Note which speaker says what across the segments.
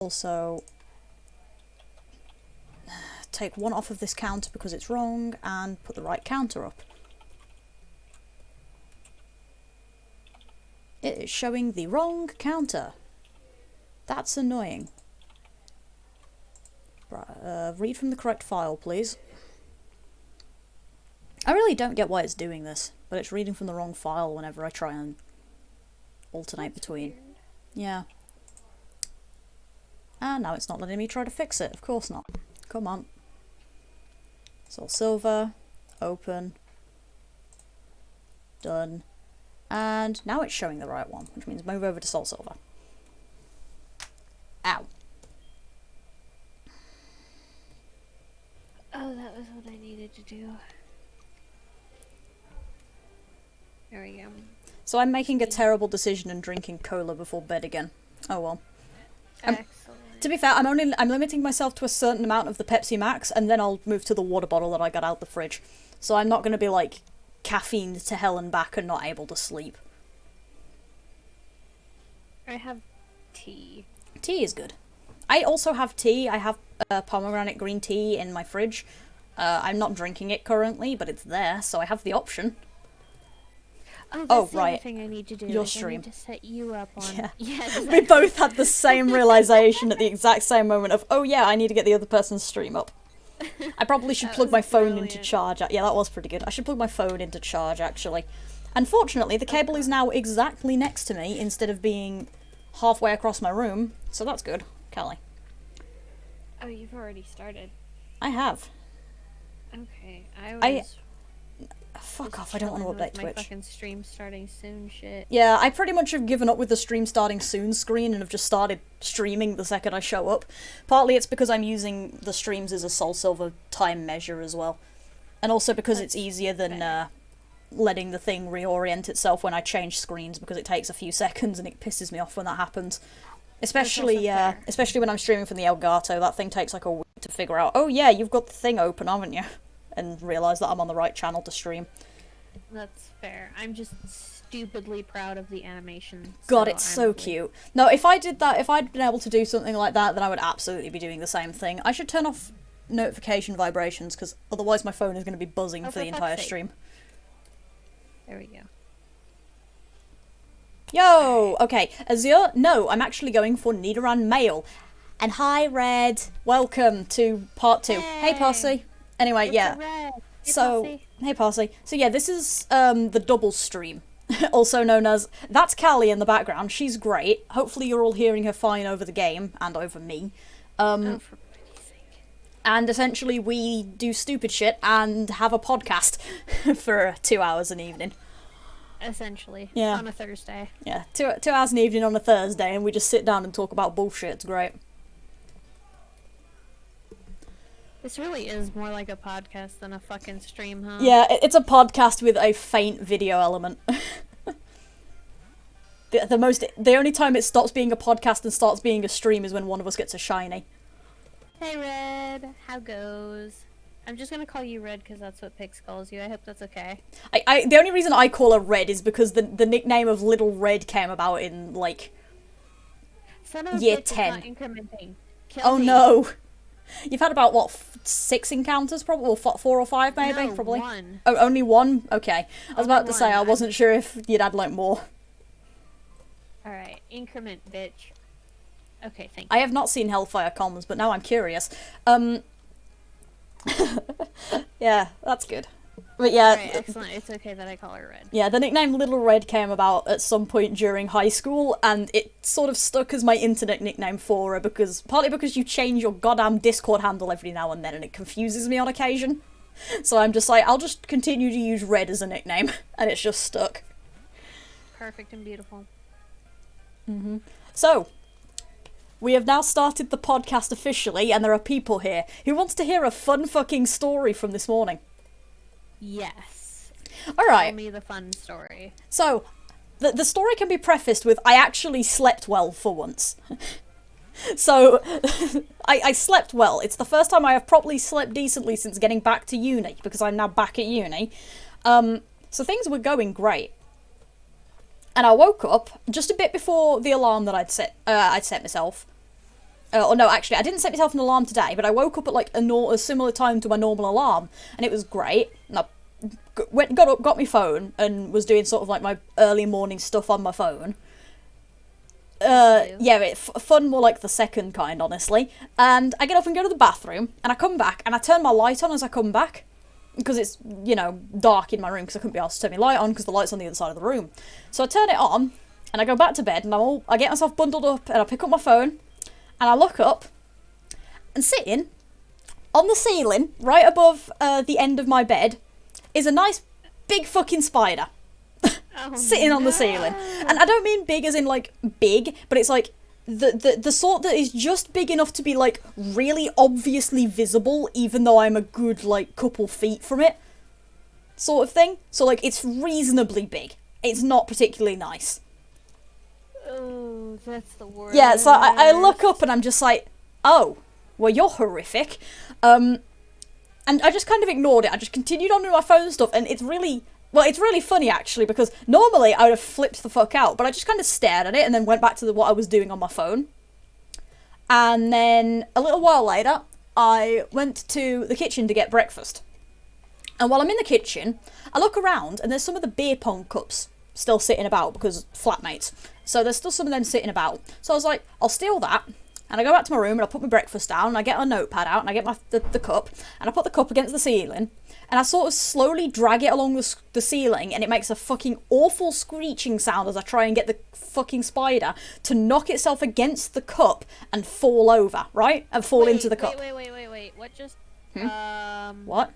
Speaker 1: also take one off of this counter because it's wrong and put the right counter up. It is showing the wrong counter. That's annoying. Right, read from the correct file, please. I really don't get why it's doing this, but it's reading from the wrong file whenever I try and alternate between. Yeah. And now it's not letting me try to fix it. Of course not. Come on. SoulSilver. Open. Done. And now it's showing the right one, which means move over to SoulSilver. Ow.
Speaker 2: Oh, that was what I needed to do. There we go.
Speaker 1: So I'm making a terrible decision and drinking cola before bed again. Oh well.
Speaker 2: Excellent.
Speaker 1: To be fair, I'm limiting myself to a certain amount of the Pepsi Max, and then I'll move to the water bottle that I got out the fridge. So I'm not going to be like caffeine to hell and back and not able to sleep.
Speaker 2: I have tea.
Speaker 1: Tea is good. I also have tea. I have pomegranate green tea in my fridge. I'm not drinking it currently, but it's there, so I have the option.
Speaker 2: Oh, that's the
Speaker 1: right.
Speaker 2: other thing I need to do.
Speaker 1: Your
Speaker 2: is
Speaker 1: stream.
Speaker 2: I need to set you up on.
Speaker 1: Yeah.
Speaker 2: Yeah, exactly.
Speaker 1: We both had the same realization at the exact same moment of, oh yeah, I need to get the other person's stream up. I probably should plug my phone into charge. Yeah, that was pretty good. I should plug my phone into charge, actually. Unfortunately, the cable is now exactly next to me instead of being halfway across my room, so that's good. Callie.
Speaker 2: Oh, you've already started.
Speaker 1: I have.
Speaker 2: Okay,
Speaker 1: Fuck off, I don't want to update
Speaker 2: my
Speaker 1: Twitch.
Speaker 2: Fucking stream starting soon shit.
Speaker 1: Yeah, I pretty much have given up with the stream starting soon screen and have just started streaming the second I show up. Partly it's because I'm using the streams as a SoulSilver time measure as well. And also because it's easier than letting the thing reorient itself when I change screens, because it takes a few seconds and it pisses me off when that happens. Especially when I'm streaming from the Elgato, that thing takes like a week to figure out, oh yeah, you've got the thing open, haven't you? And realise that I'm on the right channel to stream.
Speaker 2: That's fair. I'm just stupidly proud of the animation.
Speaker 1: God, it's so cute. No, if I did that, if I'd been able to do something like that, then I would absolutely be doing the same thing. I should turn off notification vibrations, because otherwise my phone is going to be buzzing for the entire stream.
Speaker 2: There we go.
Speaker 1: Yo! Okay, Azure, no, I'm actually going for Nidoran Male. And hi, Red. Welcome to part 2. Hey Posse. Anyway, yeah. Hey Posse. So yeah, this is the double stream. Also known as, that's Callie in the background. She's great. Hopefully you're all hearing her fine over the game, and over me.
Speaker 2: Oh, for pity's sake.
Speaker 1: And essentially we do stupid shit and have a podcast for 2 hours an evening.
Speaker 2: Essentially.
Speaker 1: Yeah.
Speaker 2: On a Thursday.
Speaker 1: Yeah, 2 hours an evening on a Thursday, and we just sit down and talk about bullshit. It's great.
Speaker 2: This really is more like a podcast than a fucking stream, huh?
Speaker 1: Yeah, it's a podcast with a faint video element. The only time it stops being a podcast and starts being a stream is when one of us gets a shiny.
Speaker 2: Hey Red, how goes? I'm just gonna call you Red because that's what Pix calls you. I hope that's okay.
Speaker 1: The only reason I call her Red is because the nickname of Little Red came about in, like, year 10.
Speaker 2: Not incrementing.
Speaker 1: Oh no! You've had about, what, 6 encounters, probably? Or 4 or 5, maybe?
Speaker 2: No,
Speaker 1: probably?
Speaker 2: 1.
Speaker 1: Oh, only 1? Okay. I was about to say, I
Speaker 2: one.
Speaker 1: wasn't sure if you'd had, like, more.
Speaker 2: Alright, increment, bitch. Okay, thank you.
Speaker 1: I have not seen Hellfire Comms, but now I'm curious. Yeah, that's good. But yeah...
Speaker 2: Alright, excellent. It's okay that I call her Red.
Speaker 1: Yeah, the nickname Little Red came about at some point during high school, and it sort of stuck as my internet nickname for her, partly because you change your goddamn Discord handle every now and then, and it confuses me on occasion. So I'm just like, I'll just continue to use Red as a nickname, and it's just stuck.
Speaker 2: Perfect and beautiful.
Speaker 1: Mm-hmm. So, we have now started the podcast officially, and there are people here who wants to hear a fun fucking story from this morning.
Speaker 2: Yes.
Speaker 1: Alright.
Speaker 2: Tell me the fun story.
Speaker 1: So, the story can be prefaced with, I actually slept well for once. So, I slept well. It's the first time I have properly slept decently since getting back to uni, because I'm now back at uni. So things were going great. And I woke up just a bit before the alarm that I'd set myself. Oh no, actually, I didn't set myself an alarm today, but I woke up at like a similar time to my normal alarm, and it was great. And I got up, got my phone, and was doing sort of like my early morning stuff on my phone. Yeah, fun more like the second kind, honestly. And I get up and go to the bathroom, and I come back, and I turn my light on as I come back, because it's, you know, dark in my room, because I couldn't be asked to turn my light on, because the light's on the other side of the room. So I turn it on, and I go back to bed, and I get myself bundled up, and I pick up my phone, and I look up, and sitting on the ceiling, right above the end of my bed, is a nice big fucking spider.
Speaker 2: Oh,
Speaker 1: Sitting on the ceiling. And I don't mean big as in, like, big, but it's, like, the sort that is just big enough to be, like, really obviously visible, even though I'm a good, like, couple feet from it. Sort of thing. So, like, it's reasonably big. It's not particularly nice.
Speaker 2: Oh, that's the worst.
Speaker 1: Yeah, so I look up and I'm just like, oh, well, you're horrific. And I just kind of ignored it. I just continued on with my phone stuff, and it's really funny, actually, because normally I would have flipped the fuck out, but I just kind of stared at it and then went back to what I was doing on my phone. And then, a little while later, I went to the kitchen to get breakfast. And while I'm in the kitchen, I look around, and there's some of the beer pong cups still sitting about, because flatmates. So there's still some of them sitting about. So I was like, I'll steal that. And I go back to my room, and I put my breakfast down, and I get my notepad out, and I get the cup, and I put the cup against the ceiling, and I sort of slowly drag it along the ceiling, and it makes a fucking awful screeching sound as I try and get the fucking spider to knock itself against the cup and fall over, right? And fall into the cup.
Speaker 2: Wait. What just...
Speaker 1: What?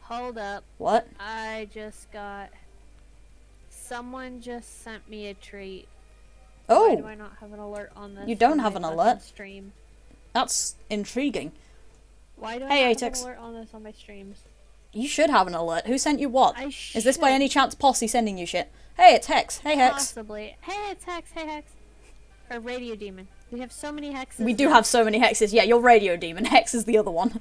Speaker 2: Hold up.
Speaker 1: What?
Speaker 2: I just got... Someone just sent me a treat.
Speaker 1: Oh.
Speaker 2: Why do I not have an alert on this?
Speaker 1: You don't have an alert?
Speaker 2: Stream?
Speaker 1: That's intriguing.
Speaker 2: Why do I
Speaker 1: Hey,
Speaker 2: not have
Speaker 1: Atex.
Speaker 2: an alert on this on my streams?
Speaker 1: You should have an alert. Who sent you what?
Speaker 2: I
Speaker 1: Is this by
Speaker 2: should.
Speaker 1: any chance Posse sending you shit? Hey, it's Hex. Hey, Hex.
Speaker 2: Possibly. Hey, it's Hex. Hey, Hex. Or Radio Demon. We have so many Hexes.
Speaker 1: We do have so many Hexes. Yeah, you're Radio Demon. Hex is the other one.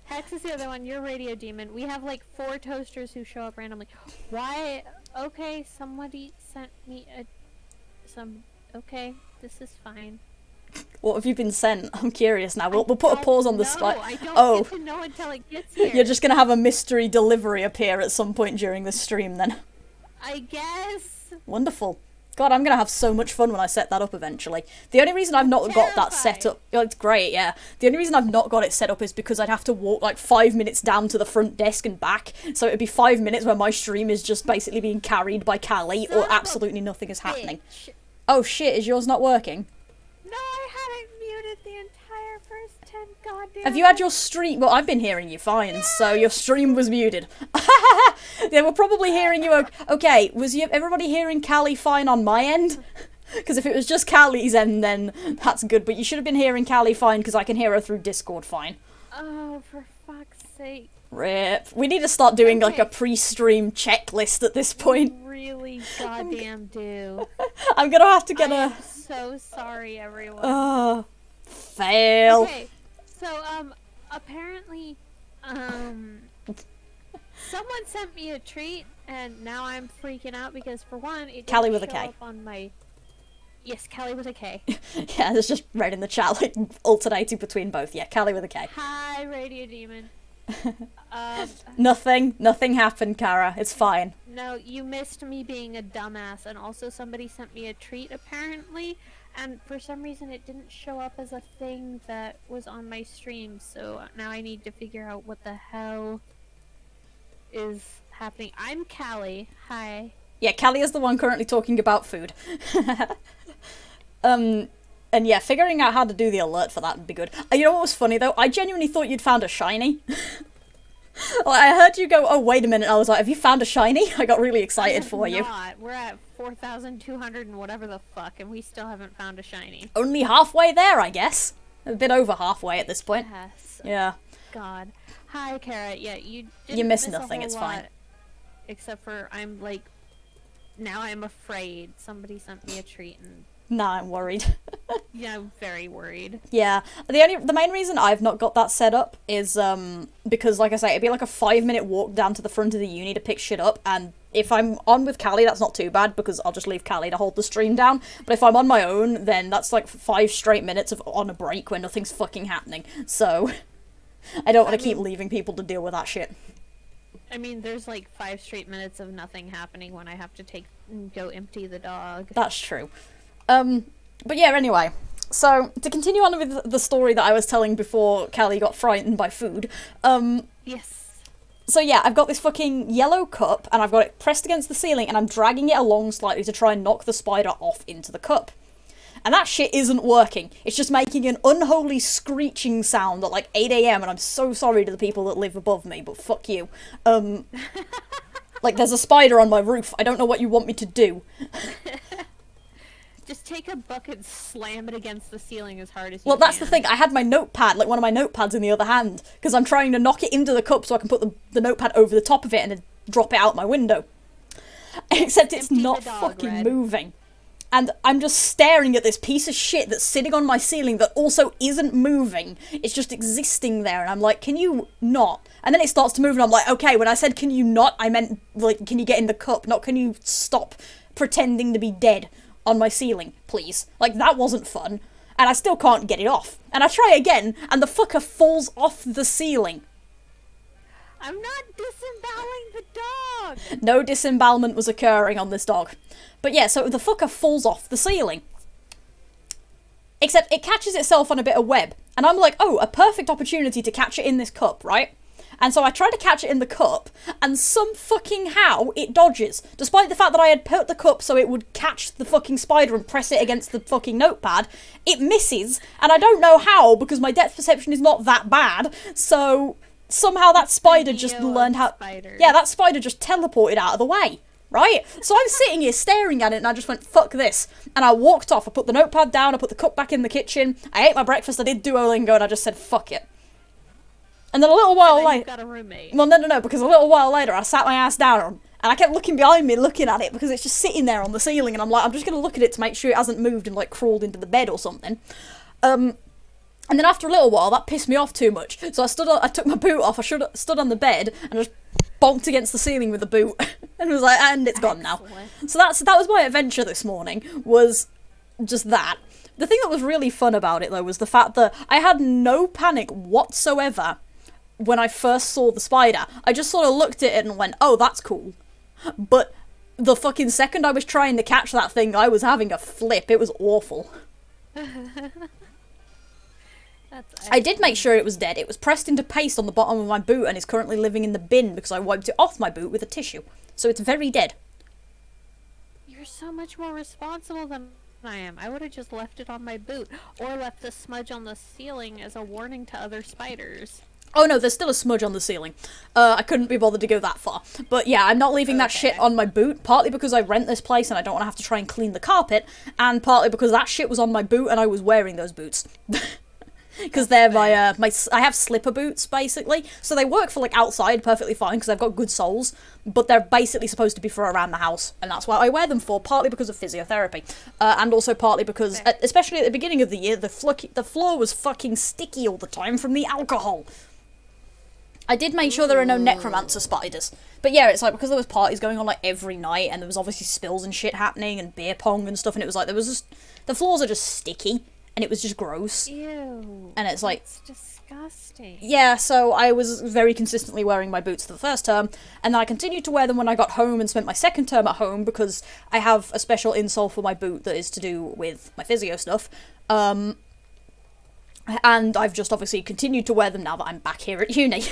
Speaker 2: Hex is the other one. You're Radio Demon. We have like 4 toasters who show up randomly. Why? Okay, somebody sent me Okay, this is fine.
Speaker 1: What have you been sent? I'm curious now. We'll put a pause on the spot.
Speaker 2: I don't get to know until it gets here.
Speaker 1: You're just gonna have a mystery delivery appear at some point during this stream then.
Speaker 2: I guess.
Speaker 1: Wonderful. God, I'm gonna have so much fun when I set that up eventually. The only reason I've not got that set up... Oh, it's great, yeah. The only reason I've not got it set up is because I'd have to walk like 5 minutes down to the front desk and back. So it'd be 5 minutes where my stream is just basically being carried by Kali, or absolutely nothing is happening. Oh shit, is yours not working?
Speaker 2: No, I had it muted the entire first 10 goddamn...
Speaker 1: Have you had your stream... Well, I've been hearing you fine, so your stream was muted. They were probably hearing you... Okay, was everybody hearing Kali fine on my end? Because if it was just Kali's end, then that's good. But you should have been hearing Kali fine, because I can hear her through Discord fine.
Speaker 2: Oh, for fuck's sake.
Speaker 1: Rip. We need to start doing, like, a pre-stream checklist at this point.
Speaker 2: Really goddamn do.
Speaker 1: I'm gonna have to get
Speaker 2: I'm so sorry, everyone.
Speaker 1: Fail.
Speaker 2: Okay, so, apparently, someone sent me a treat, and now I'm freaking out because, for one, it
Speaker 1: Kali
Speaker 2: didn't
Speaker 1: with a
Speaker 2: show
Speaker 1: K.
Speaker 2: up on my... Yes, Kali with a K.
Speaker 1: Yeah, there's just red in the chat, like, alternating between both. Yeah, Kali with a K.
Speaker 2: Hi, Radio Demon.
Speaker 1: Nothing happened, Kara. It's fine.
Speaker 2: No, you missed me being a dumbass, and also somebody sent me a treat, apparently, and for some reason it didn't show up as a thing that was on my stream, so now I need to figure out what the hell is happening. I'm Kali. Hi.
Speaker 1: Yeah, Kali is the one currently talking about food. And yeah, figuring out how to do the alert for that would be good. You know what was funny, though? I genuinely thought you'd found a shiny. Like, I heard you go, oh, wait a minute. I was like, have you found a shiny? I got really excited for you.
Speaker 2: We're at 4,200 and whatever the fuck, and we still haven't found a shiny.
Speaker 1: Only halfway there, I guess. A bit over halfway at this point.
Speaker 2: Yes.
Speaker 1: Yeah.
Speaker 2: God. Hi, Kara. Yeah, you didn't
Speaker 1: You missed
Speaker 2: miss a
Speaker 1: nothing,
Speaker 2: whole
Speaker 1: it's
Speaker 2: lot,
Speaker 1: fine.
Speaker 2: Except for now I'm afraid. Somebody sent me a treat and...
Speaker 1: Nah, I'm worried.
Speaker 2: Yeah, I'm very worried.
Speaker 1: Yeah. The main reason I've not got that set up is, because, like I say, it'd be like a 5-minute walk down to the front of the uni to pick shit up, and if I'm on with Kali, that's not too bad, because I'll just leave Kali to hold the stream down. But if I'm on my own, then that's like 5 straight minutes of on a break where nothing's fucking happening. So, I don't want to keep leaving people to deal with that shit.
Speaker 2: I mean, there's like 5 straight minutes of nothing happening when I have to go empty the dog.
Speaker 1: That's true. But yeah, anyway. So, to continue on with the story that I was telling before Kali got frightened by food,
Speaker 2: Yes.
Speaker 1: so yeah, I've got this fucking yellow cup, and I've got it pressed against the ceiling, and I'm dragging it along slightly to try and knock the spider off into the cup. And that shit isn't working. It's just making an unholy screeching sound at like 8 AM, and I'm so sorry to the people that live above me, but fuck you. Like, there's a spider on my roof. I don't know what you want me to do.
Speaker 2: Just take a bucket, slam it against the ceiling as hard as you can.
Speaker 1: Well, that's the thing. I had my notepad, like one of my notepads in the other hand, because I'm trying to knock it into the cup so I can put the notepad over the top of it and then drop it out my window. Except it's not fucking moving. And I'm just staring at this piece of shit that's sitting on my ceiling that also isn't moving. It's just existing there, and I'm like, can you not? And then it starts to move, and I'm like, okay, when I said can you not, I meant, like, can you get in the cup, not can you stop pretending to be dead on my ceiling, please. Like, that wasn't fun. And I still can't get it off. And I try again, and the fucker falls off the ceiling.
Speaker 2: I'm not disemboweling the dog!
Speaker 1: No disembowelment was occurring on this dog. But yeah, so the fucker falls off the ceiling. Except it catches itself on a bit of web. And I'm like, oh, a perfect opportunity to catch it in this cup, right? And so I try to catch it in the cup, and some fucking how it dodges. Despite the fact that I had put the cup so it would catch the fucking spider and press it against the fucking notepad, it misses, and I don't know how, because my depth perception is not that bad, so somehow that spider just learned how... Yeah, that spider just teleported out of the way, right? So I'm sitting here staring at it, and I just went, fuck this. And I walked off, I put the notepad down, I put the cup back in the kitchen, I ate my breakfast, I did Duolingo, and I just said, fuck it. And then a little while later...
Speaker 2: got a roommate.
Speaker 1: Well, no, because a little while later I sat my ass down and I kept looking behind me, looking at it, because it's just sitting there on the ceiling, and I'm like, I'm just going to look at it to make sure it hasn't moved and, like, crawled into the bed or something. And then after a little while, that pissed me off too much. So I took my boot off, stood on the bed, and just bonked against the ceiling with the boot. And was like, and it's gone now. So that was my adventure this morning, was just that. The thing that was really fun about it, though, was the fact that I had no panic whatsoever when I first saw the spider. I just sort of looked at it and went, oh, that's cool. But the fucking second I was trying to catch that thing, I was having a flip. It was awful. I did make sure it was dead. It was pressed into paste on the bottom of my boot and is currently living in the bin because I wiped it off my boot with a tissue. So it's very dead.
Speaker 2: You're so much more responsible than I am. I would have just left it on my boot, or left the smudge on the ceiling as a warning to other spiders.
Speaker 1: Oh no, there's still a smudge on the ceiling. I couldn't be bothered to go that far. But yeah, I'm not leaving that shit on my boot, partly because I rent this place and I don't want to have to try and clean the carpet, and partly because that shit was on my boot and I was wearing those boots. Because they're I have slipper boots, basically. So they work for, like, outside perfectly fine, because I've got good soles, but they're basically supposed to be for around the house, and that's what I wear them for, partly because of physiotherapy, and also partly because, especially at the beginning of the year, the floor was fucking sticky all the time from the alcohol. I did make sure there are no necromancer spiders. But yeah, it's like, because there was parties going on, like, every night, and there was obviously spills and shit happening, and beer pong and stuff, and it was like, there was just, the floors are just sticky, and it was just gross.
Speaker 2: Ew.
Speaker 1: And it's like...
Speaker 2: It's disgusting.
Speaker 1: Yeah, so I was very consistently wearing my boots the first term, and then I continued to wear them when I got home and spent my second term at home, because I have a special insole for my boot that is to do with my physio stuff. And I've just obviously continued to wear them now that I'm back here at uni.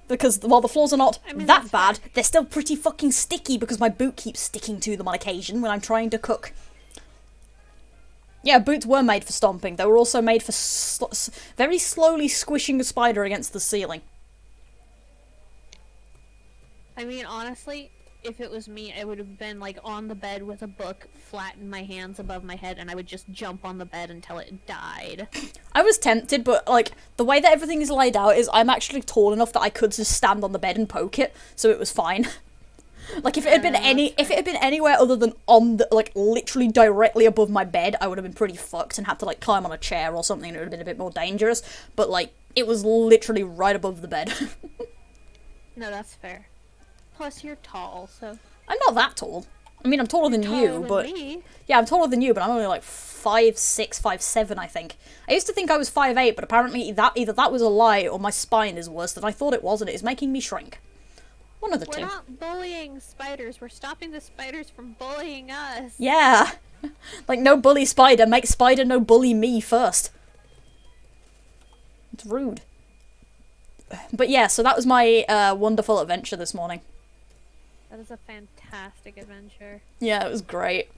Speaker 1: Because while the floors are not that bad, they're still pretty fucking sticky because my boot keeps sticking to them on occasion when I'm trying to cook. Yeah, boots were made for stomping. They were also made for very slowly squishing a spider against the ceiling.
Speaker 2: I mean, honestly, if it was me, I would have been, like, on the bed with a book, flatten my hands above my head, and I would just jump on the bed until it died.
Speaker 1: I was tempted, but, like, the way that everything is laid out is I'm actually tall enough that I could just stand on the bed and poke it, so it was fine. Like, if it had been anywhere other than on the, like, literally directly above my bed, I would have been pretty fucked and had to, like, climb on a chair or something, and it would have been a bit more dangerous, but, like, it was literally right above the bed.
Speaker 2: No, that's fair. plus you're tall, so...
Speaker 1: I'm not that tall. I mean, I'm taller than you, but...
Speaker 2: Me.
Speaker 1: Yeah, I'm taller than you, but I'm only like 5'6", 5'7", I think. I used to think I was 5'8", but apparently either that was a lie or my spine is worse than I thought it was, and it is making me shrink. One of the two.
Speaker 2: We're not bullying spiders. We're stopping the spiders from bullying us.
Speaker 1: Yeah. Like, no bully spider. Make spider no bully me first. It's rude. But yeah, so that was my wonderful adventure this morning.
Speaker 2: That is a fantastic adventure.
Speaker 1: Yeah, it was great.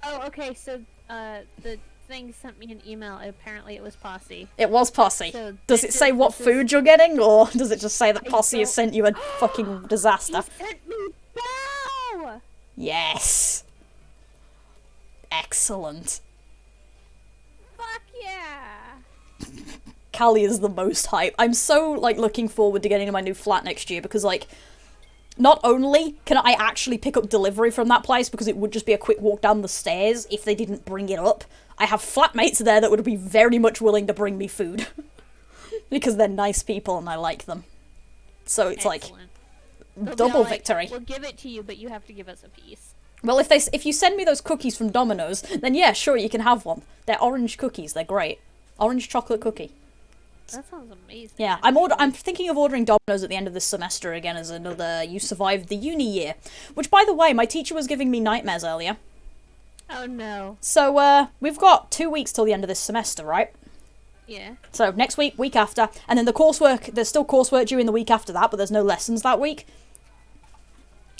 Speaker 2: Oh, okay, so the thing sent me an email. Apparently it was Posse.
Speaker 1: It was Posse.
Speaker 2: So
Speaker 1: does it say what food you're getting, or does it just say that Posse has sent you a fucking disaster?
Speaker 2: He sent me bow!
Speaker 1: Yes. Excellent.
Speaker 2: Fuck yeah!
Speaker 1: Kali is the most hype. I'm so, like, looking forward to getting to my new flat next year, because, like, not only can I actually pick up delivery from that place, because it would just be a quick walk down the stairs if they didn't bring it up, I have flatmates there that would be very much willing to bring me food. Because they're nice people and I like them. So it's
Speaker 2: Excellent.
Speaker 1: like, double
Speaker 2: like,
Speaker 1: victory.
Speaker 2: We'll give it to you, but you have to give us a piece.
Speaker 1: Well, if you send me those cookies from Domino's, then yeah, sure, you can have one. They're orange cookies, they're great. Orange chocolate cookie.
Speaker 2: That sounds amazing.
Speaker 1: Yeah, I'm thinking of ordering Domino's at the end of this semester again as another you survived the uni year. Which, by the way, my teacher was giving me nightmares earlier.
Speaker 2: Oh no.
Speaker 1: So, we've got 2 weeks till the end of this semester, right?
Speaker 2: Yeah.
Speaker 1: So, next week, week after, and then the coursework, there's still coursework due in the week after that, but there's no lessons that week.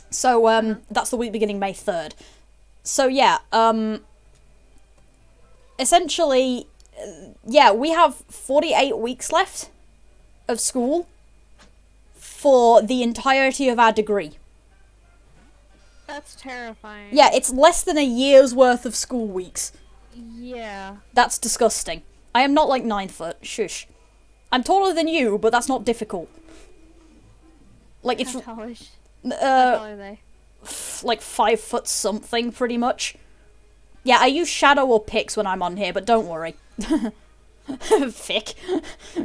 Speaker 1: So, that's the week beginning May 3rd. So, yeah, essentially, yeah, we have 48 weeks left of school for the entirety of our degree.
Speaker 2: That's terrifying.
Speaker 1: Yeah, it's less than a year's worth of school weeks.
Speaker 2: Yeah.
Speaker 1: That's disgusting. I am not like 9 foot, shush. I'm taller than you, but that's not difficult. Like, it's...
Speaker 2: How tall are they?
Speaker 1: Like 5 foot something, pretty much. Yeah, I use shadow or pix when I'm on here, but don't worry. Fick.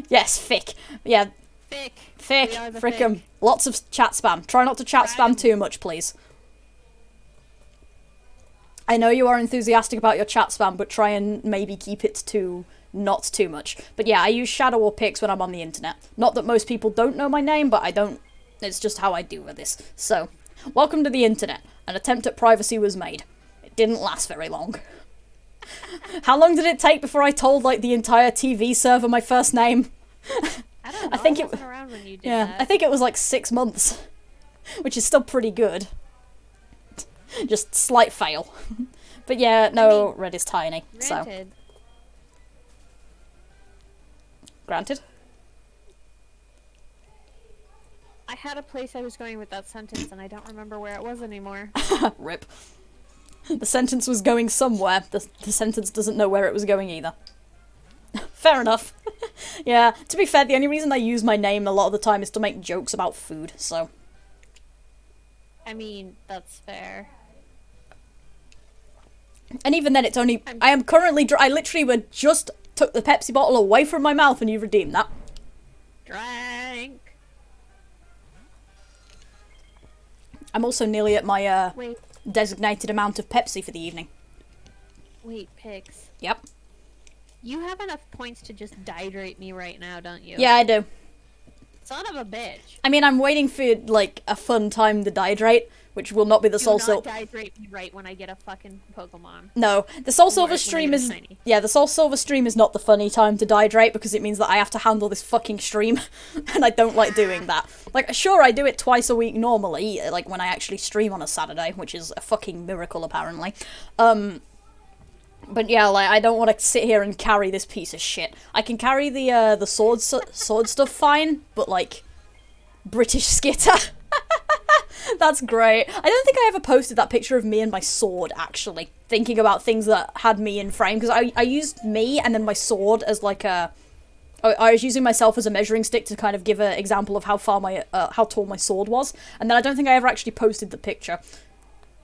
Speaker 1: Yes, fick. Yeah.
Speaker 2: Fick.
Speaker 1: Fick. Frickum. Lots of chat spam. Try not to chat spam too much, please. I know you are enthusiastic about your chat spam, but try and maybe keep it to not too much. But yeah, I use shadow or pix when I'm on the internet. Not that most people don't know my name, but I don't... It's just how I do with this. So, welcome to the internet. An attempt at privacy was made. It didn't last very long. How long did it take before I told, like, the entire TV server my first name?
Speaker 2: I don't know.
Speaker 1: I think
Speaker 2: wasn't around when you did
Speaker 1: yeah,
Speaker 2: that.
Speaker 1: I think it was like 6 months. Which is still pretty good. Just slight fail. But yeah, no, Red is tiny,
Speaker 2: Granted.
Speaker 1: so... Granted?
Speaker 2: I had a place I was going with that sentence, and I don't remember where it was anymore.
Speaker 1: Rip. The sentence was going somewhere. The sentence doesn't know where it was going either. Fair enough. Yeah, to be fair, the only reason I use my name a lot of the time is to make jokes about food, so...
Speaker 2: I mean, that's fair.
Speaker 1: And even then, it's only... I am currently... I literally just took the Pepsi bottle away from my mouth and you redeemed that.
Speaker 2: Drank.
Speaker 1: I'm also nearly at my
Speaker 2: Wait,
Speaker 1: designated amount of Pepsi for the evening.
Speaker 2: wait, Pix.
Speaker 1: Yep.
Speaker 2: You have enough points to just dehydrate me right now, don't you?
Speaker 1: Yeah, I do.
Speaker 2: Son of a bitch.
Speaker 1: I mean, I'm waiting for, like, a fun time to dehydrate, which will not be the
Speaker 2: Do not
Speaker 1: SoulSilver...
Speaker 2: dehydrate me right when I get a fucking Pokemon.
Speaker 1: No, the SoulSilver
Speaker 2: Or when
Speaker 1: stream
Speaker 2: I get a
Speaker 1: is...
Speaker 2: shiny.
Speaker 1: Yeah, the SoulSilver stream is not the funny time to dehydrate because it means that I have to handle this fucking stream, and I don't like doing that. Like, sure, I do it twice a week normally, like when I actually stream on a Saturday, which is a fucking miracle, apparently. But yeah, like, I don't want to sit here and carry this piece of shit. I can carry the sword stuff fine, but, like, British skitter. That's great. I don't think I ever posted that picture of me and my sword, actually. Thinking about things that had me in frame, because I used me and then my sword as, like, a... I was using myself as a measuring stick to kind of give an example of how far my, how tall my sword was, and then I don't think I ever actually posted the picture.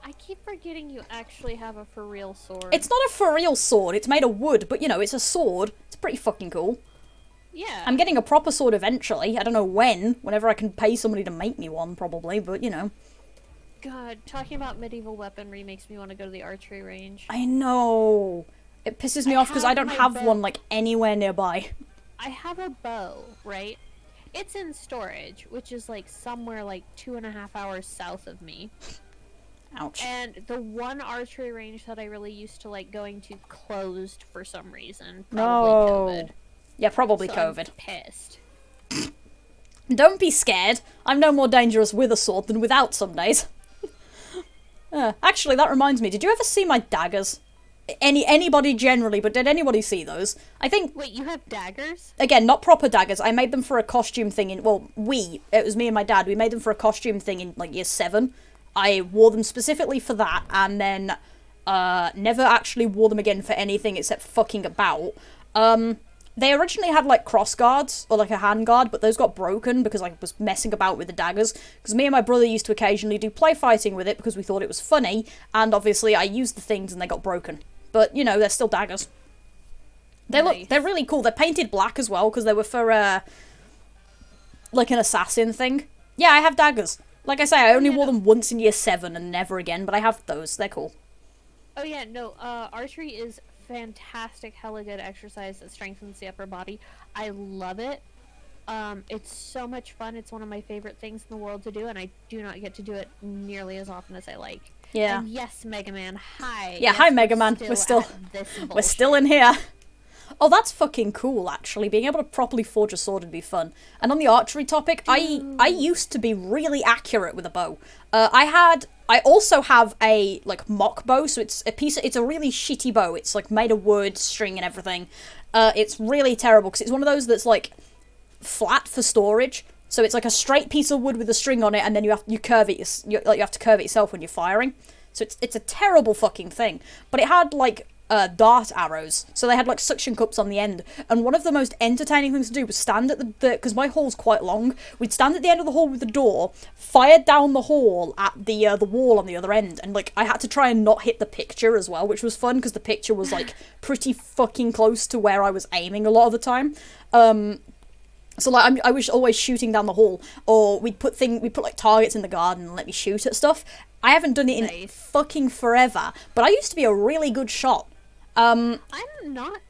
Speaker 2: I keep forgetting you actually have a for real sword.
Speaker 1: It's not a for real sword, it's made of wood, but you know, it's a sword. It's pretty fucking cool.
Speaker 2: Yeah.
Speaker 1: I'm getting a proper sword eventually. I don't know when. Whenever I can pay somebody to make me one, probably. But, you know.
Speaker 2: God, talking about medieval weaponry makes me want to go to the archery range.
Speaker 1: I know. It pisses me off because I don't have one, like, anywhere nearby.
Speaker 2: I have a bow, right? It's in storage, which is, like, somewhere, like, 2.5 hours south of me.
Speaker 1: Ouch.
Speaker 2: And the one archery range that I really used to like going to closed for some reason. Probably COVID.
Speaker 1: Yeah, probably
Speaker 2: so
Speaker 1: COVID.
Speaker 2: I'm pissed.
Speaker 1: Don't be scared. I'm no more dangerous with a sword than without some days. Actually, that reminds me. Did you ever see my daggers? Anybody generally, but did anybody see those? I think...
Speaker 2: Wait, you have daggers?
Speaker 1: Again, not proper daggers. I made them for a costume thing in... Well, it was me and my dad. We made them for a costume thing in, like, year 7. I wore them specifically for that, and then never actually wore them again for anything except fucking about. They originally had, like, cross guards, or, like, a hand guard, but those got broken because I was messing about with the daggers. Because me and my brother used to occasionally do play fighting with it because we thought it was funny, and obviously I used the things and they got broken. But, you know, they're still daggers. They're really cool. They're painted black as well, because they were for, like, an assassin thing. Yeah, I have daggers. Like I say, I only wore them once in year 7 and never again, but I have those. They're cool.
Speaker 2: Oh yeah, no, archery is fantastic, hella good exercise that strengthens the upper body. I love it. It's so much fun. It's one of my favorite things in the world to do, and I do not get to do it nearly as often as I like.
Speaker 1: Yeah.
Speaker 2: And yes, Mega Man, hi.
Speaker 1: Yeah,
Speaker 2: yes,
Speaker 1: hi Mega Man. We're still in here. Oh, that's fucking cool, actually. Being able to properly forge a sword would be fun. And on the archery topic, I used to be really accurate with a bow. I also have a, like, mock bow, so it's a really shitty bow. It's, like, made of wood, string and everything. It's really terrible, because it's one of those that's, like, flat for storage. So it's, like, a straight piece of wood with a string on it, and then you have to curve it yourself when you're firing. So it's a terrible fucking thing. But it had, like... dart arrows, so they had like suction cups on the end, and one of the most entertaining things to do was stand at the because my hall's quite long, we'd stand at the end of the hall with the door, fire down the hall at the wall on the other end, and like I had to try and not hit the picture as well, which was fun because the picture was like pretty fucking close to where I was aiming a lot of the time. So like I was always shooting down the hall, or we'd put like targets in the garden and let me shoot at stuff. I haven't done it in fucking forever, but I used to be a really good shot.
Speaker 2: I'm not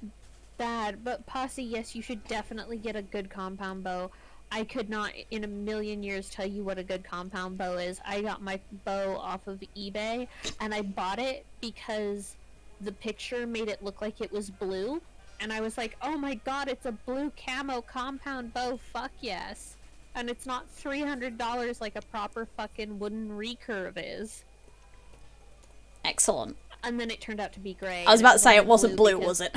Speaker 2: bad, but Posse, yes, you should definitely get a good compound bow. I could not in a million years tell you what a good compound bow is. I got my bow off of eBay, and I bought it because the picture made it look like it was blue, and I was like, oh my god, it's a blue camo compound bow, fuck yes. And it's not $300 like a proper fucking wooden recurve is.
Speaker 1: Excellent.
Speaker 2: And then it turned out to be grey.
Speaker 1: I was about to say, it wasn't blue, was it?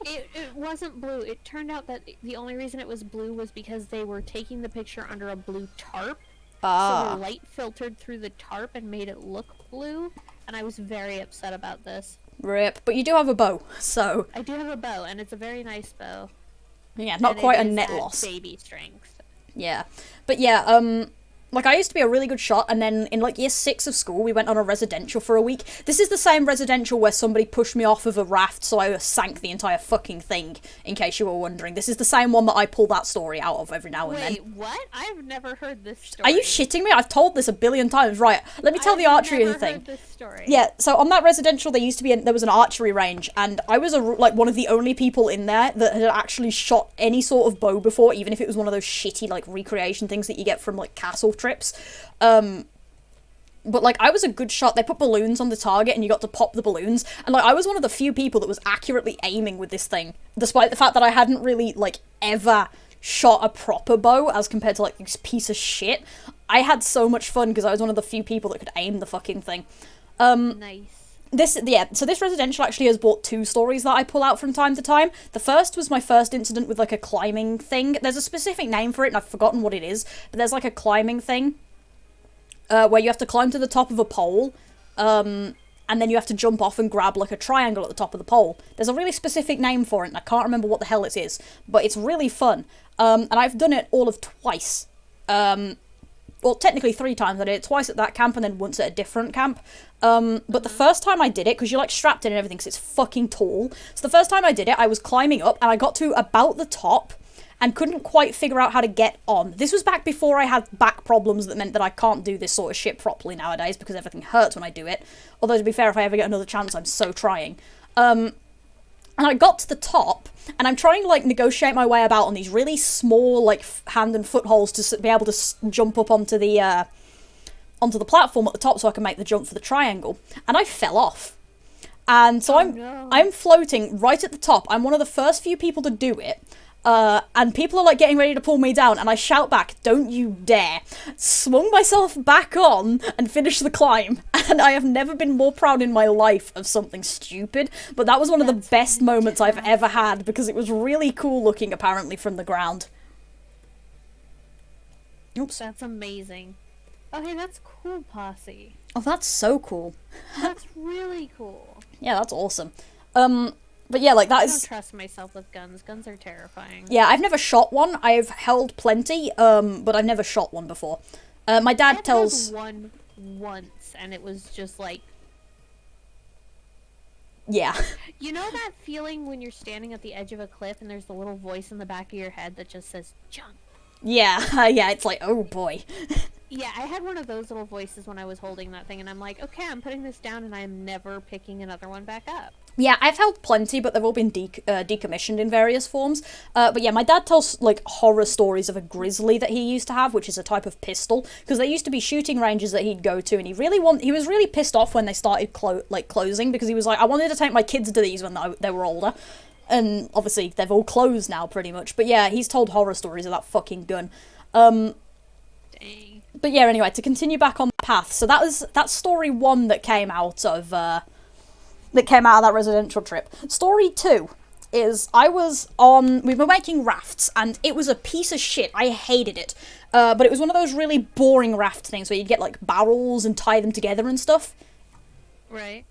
Speaker 2: it wasn't blue. It turned out that the only reason it was blue was because they were taking the picture under a blue tarp. So the light filtered through the tarp and made it look blue. And I was very upset about this.
Speaker 1: Rip. But you do have a bow, so...
Speaker 2: I do have a bow, and it's a very nice bow.
Speaker 1: Yeah, not quite a net loss.
Speaker 2: Baby strength.
Speaker 1: Yeah. But yeah, like, I used to be a really good shot, and then in, like, year 6 of school, we went on a residential for a week. This is the same residential where somebody pushed me off of a raft, so I sank the entire fucking thing, in case you were wondering. This is the same one that I pull that story out of every now and then.
Speaker 2: Wait, what? I've never heard this story.
Speaker 1: Are you shitting me? I've told this a billion times. Right, let me tell the archery thing.
Speaker 2: Heard this story.
Speaker 1: Yeah, so on that residential, there used to be there was an archery range, and I was like one of the only people in there that had actually shot any sort of bow before, even if it was one of those shitty like recreation things that you get from like castle trips. But like I was a good shot. They put balloons on the target, and you got to pop the balloons, and like I was one of the few people that was accurately aiming with this thing, despite the fact that I hadn't really like ever shot a proper bow as compared to like this piece of shit. I had so much fun because I was one of the few people that could aim the fucking thing.
Speaker 2: Nice.
Speaker 1: So this residential actually has brought 2 stories that I pull out from time to time. The first was my first incident with like a climbing thing. There's a specific name for it and I've forgotten what it is, but there's like a climbing thing where you have to climb to the top of a pole, and then you have to jump off and grab like a triangle at the top of the pole. There's a really specific name for it and I can't remember what the hell it is, but it's really fun. And I've done it all of twice. Well, technically 3 times. I did it twice at that camp and then once at a different camp. But the first time I did it, because you're like strapped in and everything, because it's fucking tall. So the first time I did it, I was climbing up and I got to about the top, and couldn't quite figure out how to get on. This was back before I had back problems that meant that I can't do this sort of shit properly nowadays because everything hurts when I do it. Although, to be fair, if I ever get another chance, I'm so trying. And I got to the top, and I'm trying to, like, negotiate my way about on these really small, like, hand and foot holes to be able to jump up onto the platform at the top so I can make the jump for the triangle. And I fell off. And so I'm floating right at the top. I'm one of the first few people to do it. And people are, like, getting ready to pull me down, and I shout back, "Don't you dare!" Swung myself back on and finished the climb. And I have never been more proud in my life of something stupid, but that was one of the best moments I've ever had, because it was really cool looking, apparently, from the ground. Oops.
Speaker 2: That's amazing. Oh, hey, that's cool, Posse.
Speaker 1: Oh, that's so cool.
Speaker 2: That's really cool.
Speaker 1: Yeah, that's awesome. But yeah, like, that is...
Speaker 2: I don't trust myself with guns. Guns are terrifying.
Speaker 1: Yeah, I've never shot one. I've held plenty, but I've never shot one before. My dad tells...
Speaker 2: I held one once, and it was just like...
Speaker 1: Yeah.
Speaker 2: You know that feeling when you're standing at the edge of a cliff and there's the little voice in the back of your head that just says, "Jump"?
Speaker 1: Yeah, yeah, it's like, oh boy.
Speaker 2: Yeah, I had one of those little voices when I was holding that thing, and I'm like, okay, I'm putting this down, and I'm never picking another one back up.
Speaker 1: Yeah, I've held plenty, but they've all been decommissioned in various forms. But yeah, my dad tells, like, horror stories of a grizzly that he used to have, which is a type of pistol, because there used to be shooting ranges that he'd go to, and he was really pissed off when they started closing, because he was like, I wanted to take my kids to these when they were older. And obviously, they've all closed now, pretty much. But yeah, he's told horror stories of that fucking gun.
Speaker 2: Dang.
Speaker 1: But yeah, anyway, to continue back on the path. So that's story 1 that came out of that residential trip. Story 2 is we were making rafts, and it was a piece of shit. I hated it. But it was one of those really boring raft things where you'd get, like, barrels and tie them together and stuff.
Speaker 2: Right.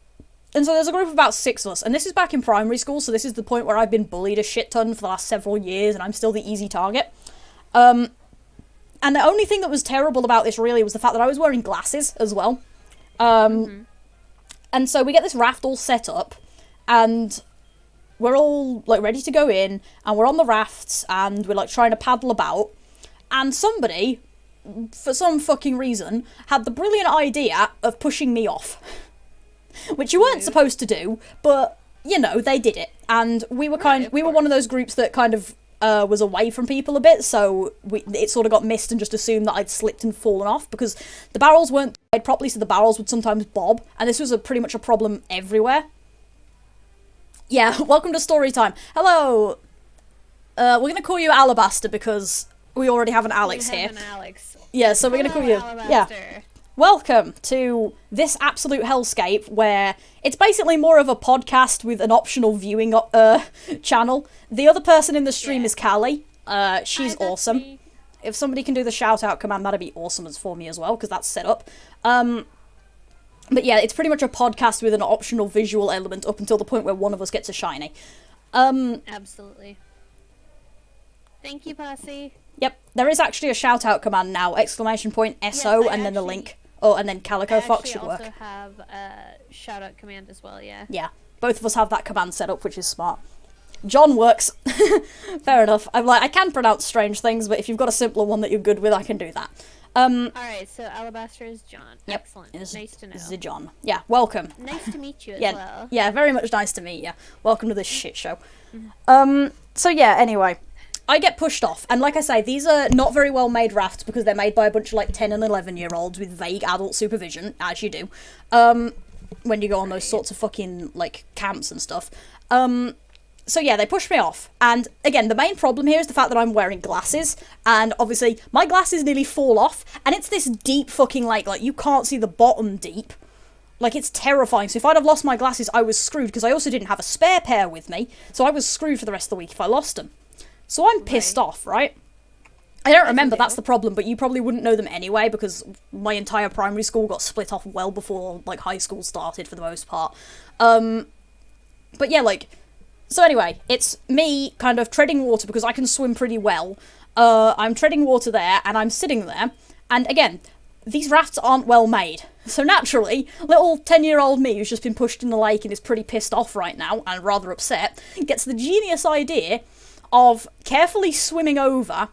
Speaker 1: And so there's a group of about 6 of us, and this is back in primary school, so this is the point where I've been bullied a shit ton for the last several years, and I'm still the easy target. And the only thing that was terrible about this, really, was the fact that I was wearing glasses as well. And so we get this raft all set up, and we're all, like, ready to go in, and we're on the rafts, and we're, like, trying to paddle about, and somebody, for some fucking reason, had the brilliant idea of pushing me off. Which you weren't supposed to do, but, you know, they did it. And we were one of those groups that kind of was away from people a bit, so it sort of got missed and just assumed that I'd slipped and fallen off, because the barrels weren't tied properly, so the barrels would sometimes bob, and this was pretty much a problem everywhere. Yeah, welcome to story time. Hello! We're gonna call you Alabaster, because we already have an Alex here.
Speaker 2: An Alex.
Speaker 1: Yeah, so we're gonna call you...
Speaker 2: Alabaster.
Speaker 1: Yeah. Welcome to this absolute hellscape, where it's basically more of a podcast with an optional viewing channel. The other person in the stream is Kali. She's awesome.
Speaker 2: Me.
Speaker 1: If somebody can do the shout-out command, that'd be awesome for me as well, because that's set up. But yeah, it's pretty much a podcast with an optional visual element up until the point where one of us gets a shiny.
Speaker 2: Absolutely. Thank you, Posse.
Speaker 1: Yep, there is actually a shout-out command now, !SO,
Speaker 2: Yes,
Speaker 1: and then the link. Oh, and then KalicoFox should work.
Speaker 2: I also have a shout-out command as well, yeah.
Speaker 1: Yeah, both of us have that command set up, which is smart. John works. Fair enough. I'm like, I can pronounce strange things, but if you've got a simpler one that you're good with, I can do that.
Speaker 2: Alright, so Alabaster is John.
Speaker 1: Yep.
Speaker 2: Excellent. Nice to know.
Speaker 1: This is John. Yeah, welcome.
Speaker 2: Nice to meet you as
Speaker 1: Yeah,
Speaker 2: well.
Speaker 1: yeah, very much nice to meet you. Welcome to this shit show. So yeah, anyway. I get pushed off, and like I say, these are not very well made rafts because they're made by a bunch of like 10 and 11-year-olds with vague adult supervision, as you do, when you go on those sorts of fucking, like, camps and stuff. So yeah, they push me off, and again, the main problem here is the fact that I'm wearing glasses, and obviously, my glasses nearly fall off, and it's this deep fucking lake, like, you can't see the bottom deep. Like, it's terrifying, so if I'd have lost my glasses, I was screwed, because I also didn't have a spare pair with me, so I was screwed for the rest of the week if I lost them. So I'm pissed off, right? I don't remember, that's the problem, but you probably wouldn't know them anyway, because my entire primary school got split off well before, like, high school started, for the most part. But yeah, like... So anyway, it's me kind of treading water, because I can swim pretty well. I'm treading water there, and I'm sitting there, and again, these rafts aren't well made. So naturally, little 10-year-old me, who's just been pushed in the lake and is pretty pissed off right now, and rather upset, gets the genius idea of carefully swimming over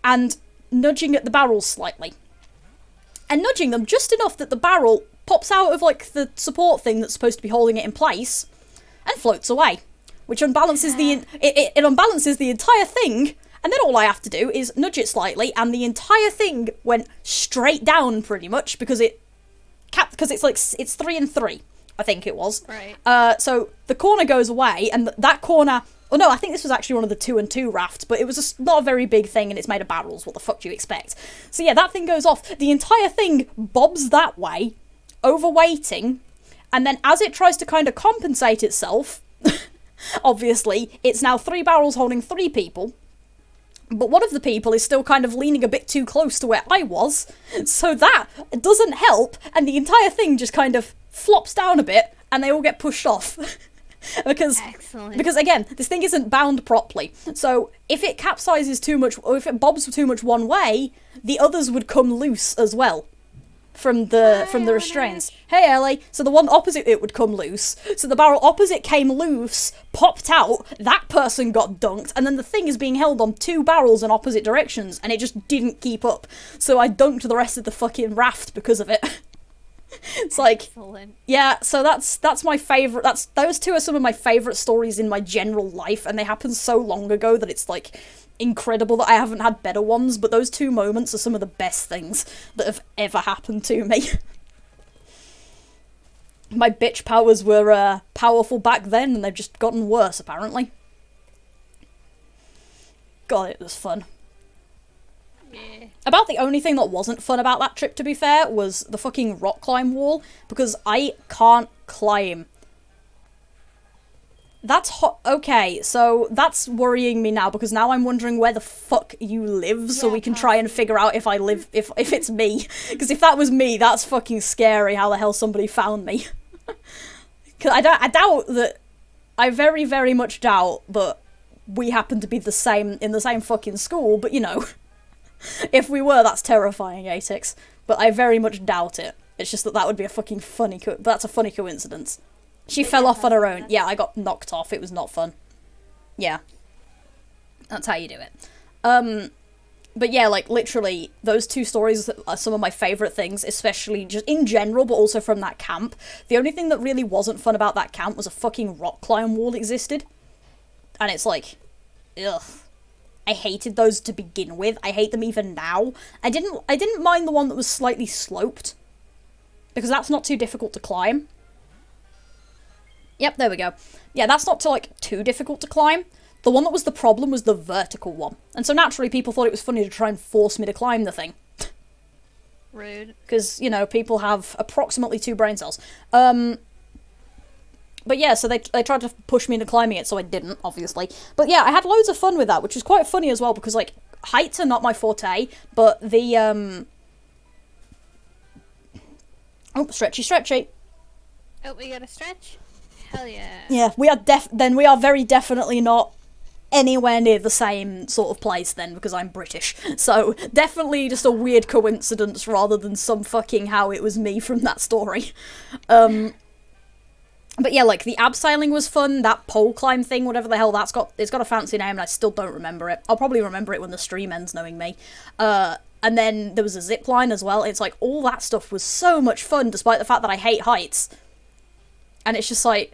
Speaker 1: and nudging at the barrels slightly. And nudging them just enough that the barrel pops out of, like, the support thing that's supposed to be holding it in place and floats away. Which unbalances it unbalances the entire thing, and then all I have to do is nudge it slightly, and the entire thing went straight down, pretty much, because it's 3 and 3, I think it was.
Speaker 2: Right.
Speaker 1: So the corner goes away, and that corner... Oh no, I think this was actually one of the 2 and 2 rafts, but it was not a very big thing, and it's made of barrels. What the fuck do you expect? So yeah, that thing goes off. The entire thing bobs that way, overweighting, and then as it tries to kind of compensate itself, obviously, it's now 3 barrels holding 3 people, but one of the people is still kind of leaning a bit too close to where I was, so that doesn't help, and the entire thing just kind of flops down a bit, and they all get pushed off.
Speaker 2: Excellent.
Speaker 1: Because again, this thing isn't bound properly. So if it capsizes too much, or if it bobs too much one way, the others would come loose as well from the restraints. Hey Ellie. So the one opposite it would come loose. So the barrel opposite came loose, popped out, that person got dunked, and then the thing is being held on 2 barrels in opposite directions, and it just didn't keep up. So I dunked the rest of the fucking raft because of it. It's like,
Speaker 2: excellent.
Speaker 1: Yeah, so that's my favourite, those 2 are some of my favourite stories in my general life, and they happened so long ago that it's, like, incredible that I haven't had better ones, but those 2 moments are some of the best things that have ever happened to me. My bitch powers were, powerful back then, and they've just gotten worse, apparently. God, it was fun.
Speaker 2: Yeah.
Speaker 1: About the only thing that wasn't fun about that trip, to be fair, was the fucking rock climb wall, because I can't climb. That's okay, so that's worrying me now, because now I'm wondering where the fuck you live, so we can try and figure out if I live, if it's me. Because if that was me, that's fucking scary, how the hell somebody found me. Because I very, very much doubt that we happen to be in the same fucking school, but you know. If we were, that's terrifying, Atix. But I very much doubt it. It's just that would be a fucking funny that's a funny coincidence. She fell off on her own. Yeah, I got knocked off. It was not fun. Yeah. That's how you do it. But yeah, like, literally, those 2 stories are some of my favourite things, especially just in general, but also from that camp. The only thing that really wasn't fun about that camp was a fucking rock climb wall existed. And it's like, ugh. I hated those to begin with. I hate them even now. I didn't mind the one that was slightly sloped, because that's not too difficult to climb. Yep, there we go. Yeah, that's not too difficult to climb. The one that was the problem was the vertical one. And so naturally people thought it was funny to try and force me to climb the thing.
Speaker 2: Rude.
Speaker 1: Because, you know, people have approximately 2 brain cells. But yeah, so they tried to push me into climbing it, so I didn't, obviously. But yeah, I had loads of fun with that, which is quite funny as well, because, like, heights are not my forte, but the, Oh, stretchy.
Speaker 2: Oh, we got a stretch? Hell yeah.
Speaker 1: Yeah, we are very definitely not anywhere near the same sort of place then, because I'm British. So, definitely just a weird coincidence rather than some fucking how it was me from that story. But yeah, like, the abseiling was fun, that pole climb thing, whatever the hell it's got a fancy name, and I still don't remember it. I'll probably remember it when the stream ends, knowing me. And then there was a zip line as well. It's like, all that stuff was so much fun, despite the fact that I hate heights. And it's just like,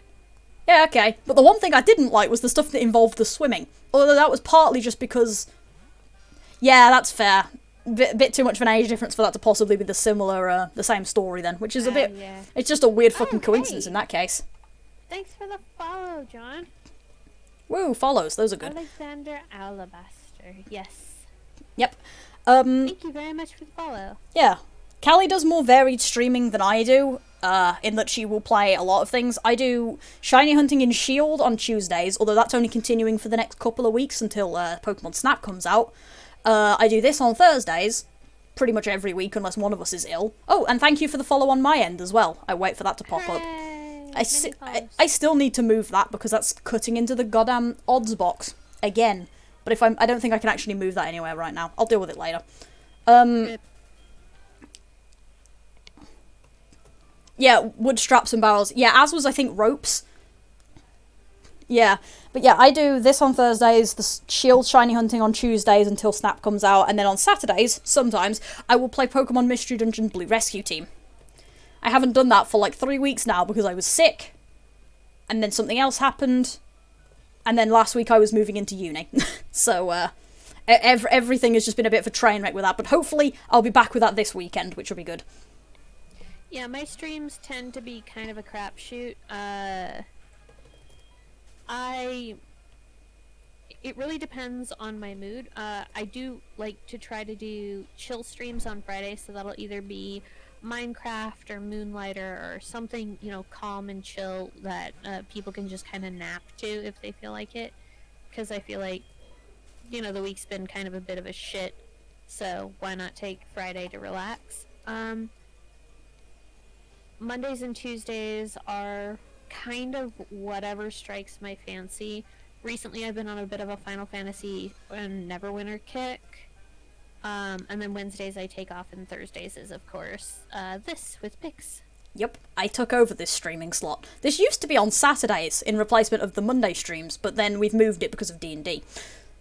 Speaker 1: yeah, okay. But the one thing I didn't like was the stuff that involved the swimming. Although that was partly just because, yeah, that's fair. Bit too much of an age difference for that to possibly be the same story then, which is a bit,
Speaker 2: yeah.
Speaker 1: It's just a weird fucking coincidence in that case.
Speaker 2: Thanks for the follow, John.
Speaker 1: Woo, follows, those are good.
Speaker 2: Alexander Alabaster, yes.
Speaker 1: Yep.
Speaker 2: Thank you very much for the follow.
Speaker 1: Yeah. Callie does more varied streaming than I do, in that she will play a lot of things. I do shiny hunting in Shield on Tuesdays, although that's only continuing for the next couple of weeks until Pokemon Snap comes out. I do this on Thursdays, pretty much every week unless one of us is ill. Oh, and thank you for the follow on my end as well. I wait for that to pop up. I still need to move that because that's cutting into the goddamn odds box again. But I don't think I can actually move that anywhere right now. I'll deal with it later. Yeah, wood straps and barrels. Yeah, as was, I think, ropes. Yeah, but yeah, I do this on Thursdays, the Shield Shiny Hunting on Tuesdays until Snap comes out, and then on Saturdays, sometimes, I will play Pokemon Mystery Dungeon Blue Rescue Team. I haven't done that for like 3 weeks now because I was sick, and then something else happened, and then last week I was moving into uni. So, everything has just been a bit of a train wreck with that, but hopefully I'll be back with that this weekend, which will be good.
Speaker 2: Yeah, my streams tend to be kind of a crapshoot. It really depends on my mood. I do like to try to do chill streams on Friday, so that'll either be Minecraft or Moonlighter or something, you know, calm and chill that people can just kind of nap to if they feel like it. Because I feel like, you know, the week's been kind of a bit of a shit, so why not take Friday to relax? Mondays and Tuesdays are kind of whatever strikes my fancy. Recently I've been on a bit of a Final Fantasy and Neverwinter kick. And then Wednesdays I take off, and Thursdays is, of course, this with Pix.
Speaker 1: Yep, I took over this streaming slot. This used to be on Saturdays in replacement of the Monday streams, but then we've moved it because of D&D.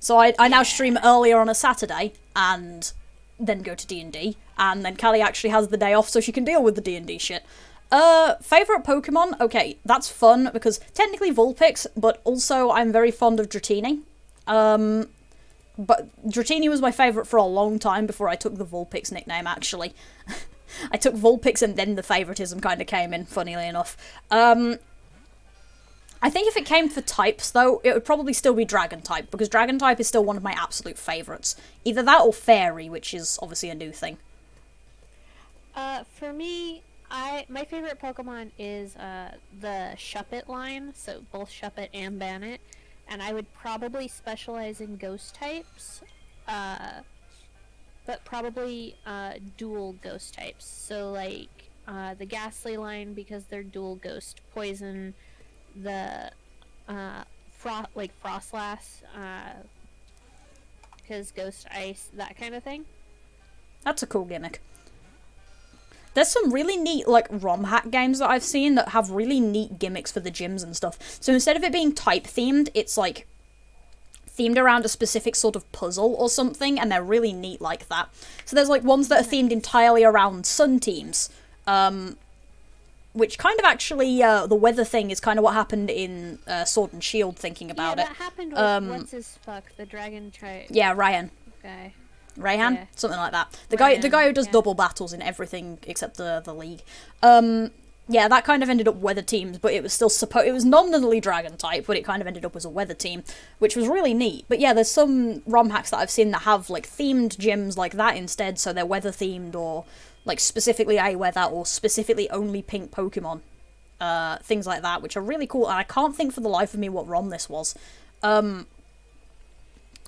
Speaker 1: So I now stream earlier on a Saturday, and then go to D&D, and then Callie actually has the day off so she can deal with the D&D shit. Favourite Pokemon? Okay, that's fun, because technically Vulpix, but also I'm very fond of Dratini. But Dratini was my favourite for a long time before I took the Vulpix nickname, actually. I took Vulpix and then the favouritism kind of came in, funnily enough. I think if it came for types, though, it would probably still be Dragon-type, because Dragon-type is still one of my absolute favourites. Either that or Fairy, which is obviously a new thing.
Speaker 2: For me, my favorite Pokemon is the Shuppet line, so both Shuppet and Bannet, and I would probably specialize in ghost types, but probably dual ghost types. So like the Ghastly line because they're dual ghost poison, the Frostlass because ghost ice, that kind of thing.
Speaker 1: That's a cool gimmick. There's some really neat, like, ROM hack games that I've seen that have really neat gimmicks for the gyms and stuff. So instead of it being type-themed, it's, like, themed around a specific sort of puzzle or something, and they're really neat like that. So there's, like, ones that are themed entirely around sun teams, which kind of actually, the weather thing is kind of what happened in Sword and Shield, thinking about it.
Speaker 2: Yeah, that happened with, what's-his-fuck, the dragon
Speaker 1: Yeah, Ryan.
Speaker 2: Okay.
Speaker 1: Rayhan?
Speaker 2: Yeah.
Speaker 1: Something like that. The
Speaker 2: Ryan,
Speaker 1: guy who does double battles in everything except the league. Yeah, that kind of ended up weather teams, but it was still it was nominally dragon type, but it kind of ended up as a weather team, which was really neat. But yeah, there's some ROM hacks that I've seen that have like themed gyms like that instead, so they're weather themed or like specifically a weather or specifically only pink Pokemon. Things like that, which are really cool, and I can't think for the life of me what ROM this was.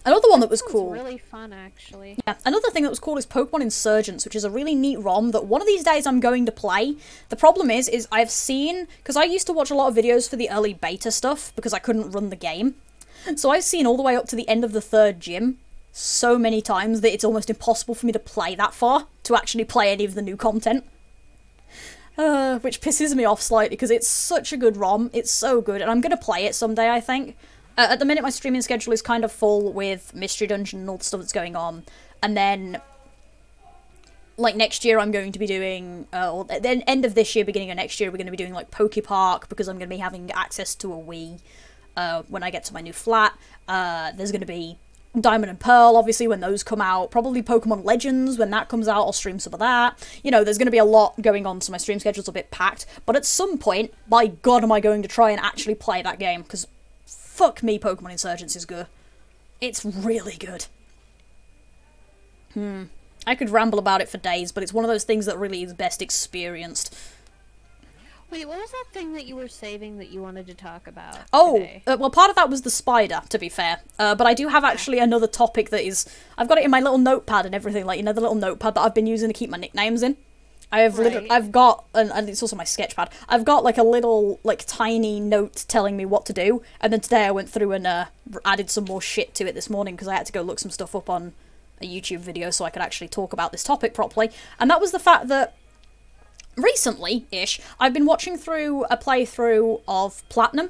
Speaker 1: Another one that was cool.
Speaker 2: Really fun, actually.
Speaker 1: Yeah, another thing that was cool is Pokemon Insurgents, which is a really neat ROM that one of these days I'm going to play. The problem is I've seen, because I used to watch a lot of videos for the early beta stuff because I couldn't run the game. So I've seen all the way up to the end of the 3rd gym so many times that it's almost impossible for me to play that far, to actually play any of the new content. Which pisses me off slightly because it's such a good ROM, it's so good, and I'm going to play it someday, I think. At the minute, my streaming schedule is kind of full with Mystery Dungeon and all the stuff that's going on. And then, like, next year I'm going to be doing, or at the end of this year, beginning of next year, we're going to be doing, like, Pokepark, because I'm going to be having access to a Wii when I get to my new flat. There's going to be Diamond and Pearl, obviously, when those come out. Probably Pokemon Legends, when that comes out, I'll stream some of that. You know, there's going to be a lot going on, so my stream schedule's a bit packed. But at some point, by God, am I going to try and actually play that game, because fuck me, Pokemon Insurgents is good. It's really good. I could ramble about it for days, but it's one of those things that really is best experienced.
Speaker 2: Wait, what was that thing that you were saving that you wanted to talk about
Speaker 1: today? Well, part of that was the spider, to be fair. But I do have actually another topic that is... I've got it in my little notepad and everything, like, you know, the little notepad that I've been using to keep my nicknames in. I've got, and it's also my sketchpad, I've got, like, a little, like, tiny note telling me what to do, and then today I went through and added some more shit to it this morning, because I had to go look some stuff up on a YouTube video so I could actually talk about this topic properly, and that was the fact that recently-ish, I've been watching through a playthrough of Platinum,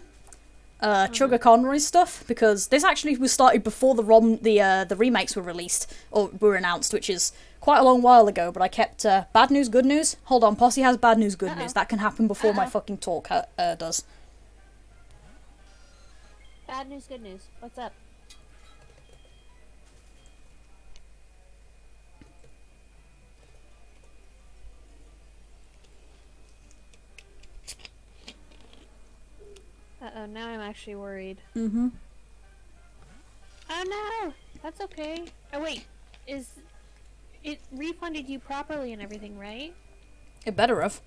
Speaker 1: Chugga Conroy stuff, because this actually was started before the remakes were released, or were announced, which is quite a long while ago, but I kept, bad news, good news? Hold on, Posse has bad news, good news. That can happen before my fucking talk, does.
Speaker 2: Bad news, good news. What's up? Uh-oh, now I'm actually worried.
Speaker 1: Mm-hmm.
Speaker 2: Oh no! That's okay. Oh wait, it refunded you properly and everything, right?
Speaker 1: It better have.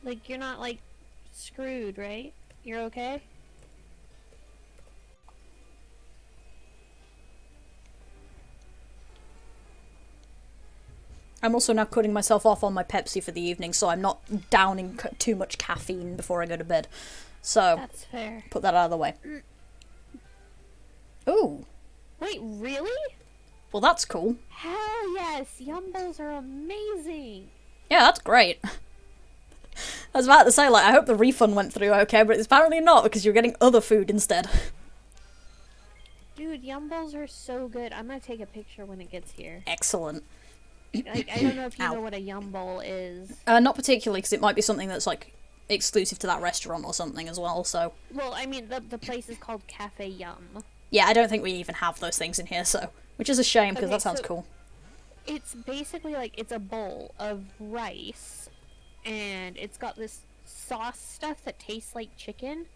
Speaker 2: Like, you're not, like, screwed, right? You're okay?
Speaker 1: I'm also now cutting myself off on my Pepsi for the evening, so I'm not downing too much caffeine before I go to bed. So,
Speaker 2: That's fair.
Speaker 1: put that out of the way. Ooh.
Speaker 2: Wait, really?
Speaker 1: Well, that's cool.
Speaker 2: Hell yes! Yumbos are amazing!
Speaker 1: Yeah, that's great. I was about to say, like, I hope the refund went through okay, but it's apparently not, because you're getting other food instead.
Speaker 2: Dude, Yumbos are so good. I'm gonna take a picture when it gets here.
Speaker 1: Excellent.
Speaker 2: Like, I don't know if you
Speaker 1: Ow.
Speaker 2: know what a Yumbol is.
Speaker 1: Not particularly, because it might be something that's, like, exclusive to that restaurant or something as well, so...
Speaker 2: Well, I mean, the place is called Cafe Yum.
Speaker 1: Yeah, I don't think we even have those things in here, so... Which is a shame, because
Speaker 2: Okay,
Speaker 1: that sounds
Speaker 2: so
Speaker 1: cool.
Speaker 2: It's basically, like, it's a bowl of rice, and it's got this sauce stuff that tastes like chicken,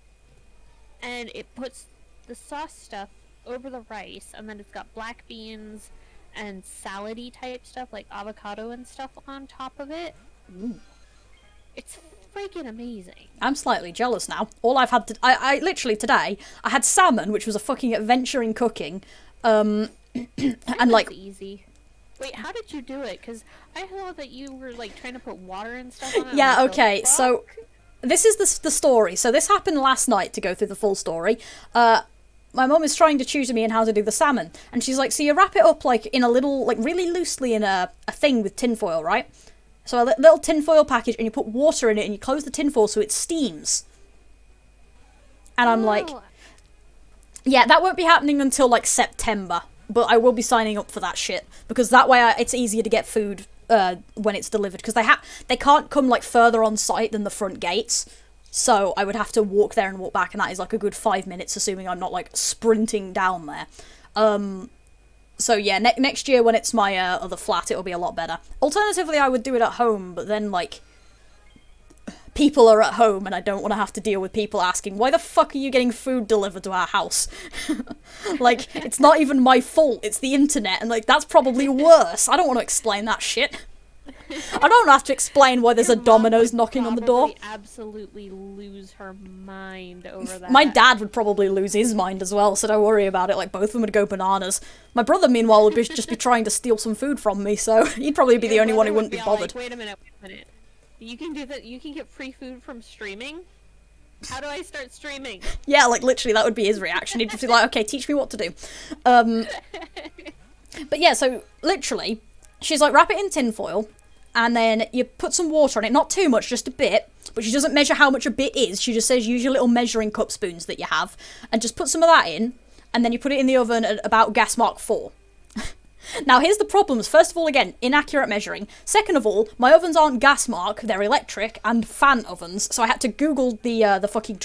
Speaker 2: and it puts the sauce stuff over the rice, and then it's got black beans and salad-y type stuff, like avocado and stuff on top of it.
Speaker 1: Ooh.
Speaker 2: It's freaking amazing.
Speaker 1: I'm slightly jealous now. All I've had to... I literally, today, I had salmon, which was a fucking adventure in cooking, and, like...
Speaker 2: easy. Wait, how did you do it? Because I thought that you were, like, trying to put water and stuff on it.
Speaker 1: Yeah,
Speaker 2: Like,
Speaker 1: okay,
Speaker 2: the
Speaker 1: so...
Speaker 2: fuck?
Speaker 1: This is the story. So this happened last night, to go through the full story. My mum is trying to tutor me in how to do the salmon. And she's like, so you wrap it up, like, in a little, like, really loosely in a thing with tinfoil, right? So a little tinfoil package, and you put water in it, and you close the tinfoil so it steams. And I'm like,
Speaker 2: Oh,
Speaker 1: yeah, that won't be happening until, like, September. But I will be signing up for that shit. Because that way it's easier to get food when it's delivered. Because they can't come, like, further on site than the front gates. So I would have to walk there and walk back, and that is, like, a good 5 minutes, assuming I'm not, like, sprinting down there. So yeah, next year when it's my other flat, it'll be a lot better. Alternatively, I would do it at home, but then, like, people are at home, and I don't want to have to deal with people asking, why the fuck are you getting food delivered to our house? Like, it's not even my fault, it's the internet, and, like, that's probably worse. I don't want to explain that shit. I don't have to explain why there's
Speaker 2: your
Speaker 1: a
Speaker 2: mom
Speaker 1: Domino's
Speaker 2: would
Speaker 1: knocking on the door.
Speaker 2: probably absolutely lose her mind over that.
Speaker 1: My dad would probably lose his mind as well, so don't worry about it. Like, both of them would go bananas. My brother, meanwhile, would just be trying to steal some food from me, so he'd probably be the
Speaker 2: Your
Speaker 1: only one who
Speaker 2: brother
Speaker 1: wouldn't
Speaker 2: would
Speaker 1: be
Speaker 2: all
Speaker 1: bothered.
Speaker 2: Like, wait a minute. You can do that. You can get free food from streaming. How do I start streaming?
Speaker 1: Yeah, like, literally, that would be his reaction. He'd just be like, okay, teach me what to do. But yeah, so, literally, she's like, wrap it in tinfoil, and then you put some water on it, not too much, just a bit, but she doesn't measure how much a bit is, she just says use your little measuring cup spoons that you have, and just put some of that in, and then you put it in the oven at about gas mark 4. Now, here's the problems. First of all, again, inaccurate measuring. Second of all, my ovens aren't gas mark, they're electric, and fan ovens, so I had to Google the fucking,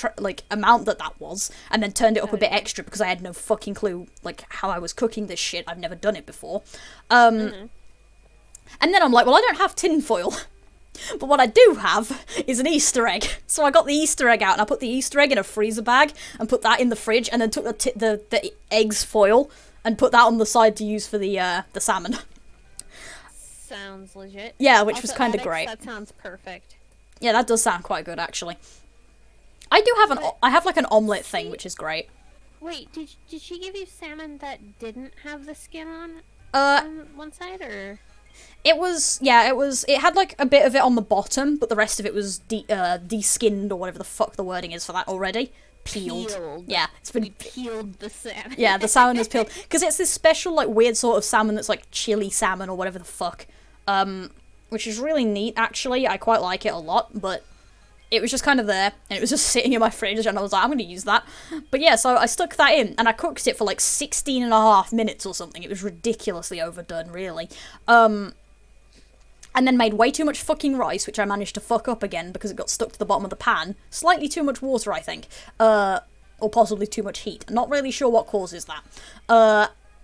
Speaker 1: amount that was, and then turned it up a bit extra, because I had no fucking clue, like, how I was cooking this shit. I've never done it before. And then I'm like, well, I don't have tinfoil. But what I do have is an Easter egg. So I got the Easter egg out, and I put the Easter egg in a freezer bag, and put that in the fridge, and then took the egg's foil, and put that on the side to use for the salmon.
Speaker 2: Sounds legit.
Speaker 1: Yeah, which
Speaker 2: Also,
Speaker 1: was kind of
Speaker 2: Alex,
Speaker 1: great.
Speaker 2: That sounds perfect.
Speaker 1: Yeah, that does sound quite good, actually. I do have I have, like, an omelette thing, which is great.
Speaker 2: Wait, did she give you salmon that didn't have the skin on one side, or?
Speaker 1: It had, like, a bit of it on the bottom, but the rest of it was de-skinned, or whatever the fuck the wording is for that already. Peeled. Yeah, it's been...
Speaker 2: We peeled the salmon.
Speaker 1: Yeah, the salmon is peeled. Because it's this special, like, weird sort of salmon that's, like, chili salmon, or whatever the fuck. Which is really neat, actually. I quite like it a lot, but it was just kind of there, and it was just sitting in my fridge, and I was like, I'm going to use that. But yeah, so I stuck that in, and I cooked it for like 16 and a half minutes or something. It was ridiculously overdone, really. And then made way too much fucking rice, which I managed to fuck up again because it got stuck to the bottom of the pan. Slightly too much water, I think. Or possibly too much heat. I'm not really sure what causes that.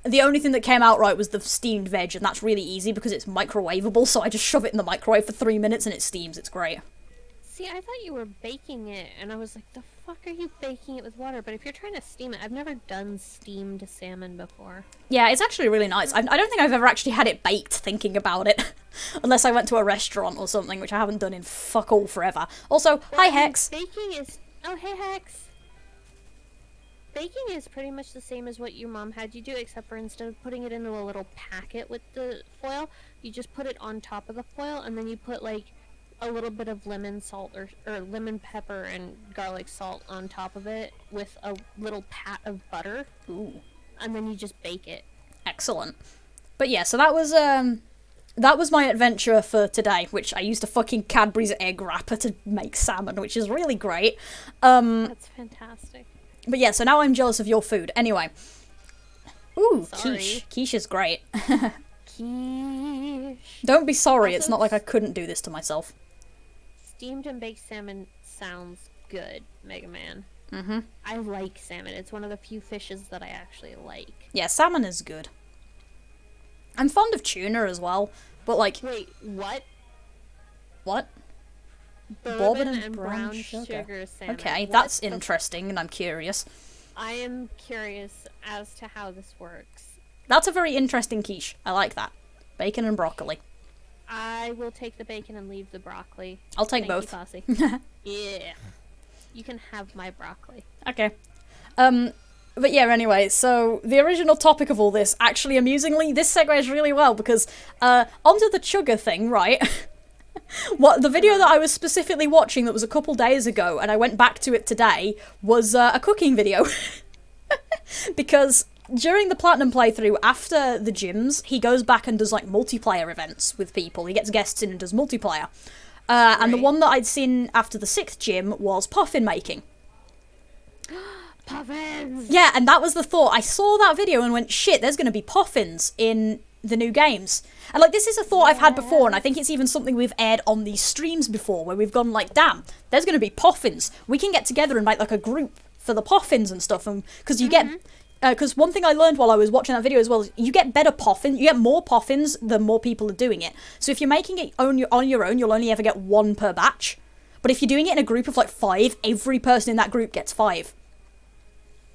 Speaker 1: The only thing that came out right was the steamed veg, and that's really easy because it's microwavable, so I just shove it in the microwave for 3 minutes and it steams. It's great.
Speaker 2: See, I thought you were baking it, and I was like, the fuck are you baking it with water? But if you're trying to steam it, I've never done steamed salmon before.
Speaker 1: Yeah, it's actually really nice. I don't think I've ever actually had it baked thinking about it. Unless I went to a restaurant or something, which I haven't done in fuck all forever. Also, hi Hex!
Speaker 2: Baking is... Oh, hey Hex! Baking is pretty much the same as what your mom had you do, except for instead of putting it into a little packet with the foil, you just put it on top of the foil, and then you put, like, a little bit of lemon salt or lemon pepper and garlic salt on top of it with a little pat of butter.
Speaker 1: Ooh.
Speaker 2: And then you just bake it.
Speaker 1: Excellent. But yeah, so that was my adventure for today, which I used a fucking Cadbury's egg wrapper to make salmon, which is really great.
Speaker 2: That's fantastic.
Speaker 1: But yeah, so now I'm jealous of your food. Anyway. Ooh,
Speaker 2: Sorry.
Speaker 1: quiche. Quiche is great.
Speaker 2: Quiche.
Speaker 1: Don't be sorry,
Speaker 2: Also,
Speaker 1: it's not like I couldn't do this to myself.
Speaker 2: Steamed and baked salmon sounds good, Mega Man.
Speaker 1: Mm-hmm.
Speaker 2: I like salmon. It's one of the few fishes that I actually like.
Speaker 1: Yeah, salmon is good. I'm fond of tuna as well, but like...
Speaker 2: Wait, what?
Speaker 1: What?
Speaker 2: Bourbon and brown sugar salmon.
Speaker 1: Okay,
Speaker 2: What
Speaker 1: that's
Speaker 2: the
Speaker 1: interesting, and I'm curious.
Speaker 2: I am curious as to how this works.
Speaker 1: That's a very interesting quiche. I like that. Bacon and broccoli.
Speaker 2: I will take the bacon and leave the broccoli.
Speaker 1: I'll take
Speaker 2: Thank
Speaker 1: both.
Speaker 2: You, Posse. Yeah. You can have my broccoli.
Speaker 1: Okay. But yeah, anyway, so the original topic of all this, actually, amusingly, this segues really well, because, onto the chugger thing, right? What the video that I was specifically watching that was a couple days ago, and I went back to it today, was a cooking video. Because during the Platinum playthrough, after the gyms, he goes back and does, like, multiplayer events with people. He gets guests in and does multiplayer. And the one that I'd seen after the 6th gym was puffin making.
Speaker 2: Puffins!
Speaker 1: Yeah, and that was the thought. I saw that video and went, shit, there's going to be puffins in the new games. And, like, this is a thought I've had before, and I think it's even something we've aired on these streams before, where we've gone, like, damn, there's going to be puffins. We can get together and make, like, a group for the puffins and stuff, and because you get... Because one thing I learned while I was watching that video as well is you get better puffins, you get more puffins the more people are doing it. So if you're making it on your own, you'll only ever get 1 per batch. But if you're doing it in a group of, like, 5, every person in that group gets 5.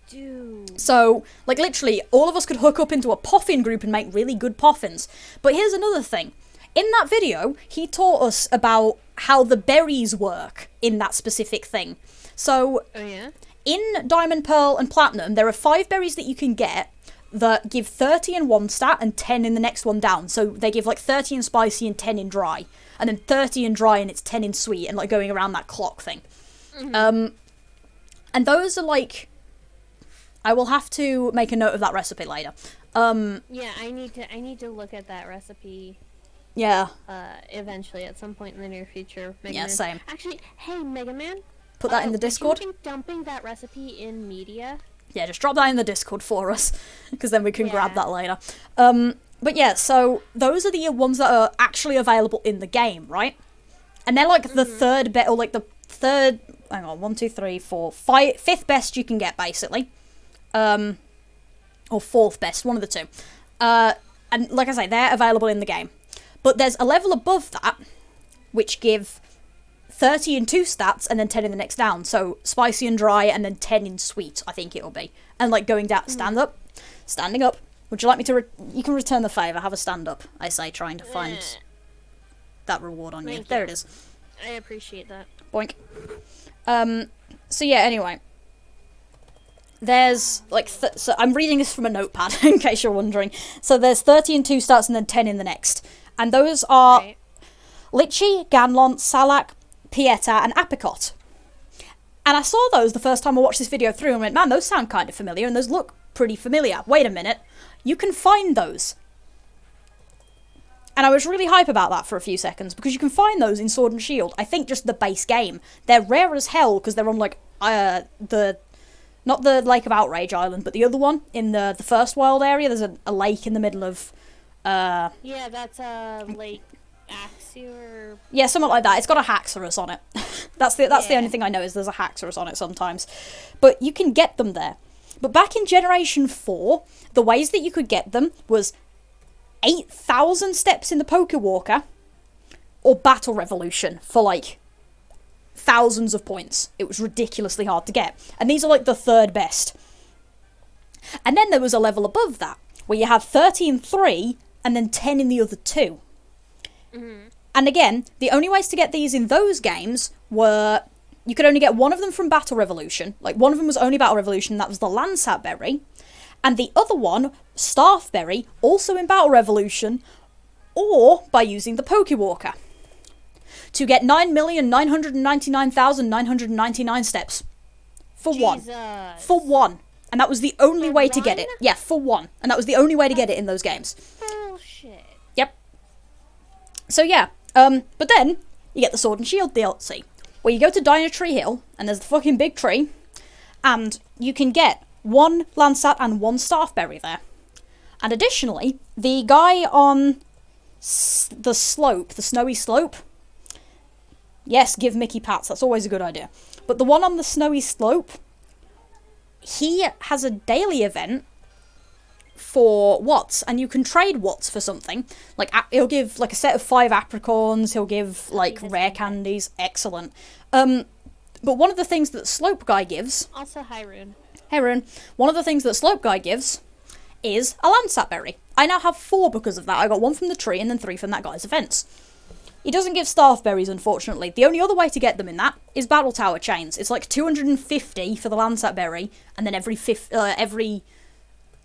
Speaker 2: Dude.
Speaker 1: So, like, literally, all of us could hook up into a puffin group and make really good puffins. But here's another thing. In that video, he taught us about how the berries work in that specific thing. So,
Speaker 2: Oh, yeah?
Speaker 1: in Diamond, Pearl, and Platinum, there are 5 berries that you can get that give 30 in one stat and 10 in the next one down. So they give, like, 30 in spicy and 10 in dry. And then 30 in dry and it's 10 in sweet, and, like, going around that clock thing. And those are, like... I will have to make a note of that recipe later.
Speaker 2: Yeah, I need to look at that recipe.
Speaker 1: Yeah.
Speaker 2: Eventually, at some point in the near future. Mega
Speaker 1: Yeah,
Speaker 2: Man.
Speaker 1: same.
Speaker 2: Actually, hey, Mega Man.
Speaker 1: Put that in the Discord.
Speaker 2: Would you think dumping that recipe in media?
Speaker 1: Yeah, just drop that in the Discord for us, because then we can grab
Speaker 2: Yeah.
Speaker 1: that later. But yeah, so those are the ones that are actually available in the game, right? And they're like the third or like the third, hang on, 1, 2, 3, 4, 5, 5th best you can get, basically. Or 4th best, one of the two. And like I say, they're available in the game. But there's a level above that, which give 30 in 2 stats, and then 10 in the next down. So, spicy and dry, and then 10 in sweet, I think it'll be. And, like, going down, standing up. Would you like me to, you can return the favour, have a stand up, I say, trying to find that reward on you.
Speaker 2: Thank
Speaker 1: There
Speaker 2: you.
Speaker 1: it is.
Speaker 2: I appreciate that.
Speaker 1: Boink. So yeah, anyway. There's, like, so I'm reading this from a notepad, in case you're wondering. So there's 30 in 2 stats, and then 10 in the next. And those are
Speaker 2: Right.
Speaker 1: Litchi, Ganlon, Salak, Pieta, and Apricot. And I saw those the first time I watched this video through and went, man, those sound kind of familiar, and those look pretty familiar. Wait a minute. You can find those. And I was really hype about that for a few seconds, because you can find those in Sword and Shield. I think just the base game. They're rare as hell, because they're on, like, not the Lake of Outrage Island, but the other one, in the first world area. There's a lake in the middle of,
Speaker 2: Yeah, that's a Lake Axior.
Speaker 1: Yeah, something like that. It's got a Haxorus on it. That's the only thing I know, is there's a Haxorus on it sometimes. But you can get them there. But back in Generation 4, the ways that you could get them was 8,000 steps in the Pokewalker, or Battle Revolution for, like, thousands of points. It was ridiculously hard to get. And these are, like, the third best. And then there was a level above that, where you had 30 in 3, and then 10 in the other 2.
Speaker 2: Mm-hmm.
Speaker 1: And again, the only ways to get these in those games were, you could only get one of them from Battle Revolution. Like, one of them was only Battle Revolution, that was the Landsat Berry. And the other one, Staffberry, also in Battle Revolution, or by using the Pokewalker. To get 9,999,999 steps. For one. For one. And that was the only way to get it. Yeah, for one. And that was the only way to get it in those games.
Speaker 2: Bullshit.
Speaker 1: Yep. So yeah, but then you get the Sword and Shield DLC, where you go to Dino Tree Hill, and there's the fucking big tree, and you can get 1 Landsat and 1 Staffberry there. And additionally, the guy on the slope, the snowy slope, yes, give Mickey pats, that's always a good idea. But the one on the snowy slope, he has a daily event for Watts, and you can trade Watts for something. Like, he'll give, like, a set of 5 apricorns, he'll give, like, rare candies. Excellent. But one of the things that Slope Guy gives...
Speaker 2: Also, hi, Rune.
Speaker 1: Hey, Rune. One of the things that Slope Guy gives is a Landsat Berry. I now have 4 because of that. I got 1 from the tree and then 3 from that guy's events. He doesn't give Staff Berries, unfortunately. The only other way to get them in that is Battle Tower Chains. It's like 250 for the Landsat Berry, and then every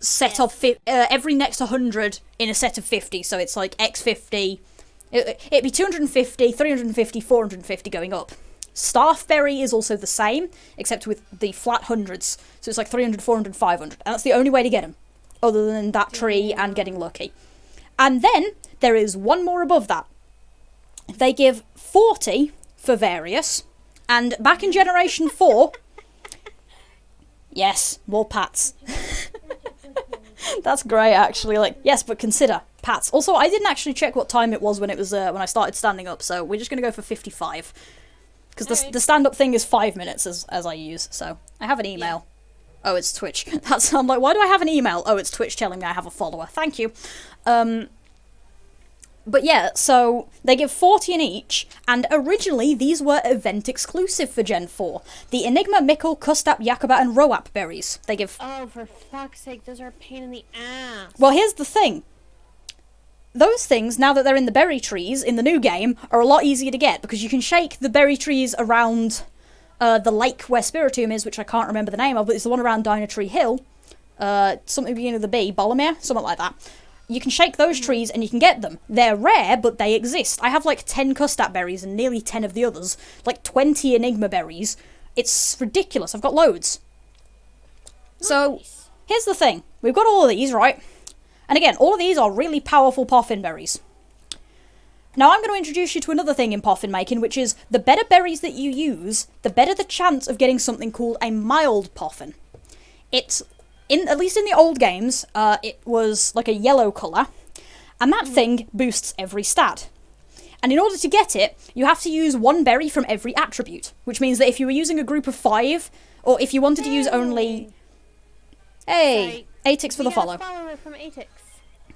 Speaker 1: set of every next 100 in a set of 50. So it's like X50. It'd be 250, 350, 450 going up. Staffberry is also the same, except with the flat hundreds. So it's like 300, 400, 500. And that's the only way to get them, other than that tree and getting lucky. And then there is one more above that. They give 40 for various. And back in Generation 4... Yes, more pats. That's great, actually. Like, yes, but consider pats. Also, I didn't actually check what time it was when it was when I started standing up, so we're just gonna go for 55. Because the stand-up thing is 5 minutes as I use, so I have an email. Yeah. Oh, it's Twitch. I'm like, why do I have an email? Oh, it's Twitch telling me I have a follower. Thank you. But yeah, so they give 40 in each, and originally these were event exclusive for Gen 4. The Enigma, Mickle, Custap, Yakuba, and Roap berries. They give...
Speaker 2: Oh, for fuck's sake, those are a pain in the ass.
Speaker 1: Well, here's the thing. Those things, now that they're in the berry trees in the new game, are a lot easier to get, because you can shake the berry trees around the lake where Spiritomb is, which I can't remember the name of, but it's the one around Dino Tree Hill. Something beginning with the B, Bolomere, something like that. You can shake those trees and you can get them. They're rare, but they exist. I have like 10 Custap berries and nearly 10 of the others. Like 20 Enigma berries. It's ridiculous. I've got loads. Nice. So, here's the thing. We've got all of these, right? And again, all of these are really powerful Poffin berries. Now I'm going to introduce you to another thing in Poffin making, which is the better berries that you use, the better the chance of getting something called a mild Poffin. It's... at least in the old games, it was like a yellow colour, and that thing boosts every stat. And in order to get it, you have to use 1 berry from every attribute, which means that if you were using a group of 5, or if you wanted to use only... Hey! Atix for the follow.
Speaker 2: Follower from Atix.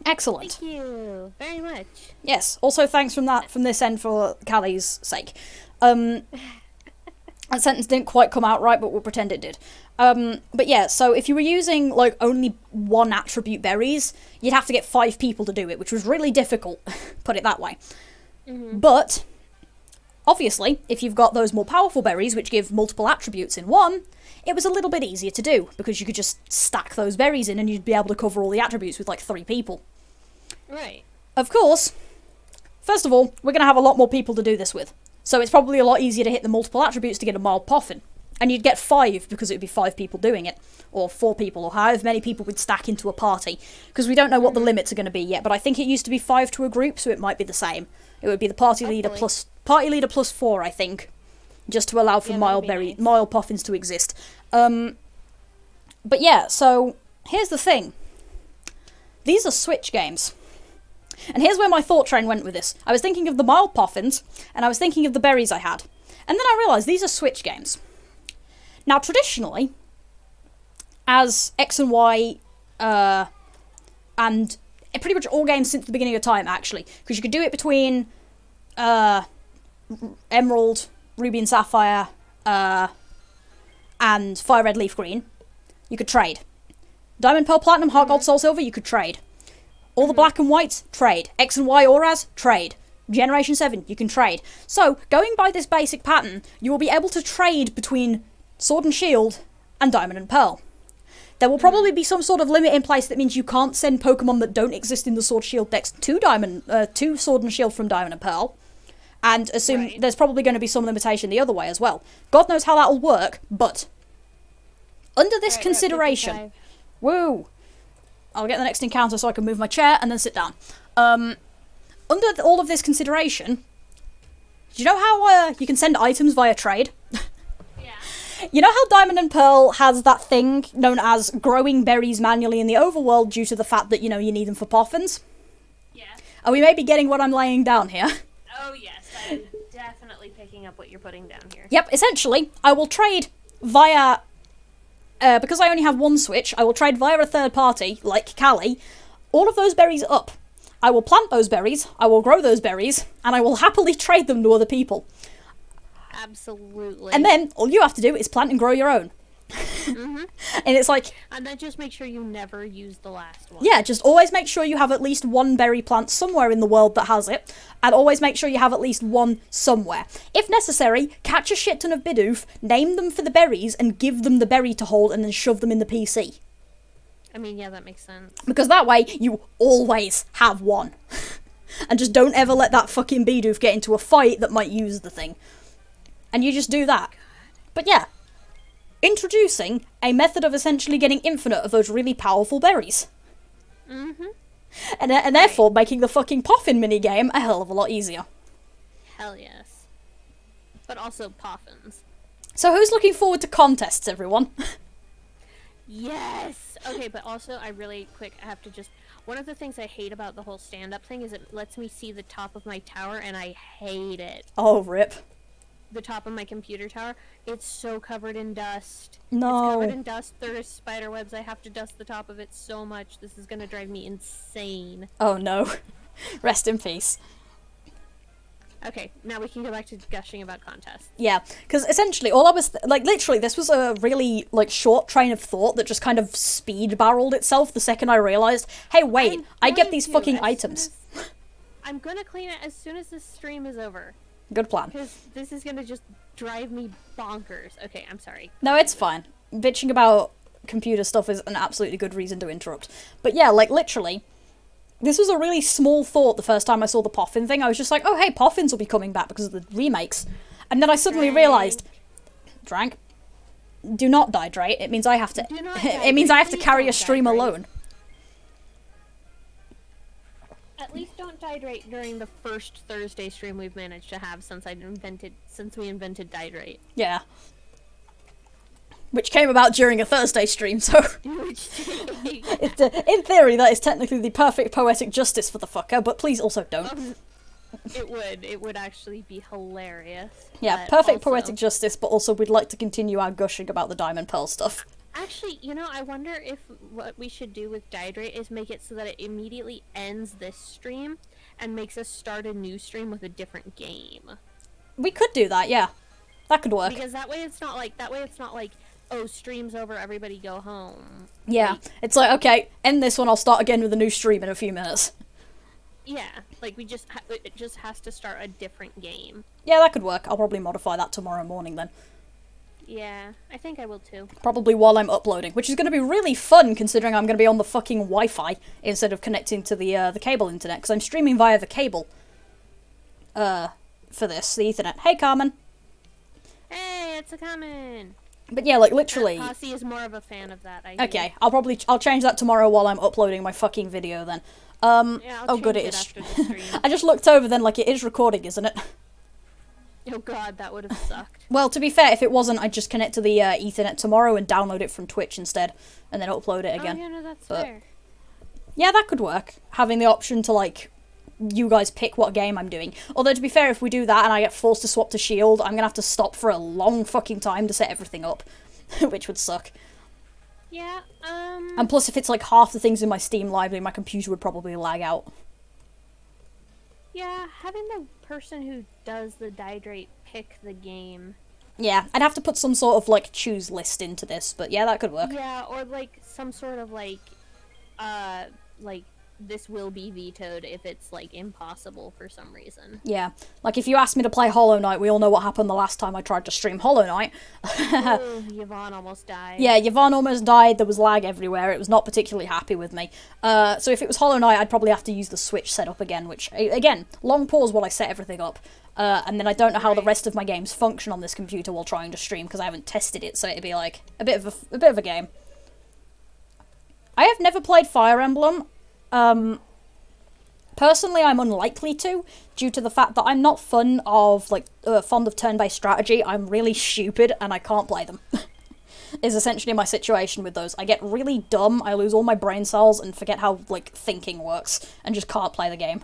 Speaker 1: Excellent.
Speaker 2: Thank you very much.
Speaker 1: Yes, also thanks from this end for Kali's sake. That sentence didn't quite come out right, but we'll pretend it did. But yeah, so if you were using, like, only 1 attribute berries, you'd have to get 5 people to do it, which was really difficult, put it that way. Mm-hmm. But, obviously, if you've got those more powerful berries, which give multiple attributes in one, it was a little bit easier to do, because you could just stack those berries in and you'd be able to cover all the attributes with, like, 3 people.
Speaker 2: Right.
Speaker 1: Of course, first of all, we're going to have a lot more people to do this with. So it's probably a lot easier to hit the multiple attributes to get a mild Poffin. And you'd get 5 because it would be 5 people doing it. Or 4 people, or however many people would stack into a party. Because we don't know what the limits are going to be yet, but I think it used to be 5 to a group, so it might be the same. It would be the party leader plus 4, I think. Just to allow for mild puffins to exist. But yeah, so here's the thing. These are Switch games. And here's where my thought train went with this. I was thinking of the mild puffins, and I was thinking of the berries I had. And then I realised these are Switch games. Now, traditionally, as X and Y, and pretty much all games since the beginning of time, actually, because you could do it between Emerald, Ruby and Sapphire, and Fire Red, Leaf Green. You could trade. Diamond, Pearl, Platinum, Heart Gold, Soul Silver, you could trade. All the Black and Whites, trade. X and Y Auras, trade. Generation 7, you can trade. So, going by this basic pattern, you will be able to trade between Sword and Shield and Diamond and Pearl. There will probably be some sort of limit in place that means you can't send Pokemon that don't exist in the Sword Shield decks to Sword and Shield from Diamond and Pearl. And assume there's probably going to be some limitation the other way as well. God knows how that'll work, but under this consideration... Woo! I'll get the next encounter so I can move my chair and then sit down. Under all of this consideration, do you know how you can send items via trade?
Speaker 2: Yeah.
Speaker 1: You know how Diamond and Pearl has that thing known as growing berries manually in the overworld due to the fact that, you know, you need them for puffins?
Speaker 2: Yeah.
Speaker 1: Are we maybe getting what I'm laying down here?
Speaker 2: Oh, yes. I'm definitely picking up what you're putting down here.
Speaker 1: Yep, essentially, I will trade via... because I only have one Switch, I will trade via a third party, like Kali, all of those berries up. I will plant those berries, I will grow those berries, and I will happily trade them to other people.
Speaker 2: Absolutely.
Speaker 1: And then, all you have to do is plant and grow your own.
Speaker 2: Mm-hmm.
Speaker 1: And it's like...
Speaker 2: And then just make sure you never use the last one.
Speaker 1: Yeah, just always make sure you have at least one berry plant somewhere in the world that has it, and always make sure you have at least one somewhere. If necessary, catch a shit ton of Bidoof, name them for the berries, and give them the berry to hold, and then shove them in the PC.
Speaker 2: I mean, yeah, that makes sense.
Speaker 1: Because that way, you always have one. And just don't ever let that fucking Bidoof get into a fight that might use the thing. And you just do that. But yeah. Introducing a method of essentially getting infinite of those really powerful berries.
Speaker 2: Mm-hmm.
Speaker 1: And therefore making the fucking Puffin minigame a hell of a lot easier.
Speaker 2: Hell yes. But also Puffins.
Speaker 1: So who's looking forward to contests, everyone?
Speaker 2: Yes! Okay, but also, I have to just... One of the things I hate about the whole stand-up thing is it lets me see the top of my tower, and I hate it.
Speaker 1: Oh, rip.
Speaker 2: The top of my computer tower, it's so covered in dust.
Speaker 1: No.
Speaker 2: It's covered in dust. There's spider webs. I have to dust the top of it so much. This is gonna drive me insane.
Speaker 1: Oh no. Rest in peace.
Speaker 2: Okay, now we can go back to gushing about contests.
Speaker 1: Yeah, because essentially all I was... literally, this was a really, short train of thought that just kind of speed-barreled itself the second I realised, hey, wait, I get these fucking items.
Speaker 2: I'm gonna clean it as soon as this stream is over.
Speaker 1: Good plan.
Speaker 2: Because this is gonna just drive me bonkers. Okay, I'm sorry.
Speaker 1: No, it's fine. Bitching about computer stuff is an absolutely good reason to interrupt. But yeah, literally, this was a really small thought the first time I saw the Puffin thing. I was just like, oh hey, Puffins will be coming back because of the remakes. And then I suddenly realised... Drank? Do not dihydrate. It means I have to... it means I have to carry a stream alone.
Speaker 2: At least don't dihydrate during the first Thursday stream we've managed to have since we invented dihydrate.
Speaker 1: Yeah. Which came about during a Thursday stream, so... in theory, that is technically the perfect poetic justice for the fucker, but please also don't.
Speaker 2: It would actually be hilarious.
Speaker 1: Yeah, perfect poetic justice, but also we'd like to continue our gushing about the Diamond Pearl stuff.
Speaker 2: Actually, I wonder if what we should do with Dihydrate is make it so that it immediately ends this stream and makes us start a new stream with a different game.
Speaker 1: We could do that, yeah. That could work.
Speaker 2: Because that way it's not like, oh, stream's over, everybody go home.
Speaker 1: Yeah, it's like, okay, end this one, I'll start again with a new stream in a few minutes.
Speaker 2: Yeah, it just has to start a different game.
Speaker 1: Yeah, that could work. I'll probably modify that tomorrow morning then.
Speaker 2: Yeah, I think I will too.
Speaker 1: Probably while I'm uploading, which is going to be really fun considering I'm going to be on the fucking Wi-Fi instead of connecting to the cable internet, because I'm streaming via the cable. For this, the Ethernet. Hey, Carmen.
Speaker 2: Hey, it's a Carmen.
Speaker 1: But yeah, like, literally...
Speaker 2: Posse is more of a fan of that, I
Speaker 1: Okay,
Speaker 2: hear.
Speaker 1: I'll change that tomorrow while I'm uploading my fucking video then.
Speaker 2: Yeah,
Speaker 1: oh good,
Speaker 2: change
Speaker 1: it
Speaker 2: it
Speaker 1: is.
Speaker 2: after the stream.
Speaker 1: I just looked over then, like, it is recording, isn't it?
Speaker 2: Oh god, that would have sucked.
Speaker 1: Well, to be fair, if it wasn't, I'd just connect to the Ethernet tomorrow and download it from Twitch instead, and then upload it again.
Speaker 2: Oh, yeah, no, that's
Speaker 1: But
Speaker 2: fair.
Speaker 1: yeah, that could work. Having the option to, like, you guys pick what game I'm doing. Although, to be fair, if we do that and I get forced to swap to Shield, I'm gonna have to stop for a long fucking time to set everything up, which would suck.
Speaker 2: Yeah,
Speaker 1: And plus, if it's, like, half the things in my Steam library, my computer would probably lag out.
Speaker 2: yeah, having the person who does the Dihydrate pick the game.
Speaker 1: Yeah, I'd have to put some sort of, like, choose list into this, but yeah, that could work.
Speaker 2: Yeah, or, like, some sort of, like, this will be vetoed if it's, like, impossible for some reason.
Speaker 1: Yeah, like, if you asked me to play Hollow Knight, we all know what happened the last time I tried to stream Hollow Knight.
Speaker 2: Oh, Yvonne almost died.
Speaker 1: Yeah, Yvonne almost died, there was lag everywhere, it was not particularly happy with me. So if it was Hollow Knight, I'd probably have to use the Switch setup again, which, again, long pause while I set everything up. And then I don't know how the rest of my games function on this computer while trying to stream, because I haven't tested it, so it'd be, like, a bit of a game. I have never played Fire Emblem. Personally, I'm unlikely to, due to the fact that I'm not fond of turn-based strategy. I'm really stupid, and I can't play them. Is essentially my situation with those. I get really dumb, I lose all my brain cells, and forget how, like, thinking works, and just can't play the game.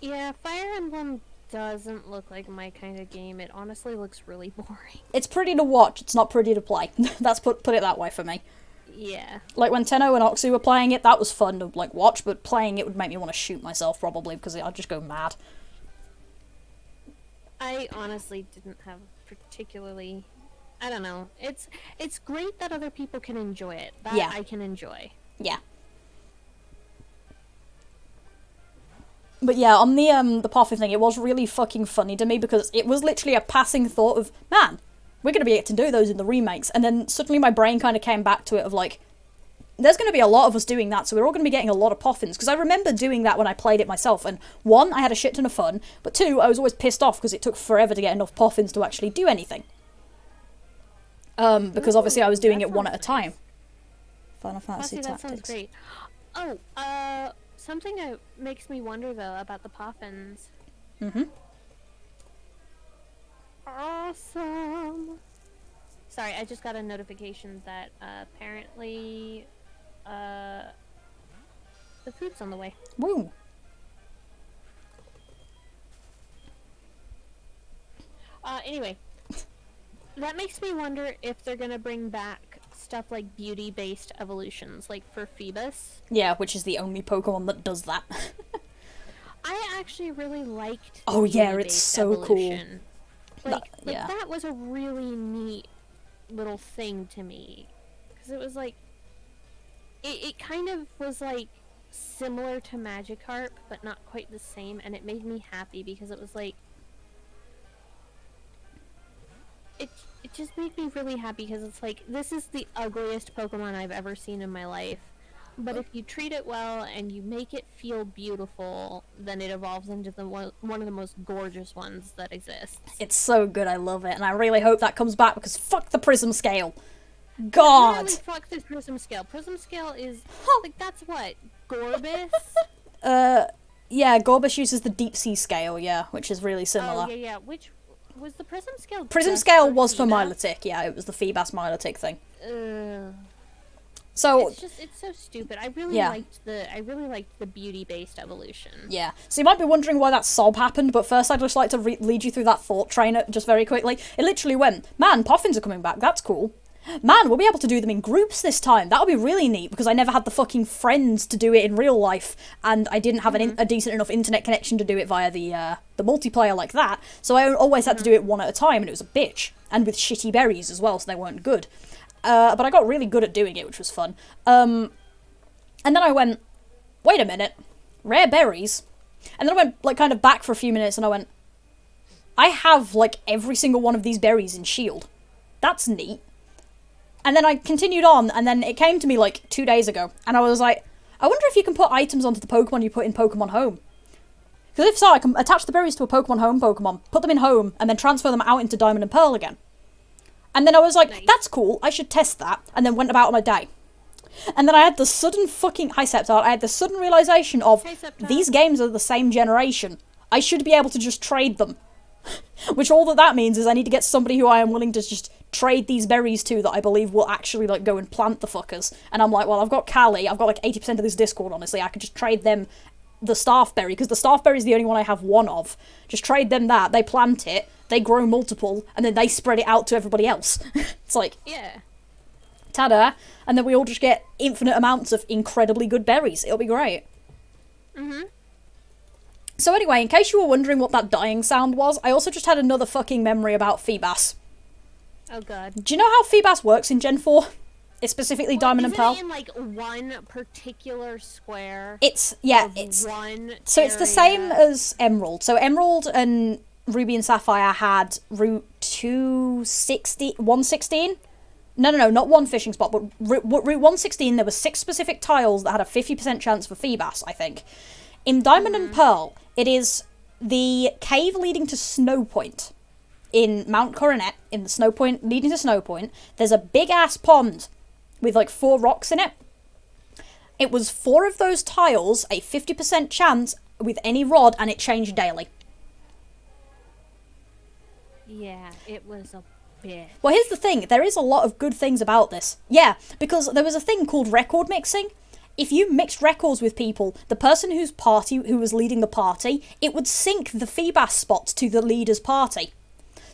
Speaker 2: Yeah, Fire Emblem doesn't look like my kind of game. It honestly looks really boring.
Speaker 1: It's pretty to watch, it's not pretty to play. That's put it that way for me.
Speaker 2: Yeah.
Speaker 1: Like, when Tenno and Oxu were playing it, that was fun to, like, watch, but playing it would make me want to shoot myself, probably, because I'd just go mad.
Speaker 2: I honestly didn't have particularly... I don't know. It's great that other people can enjoy it. That
Speaker 1: Yeah.
Speaker 2: I can enjoy.
Speaker 1: Yeah. But yeah, on the Poffin thing, it was really fucking funny to me, because it was literally a passing thought of, man, we're going to be able to do those in the remakes. And then suddenly my brain kind of came back to it of, like, there's going to be a lot of us doing that, so we're all going to be getting a lot of Poffins. Because I remember doing that when I played it myself, and one, I had a shit ton of fun, but two, I was always pissed off because it took forever to get enough Poffins to actually do anything. Because obviously I was doing it one at a time. Final Fantasy
Speaker 2: That sounds
Speaker 1: Tactics.
Speaker 2: great. Oh, something that makes me wonder, though, about the Poffins.
Speaker 1: Mm-hmm.
Speaker 2: Awesome! Sorry, I just got a notification that, apparently, the food's on the way.
Speaker 1: Woo!
Speaker 2: Anyway. That makes me wonder if they're gonna bring back stuff like beauty-based evolutions, like for Phoebus.
Speaker 1: Yeah, which is the only Pokemon that does that.
Speaker 2: I actually really liked the
Speaker 1: Oh yeah, it's
Speaker 2: beauty-based
Speaker 1: so
Speaker 2: evolution.
Speaker 1: cool.
Speaker 2: Like,
Speaker 1: yeah.
Speaker 2: that was a really neat little thing to me. Because it was like... It kind of was like similar to Magikarp, but not quite the same, and it made me happy because it was like... It just made me really happy because it's like, this is the ugliest Pokemon I've ever seen in my life. But if you treat it well and you make it feel beautiful, then it evolves into one of the most gorgeous ones that exists.
Speaker 1: It's so good, I love it, and I really hope that comes back because fuck the Prism Scale. God!
Speaker 2: Really, fuck this Prism Scale. Prism Scale is, like, that's what? Gorbis?
Speaker 1: Yeah, Gorbis uses the Deep Sea Scale, yeah, which is really similar.
Speaker 2: Oh, yeah. Which, was the Prism Scale
Speaker 1: Prism
Speaker 2: just
Speaker 1: Scale
Speaker 2: for
Speaker 1: was for
Speaker 2: Feebas?
Speaker 1: Milotic, yeah, it was the Feebas Milotic thing.
Speaker 2: Ugh.
Speaker 1: So,
Speaker 2: It's so stupid. I really liked the beauty-based evolution.
Speaker 1: yeah. So you might be wondering why that sob happened, but first I'd just like to lead you through that thought train just very quickly. It literally went, man, Poffins are coming back, that's cool. Man, we'll be able to do them in groups this time. That'll be really neat, because I never had the fucking friends to do it in real life, and I didn't have a decent enough internet connection to do it via the multiplayer like that, so I always had to do it one at a time, and it was a bitch. And with shitty berries as well, so they weren't good. But I got really good at doing it, which was fun. And then I went, wait a minute, rare berries? And then I went, like, kind of back for a few minutes, and I went, I have, like, every single one of these berries in Shield. That's neat. And then I continued on, and then it came to me, like, 2 days ago, and I was like, I wonder if you can put items onto the Pokemon you put in Pokemon Home. Because if so, I can attach the berries to a Pokemon Home Pokemon, put them in Home, and then transfer them out into Diamond and Pearl again. And then I was like,
Speaker 2: Nice.
Speaker 1: that's cool, I should test that, and then went about my day. And then I had the sudden fucking... Hi, Septile. I had the sudden realisation of,
Speaker 2: Hey, Septile.
Speaker 1: these games are the same generation. I should be able to just trade them. Which all that means is I need to get somebody who I am willing to just trade these berries to that I believe will actually, like, go and plant the fuckers. And I'm like, well, I've got Kali, I've got, like, 80% of this Discord, honestly. I could just trade them the Staffberry, because the Staffberry is the only one I have one of. Just trade them that, they plant it, they grow multiple, and then they spread it out to everybody else. It's like...
Speaker 2: Yeah.
Speaker 1: Ta-da! And then we all just get infinite amounts of incredibly good berries. It'll be great.
Speaker 2: Mm-hmm.
Speaker 1: So anyway, in case you were wondering what that dying sound was, I also just had another fucking memory about Feebas.
Speaker 2: Oh god.
Speaker 1: Do you know how Feebas works in Gen 4? It's specifically Diamond and
Speaker 2: Isn't
Speaker 1: Pearl.
Speaker 2: it in, like, one particular square?
Speaker 1: It's, yeah,
Speaker 2: of
Speaker 1: it's...
Speaker 2: one
Speaker 1: So it's the
Speaker 2: area?
Speaker 1: same as Emerald. So Emerald and Ruby and Sapphire had Route 116? No, not one fishing spot, but Route 116, there were 6 specific tiles that had a 50% chance for Feebas, I think. In Diamond and Pearl, it is the cave leading to Snow Point. In Mount Coronet, in the Snow Point, leading to Snow Point, there's a big-ass pond with, like, 4 rocks in it. It was 4 of those tiles, a 50% chance with any rod, and it changed daily.
Speaker 2: Yeah, it was a bit.
Speaker 1: Well, here's the thing. There is a lot of good things about this. Yeah, because there was a thing called record mixing. If you mixed records with people, the person who was leading the party, it would sync the Feebas spots to the leader's party.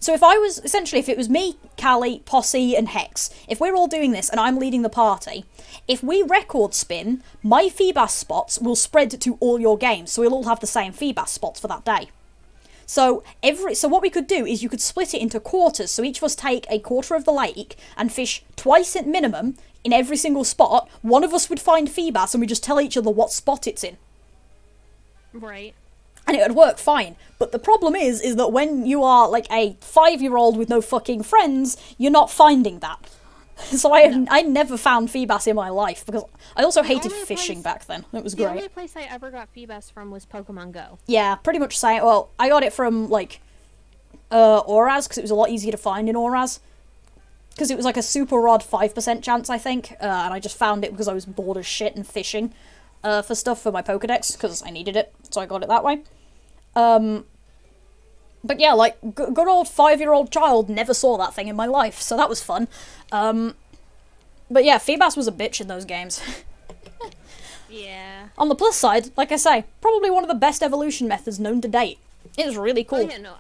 Speaker 1: So if it was me, Kali, Posse, and Hex, if we're all doing this and I'm leading the party, if we record spin, my Feebas spots will spread to all your games, so we'll all have the same Feebas spots for that day. So what we could do is you could split it into quarters, so each of us take a quarter of the lake and fish twice at minimum in every single spot. One of us would find Feebas and we just tell each other what spot it's in.
Speaker 2: Right.
Speaker 1: And it would work fine. But the problem is that when you are like a 5-year-old with no fucking friends, you're not finding that. So I never found Feebas in my life, because I also hated fishing back then. It was great.
Speaker 2: The only place I ever got Feebas from was Pokemon Go.
Speaker 1: Yeah, pretty much same. Well, I got it from, like, Auraz, because it was a lot easier to find in Auraz. Because it was like a super rod 5% chance, I think. And I just found it because I was bored as shit and fishing for stuff for my Pokedex, because I needed it. So I got it that way. But yeah, like, good old 5-year-old child never saw that thing in my life, so that was fun. But yeah, Feebas was a bitch in those games.
Speaker 2: Yeah.
Speaker 1: On the plus side, like I say, probably one of the best evolution methods known to date. It is really cool.
Speaker 2: Oh yeah, no,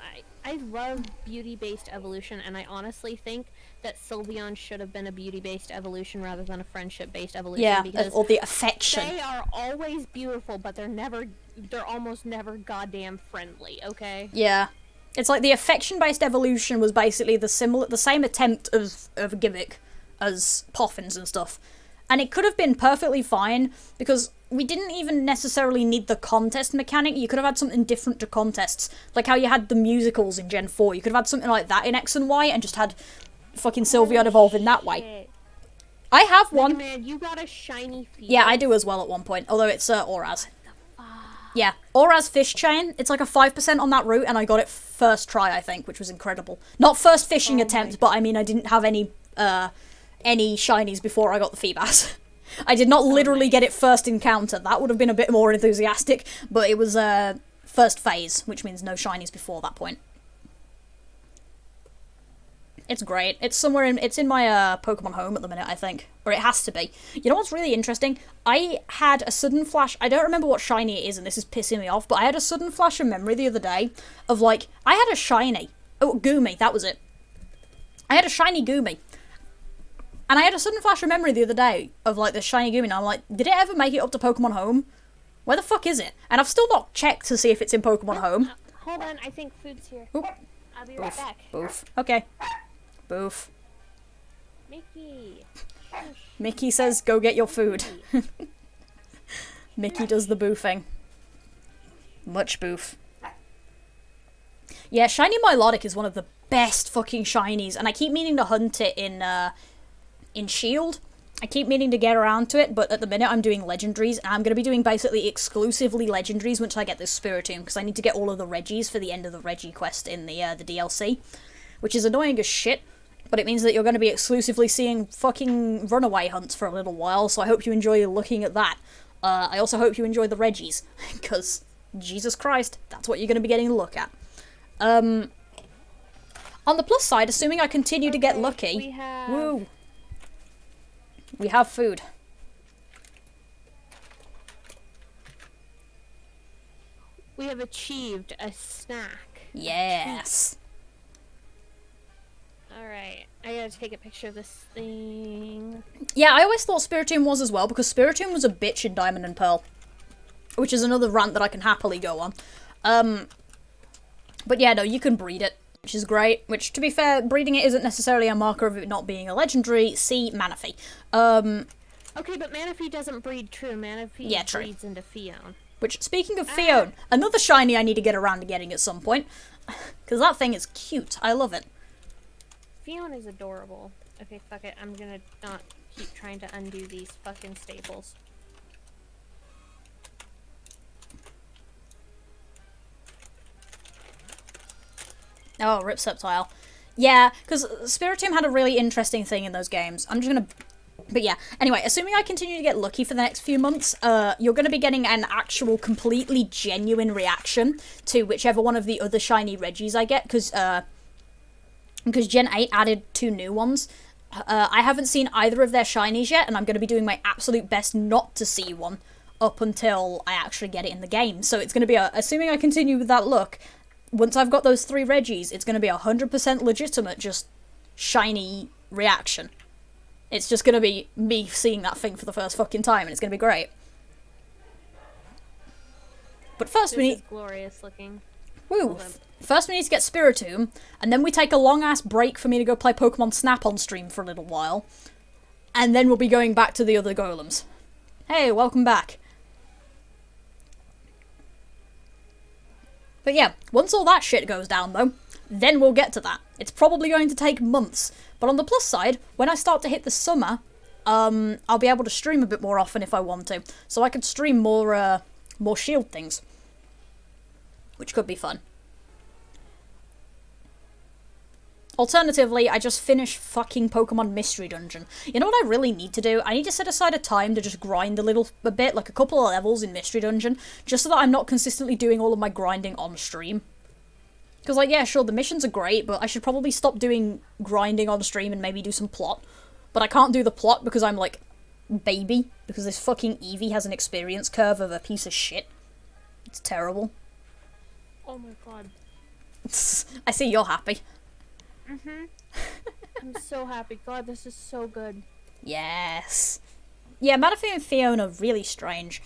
Speaker 2: I love beauty-based evolution, and I honestly think that Sylveon should have been a beauty-based evolution rather than a friendship-based evolution.
Speaker 1: Yeah,
Speaker 2: because
Speaker 1: or the affection.
Speaker 2: they are always beautiful, but they're almost never goddamn friendly, okay?
Speaker 1: Yeah. It's like the affection-based evolution was basically the same attempt of a gimmick as Poffins and stuff. And it could have been perfectly fine, because we didn't even necessarily need the contest mechanic. You could have had something different to contests. Like how you had the musicals in Gen 4. You could have had something like that in X and Y and just had fucking Sylveon evolve in that way.
Speaker 2: Shit.
Speaker 1: I have one.
Speaker 2: Man, you got a shiny Feebas.
Speaker 1: Yeah, I do as well at one point, although it's Auraz. Yeah, Auraz Fish Chain. It's like a 5% on that route, and I got it first try, I think, which was incredible. Not first fishing attempt, but I mean, I didn't have any shinies before I got the Feebas. I did not literally get it first encounter. That would have been a bit more enthusiastic, but it was first phase, which means no shinies before that point. It's great. It's in my Pokemon home at the minute, I think. Or it has to be. You know what's really interesting? I had a sudden flash, I don't remember what shiny it is, and this is pissing me off, but I had a sudden flash of memory the other day of, like, I had a shiny. Oh, Goomy, that was it. I had a shiny Goomy. And I had a sudden flash of memory the other day of, like, this shiny Goomy, and I'm like, did it ever make it up to Pokemon Home? Where the fuck is it? And I've still not checked to see if it's in Pokemon Home.
Speaker 2: Hold on, I think food's here.
Speaker 1: Oop.
Speaker 2: I'll be right back.
Speaker 1: Boof. Okay. Boof.
Speaker 2: Mickey.
Speaker 1: Mickey says, go get your food. Mickey does the boofing. Much boof. Yeah, Shiny Milotic is one of the best fucking shinies, and I keep meaning to hunt it in Shield. I keep meaning to get around to it, but at the minute I'm doing legendaries, and I'm going to be doing basically exclusively legendaries once I get this Spiritomb, because I need to get all of the Reggies for the end of the Reggie quest in the DLC, which is annoying as shit. but it means that you're going to be exclusively seeing fucking runaway hunts for a little while, so I hope you enjoy looking at that. I also hope you enjoy the Reggies, because, Jesus Christ, that's what you're going to be getting a look at. On the plus side, assuming I continue to get lucky... We have food.
Speaker 2: We have achieved a snack.
Speaker 1: Yes.
Speaker 2: Alright, I gotta take a picture of this thing.
Speaker 1: Yeah, I always thought Spiritomb was as well, because Spiritomb was a bitch in Diamond and Pearl. Which is another rant that I can happily go on. But yeah, no, you can breed it, which is great. Which, to be fair, breeding it isn't necessarily a marker of it not being a legendary. See Manaphy.
Speaker 2: Okay, but Manaphy doesn't breed true. Manaphy breeds into Fion.
Speaker 1: Which, speaking of Fion, another shiny I need to get around to getting at some point. Because that thing is cute. I love it.
Speaker 2: Fion is adorable. Okay, fuck it. I'm gonna not keep trying to undo these fucking staples.
Speaker 1: Oh, Rip Sceptile. Yeah, because Spiritomb had a really interesting thing in those games. I'm just gonna... But yeah, anyway, assuming I continue to get lucky for the next few months, you're going to be getting an actual, completely genuine reaction to whichever one of the other shiny Reggies I get, because Gen 8 added 2 new ones. I haven't seen either of their shinies yet, and I'm going to be doing my absolute best not to see one up until I actually get it in the game. So it's going to be, assuming I continue with that look, once I've got those 3 Reggies, it's going to be 100% legitimate, just shiny reaction. It's just going to be me seeing that thing for the first fucking time, and it's going to be great. But first we need...
Speaker 2: This is glorious looking.
Speaker 1: Woo! First we need to get Spiritomb, and then we take a long-ass break for me to go play Pokemon Snap on stream for a little while. And then we'll be going back to the other golems. Hey, welcome back. But yeah, once all that shit goes down, though, then we'll get to that. It's probably going to take months. But on the plus side, when I start to hit the summer, I'll be able to stream a bit more often if I want to. So I could stream more shield things. Which could be fun. Alternatively, I just finished fucking Pokemon Mystery Dungeon. You know what I really need to do? I need to set aside a time to just grind a bit, like a couple of levels in Mystery Dungeon, just so that I'm not consistently doing all of my grinding on stream. Because, like, yeah, sure, the missions are great, but I should probably stop doing grinding on stream and maybe do some plot. But I can't do the plot because I'm, like, baby. Because this fucking Eevee has an experience curve of a piece of shit. It's terrible.
Speaker 2: Oh my god.
Speaker 1: I see you're happy.
Speaker 2: Mm-hmm. I'm so happy. God, this is so good.
Speaker 1: Yes. Yeah, Manaphy and Fiona are really strange.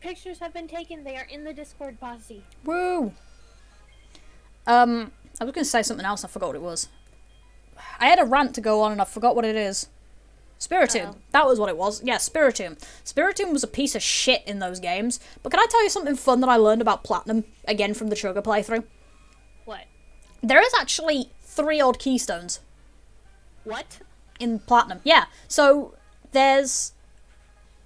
Speaker 2: Pictures have been taken. They are in the Discord posse.
Speaker 1: Woo! I was going to say something else. I forgot what it was. I had a rant to go on and I forgot what it is. Spiritomb. That was what it was. Yeah, Spiritomb. Spiritomb was a piece of shit in those games. But can I tell you something fun that I learned about Platinum, again from the Sugar playthrough?
Speaker 2: What?
Speaker 1: There is actually 3 odd keystones.
Speaker 2: What?
Speaker 1: In Platinum. Yeah. So, there's...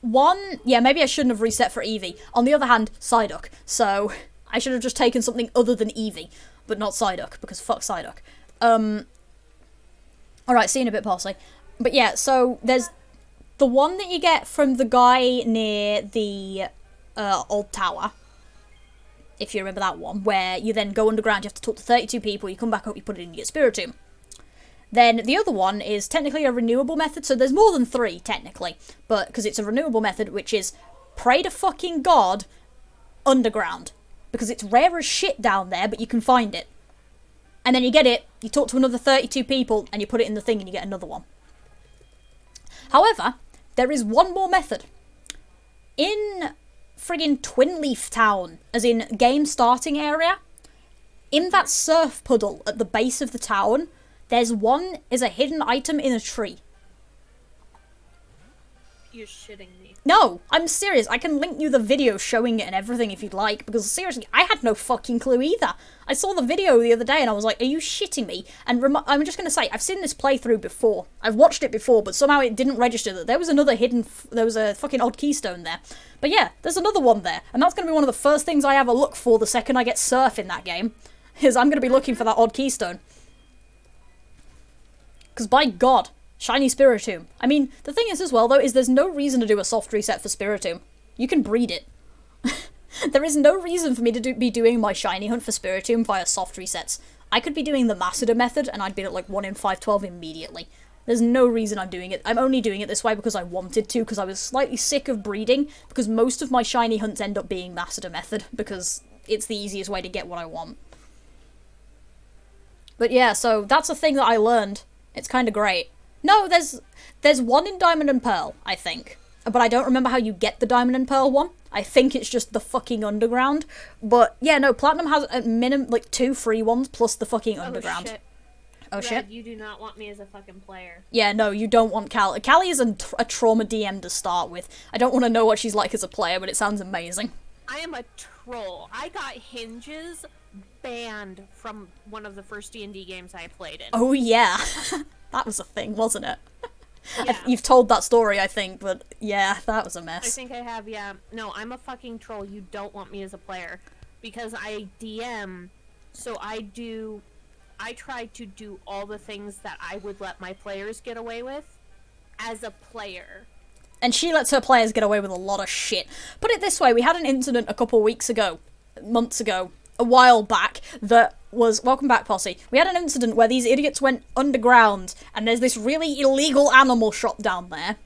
Speaker 1: one, yeah, maybe I shouldn't have reset for Eevee. On the other hand, Psyduck. So, I should have just taken something other than Eevee, but not Psyduck, because fuck Psyduck. Alright, see you in a bit, Parsley. But yeah, so, there's the one that you get from the guy near the old tower, if you remember that one, where you then go underground, you have to talk to 32 people, you come back up, you put it in, you get Spiritomb. Then the other one is technically a renewable method, so there's more than 3, technically. But, because it's a renewable method, which is pray to fucking God underground. Because it's rare as shit down there, but you can find it. And then you get it, you talk to another 32 people, and you put it in the thing and you get another one. However, there is one more method. In friggin' Twin Leaf Town, as in game starting area, in that surf puddle at the base of the town, there's a hidden item in a tree.
Speaker 2: You're shitting me.
Speaker 1: No, I'm serious. I can link you the video showing it and everything if you'd like, because seriously, I had no fucking clue either. I saw the video the other day and I was like, are you shitting me? And I'm just going to say, I've seen this playthrough before. I've watched it before, but somehow it didn't register that there was another there was a fucking odd keystone there. But yeah, there's another one there, and that's going to be one of the first things I ever look for the second I get surf in that game, is I'm going to be looking for that odd keystone. Because by God, shiny Spiritomb. I mean, the thing is as well, though, is there's no reason to do a soft reset for Spiritomb. You can breed it. There is no reason for me to be doing my shiny hunt for Spiritomb via soft resets. I could be doing the Masseter method, and I'd be at like 1 in 512 immediately. There's no reason I'm doing it. I'm only doing it this way because I wanted to, because I was slightly sick of breeding, because most of my shiny hunts end up being Masseter method, because it's the easiest way to get what I want. But yeah, so that's a thing that I learned. It's kind of great. No, there's one in Diamond and Pearl, I think. But I don't remember how you get the Diamond and Pearl one. I think it's just the fucking underground. But yeah, no, Platinum has a minimum, like 2 free ones plus the fucking underground.
Speaker 2: Shit.
Speaker 1: Oh
Speaker 2: Red,
Speaker 1: shit.
Speaker 2: You do not want me as a fucking player.
Speaker 1: Yeah, no, you don't want Callie. Callie is a trauma DM to start with. I don't want to know what she's like as a player, but it sounds amazing.
Speaker 2: I am a troll. I got hinges banned from one of the first D&D games I played in.
Speaker 1: Oh yeah. That was a thing, wasn't it?
Speaker 2: Yeah.
Speaker 1: You've told that story, I think, but yeah, that was a mess.
Speaker 2: I think I have, yeah. No, I'm a fucking troll. You don't want me as a player. Because I DM, so I try to do all the things that I would let my players get away with as a player.
Speaker 1: And she lets her players get away with a lot of shit. Put it this way, we had an incident a couple weeks ago, months ago, a while back, that was... Welcome back, Posse. We had an incident where these idiots went underground, and there's this really illegal animal shop down there,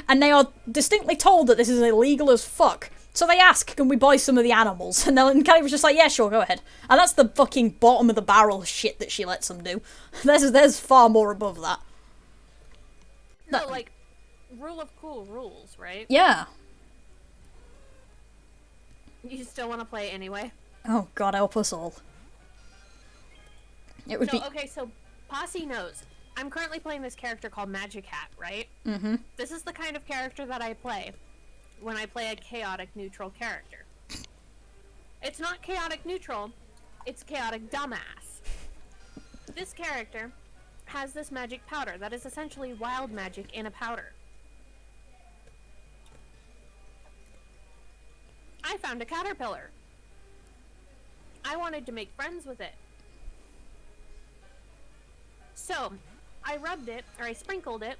Speaker 1: and they are distinctly told that this is illegal as fuck. So they ask, can we buy some of the animals? And Kelly was just like, yeah, sure, go ahead. And that's the fucking bottom of the barrel shit that she lets them do. There's far more above that.
Speaker 2: No, like, rule of cool rules, right?
Speaker 1: Yeah.
Speaker 2: You still want to play anyway?
Speaker 1: Oh god, help us all. It would be...
Speaker 2: Okay, so Posse knows. I'm currently playing this character called Magic Hat, right?
Speaker 1: Mm-hmm.
Speaker 2: This is the kind of character that I play when I play a chaotic neutral character. It's not chaotic neutral, it's chaotic dumbass. This character has this magic powder that is essentially wild magic in a powder. I found a caterpillar. I wanted to make friends with it. So, I rubbed it, or I sprinkled it,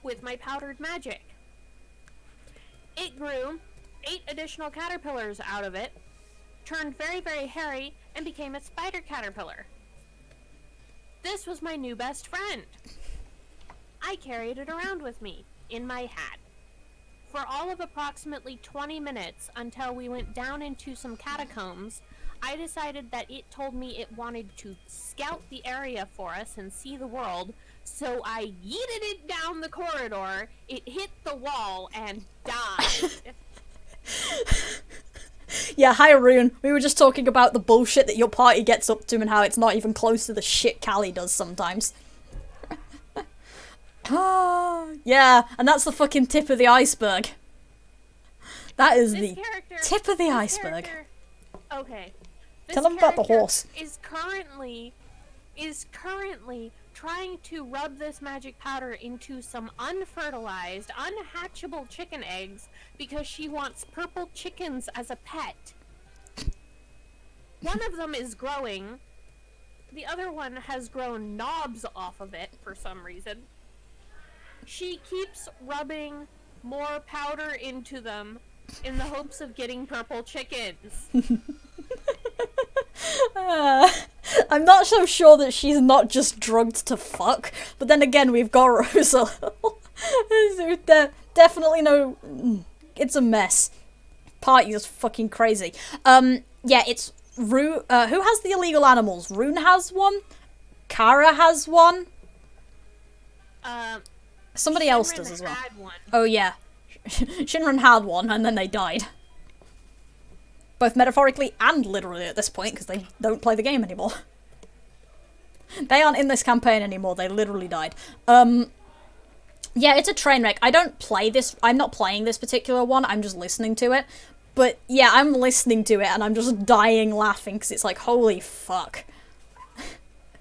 Speaker 2: with my powdered magic. It grew 8 additional caterpillars out of it, turned very, very hairy, and became a spider caterpillar. This was my new best friend. I carried it around with me, in my hat, for all of approximately 20 minutes until we went down into some catacombs. I decided that it told me it wanted to scout the area for us and see the world, so I yeeted it down the corridor, it hit the wall, and died.
Speaker 1: Yeah, hi Rune. We were just talking about the bullshit that your party gets up to and how it's not even close to the shit Callie does sometimes. Yeah, and that's the fucking tip of the iceberg. That is the tip of the iceberg.
Speaker 2: Okay.
Speaker 1: Tell them about the horse.
Speaker 2: Is currently trying to rub this magic powder into some unfertilized, unhatchable chicken eggs because she wants purple chickens as a pet. One of them is growing. The other one has grown knobs off of it for some reason. She keeps rubbing more powder into them in the hopes of getting purple chickens.
Speaker 1: I'm not so sure that she's not just drugged to fuck, but then again, we've got Rosa. Definitely no... It's a mess. Party is fucking crazy. Yeah, it's Rune... who has the illegal animals? Rune has one? Kara has one? Somebody else does as well. Oh yeah. Shinran had one, and then they died. Both metaphorically and literally at this point, because they don't play the game anymore. They aren't in this campaign anymore, they literally died. Yeah, it's a train wreck. I don't play this, I'm not playing this particular one, I'm just listening to it. But yeah, I'm listening to it and I'm just dying laughing, because it's like, holy fuck.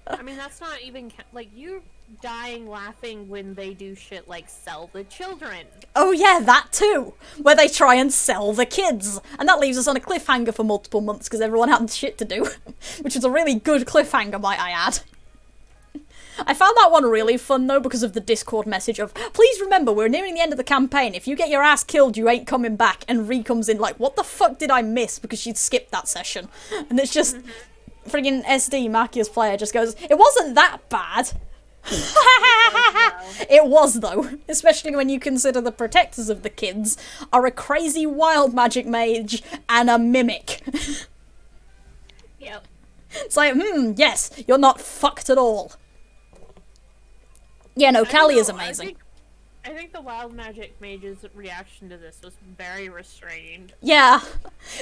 Speaker 2: I mean, that's not even, like, you dying laughing when they do shit like sell the children.
Speaker 1: Oh yeah, that too! Where they try and sell the kids! And that leaves us on a cliffhanger for multiple months because everyone had shit to do. Which was a really good cliffhanger, might I add. I found that one really fun, though, because of the Discord message of, please remember, we're nearing the end of the campaign. If you get your ass killed, you ain't coming back. And Ree comes in like, what the fuck did I miss? Because she'd skipped that session. And it's just, friggin' SD, Makia's player, just goes, it wasn't that bad. It was, though. Especially when you consider the protectors of the kids are a crazy wild magic mage and a mimic.
Speaker 2: Yep.
Speaker 1: It's like, yes, you're not fucked at all. Yeah, no, Kali is amazing.
Speaker 2: I think the wild magic mage's reaction to this was very restrained.
Speaker 1: Yeah,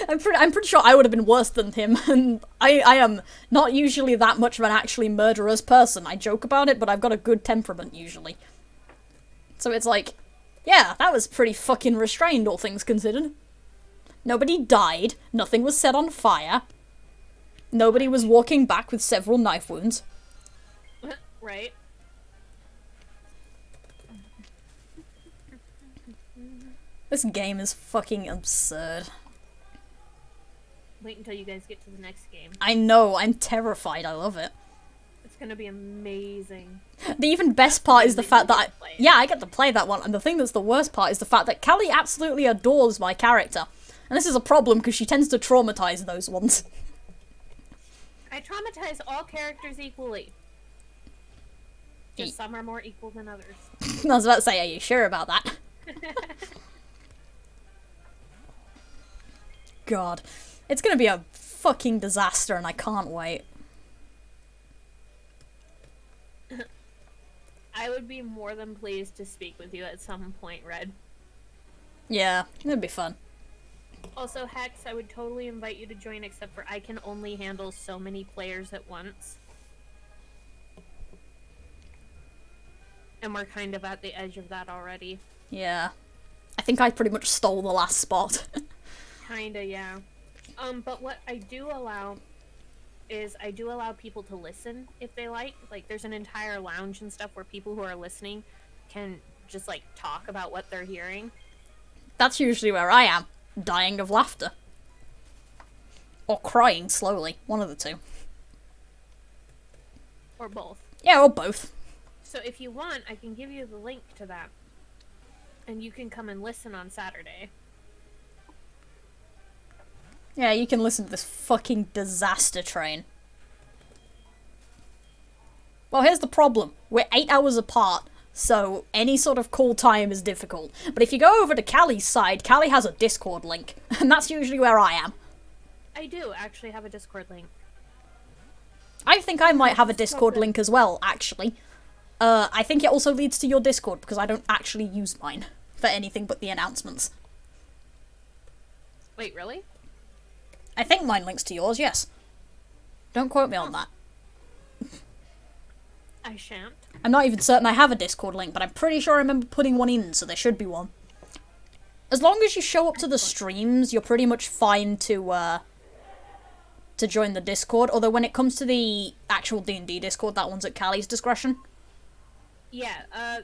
Speaker 1: I'm pretty sure I would have been worse than him, and I am not usually that much of an actually murderous person. I joke about it, but I've got a good temperament usually. So it's like, yeah, that was pretty fucking restrained, all things considered. Nobody died, nothing was set on fire, nobody was walking back with several knife wounds.
Speaker 2: Right.
Speaker 1: This game is fucking absurd.
Speaker 2: Wait until you guys get to the next game.
Speaker 1: I know, I'm terrified, I love it.
Speaker 2: It's gonna be amazing.
Speaker 1: The even best part is the fact that I get to play that one, and the thing that's the worst part is the fact that Kali absolutely adores my character. And this is a problem because she tends to traumatize those ones.
Speaker 2: I traumatize all characters equally. Just some are more equal than others.
Speaker 1: I was about to say, are you sure about that? God. It's gonna be a fucking disaster and I can't wait.
Speaker 2: I would be more than pleased to speak with you at some point, Red.
Speaker 1: Yeah, it'd be fun.
Speaker 2: Also, Hex, I would totally invite you to join, except for I can only handle so many players at once. And we're kind of at the edge of that already.
Speaker 1: Yeah. I think I pretty much stole the last spot.
Speaker 2: Kinda, yeah. But what I do allow is I do allow people to listen if they like. Like, there's an entire lounge and stuff where people who are listening can just, like, talk about what they're hearing.
Speaker 1: That's usually where I am. Dying of laughter. Or crying slowly. One of the two.
Speaker 2: Or both.
Speaker 1: Yeah, or both.
Speaker 2: So if you want, I can give you the link to that. And you can come and listen on Saturday.
Speaker 1: Yeah, you can listen to this fucking disaster train. Well, here's the problem. We're 8 hours apart, so any sort of call time is difficult. But if you go over to Kali's side, Kali has a Discord link, and that's usually where I am.
Speaker 2: I do actually have a Discord link.
Speaker 1: I think I might have a Discord link as well, actually. I think it also leads to your Discord, because I don't actually use mine for anything but the announcements.
Speaker 2: Wait, really?
Speaker 1: I think mine links to yours, yes. Don't quote me on that.
Speaker 2: I shan't.
Speaker 1: I'm not even certain I have a Discord link, but I'm pretty sure I remember putting one in, so there should be one. As long as you show up to the streams, you're pretty much fine to join the Discord, although when it comes to the actual D&D Discord, that one's at Kali's discretion.
Speaker 2: Yeah,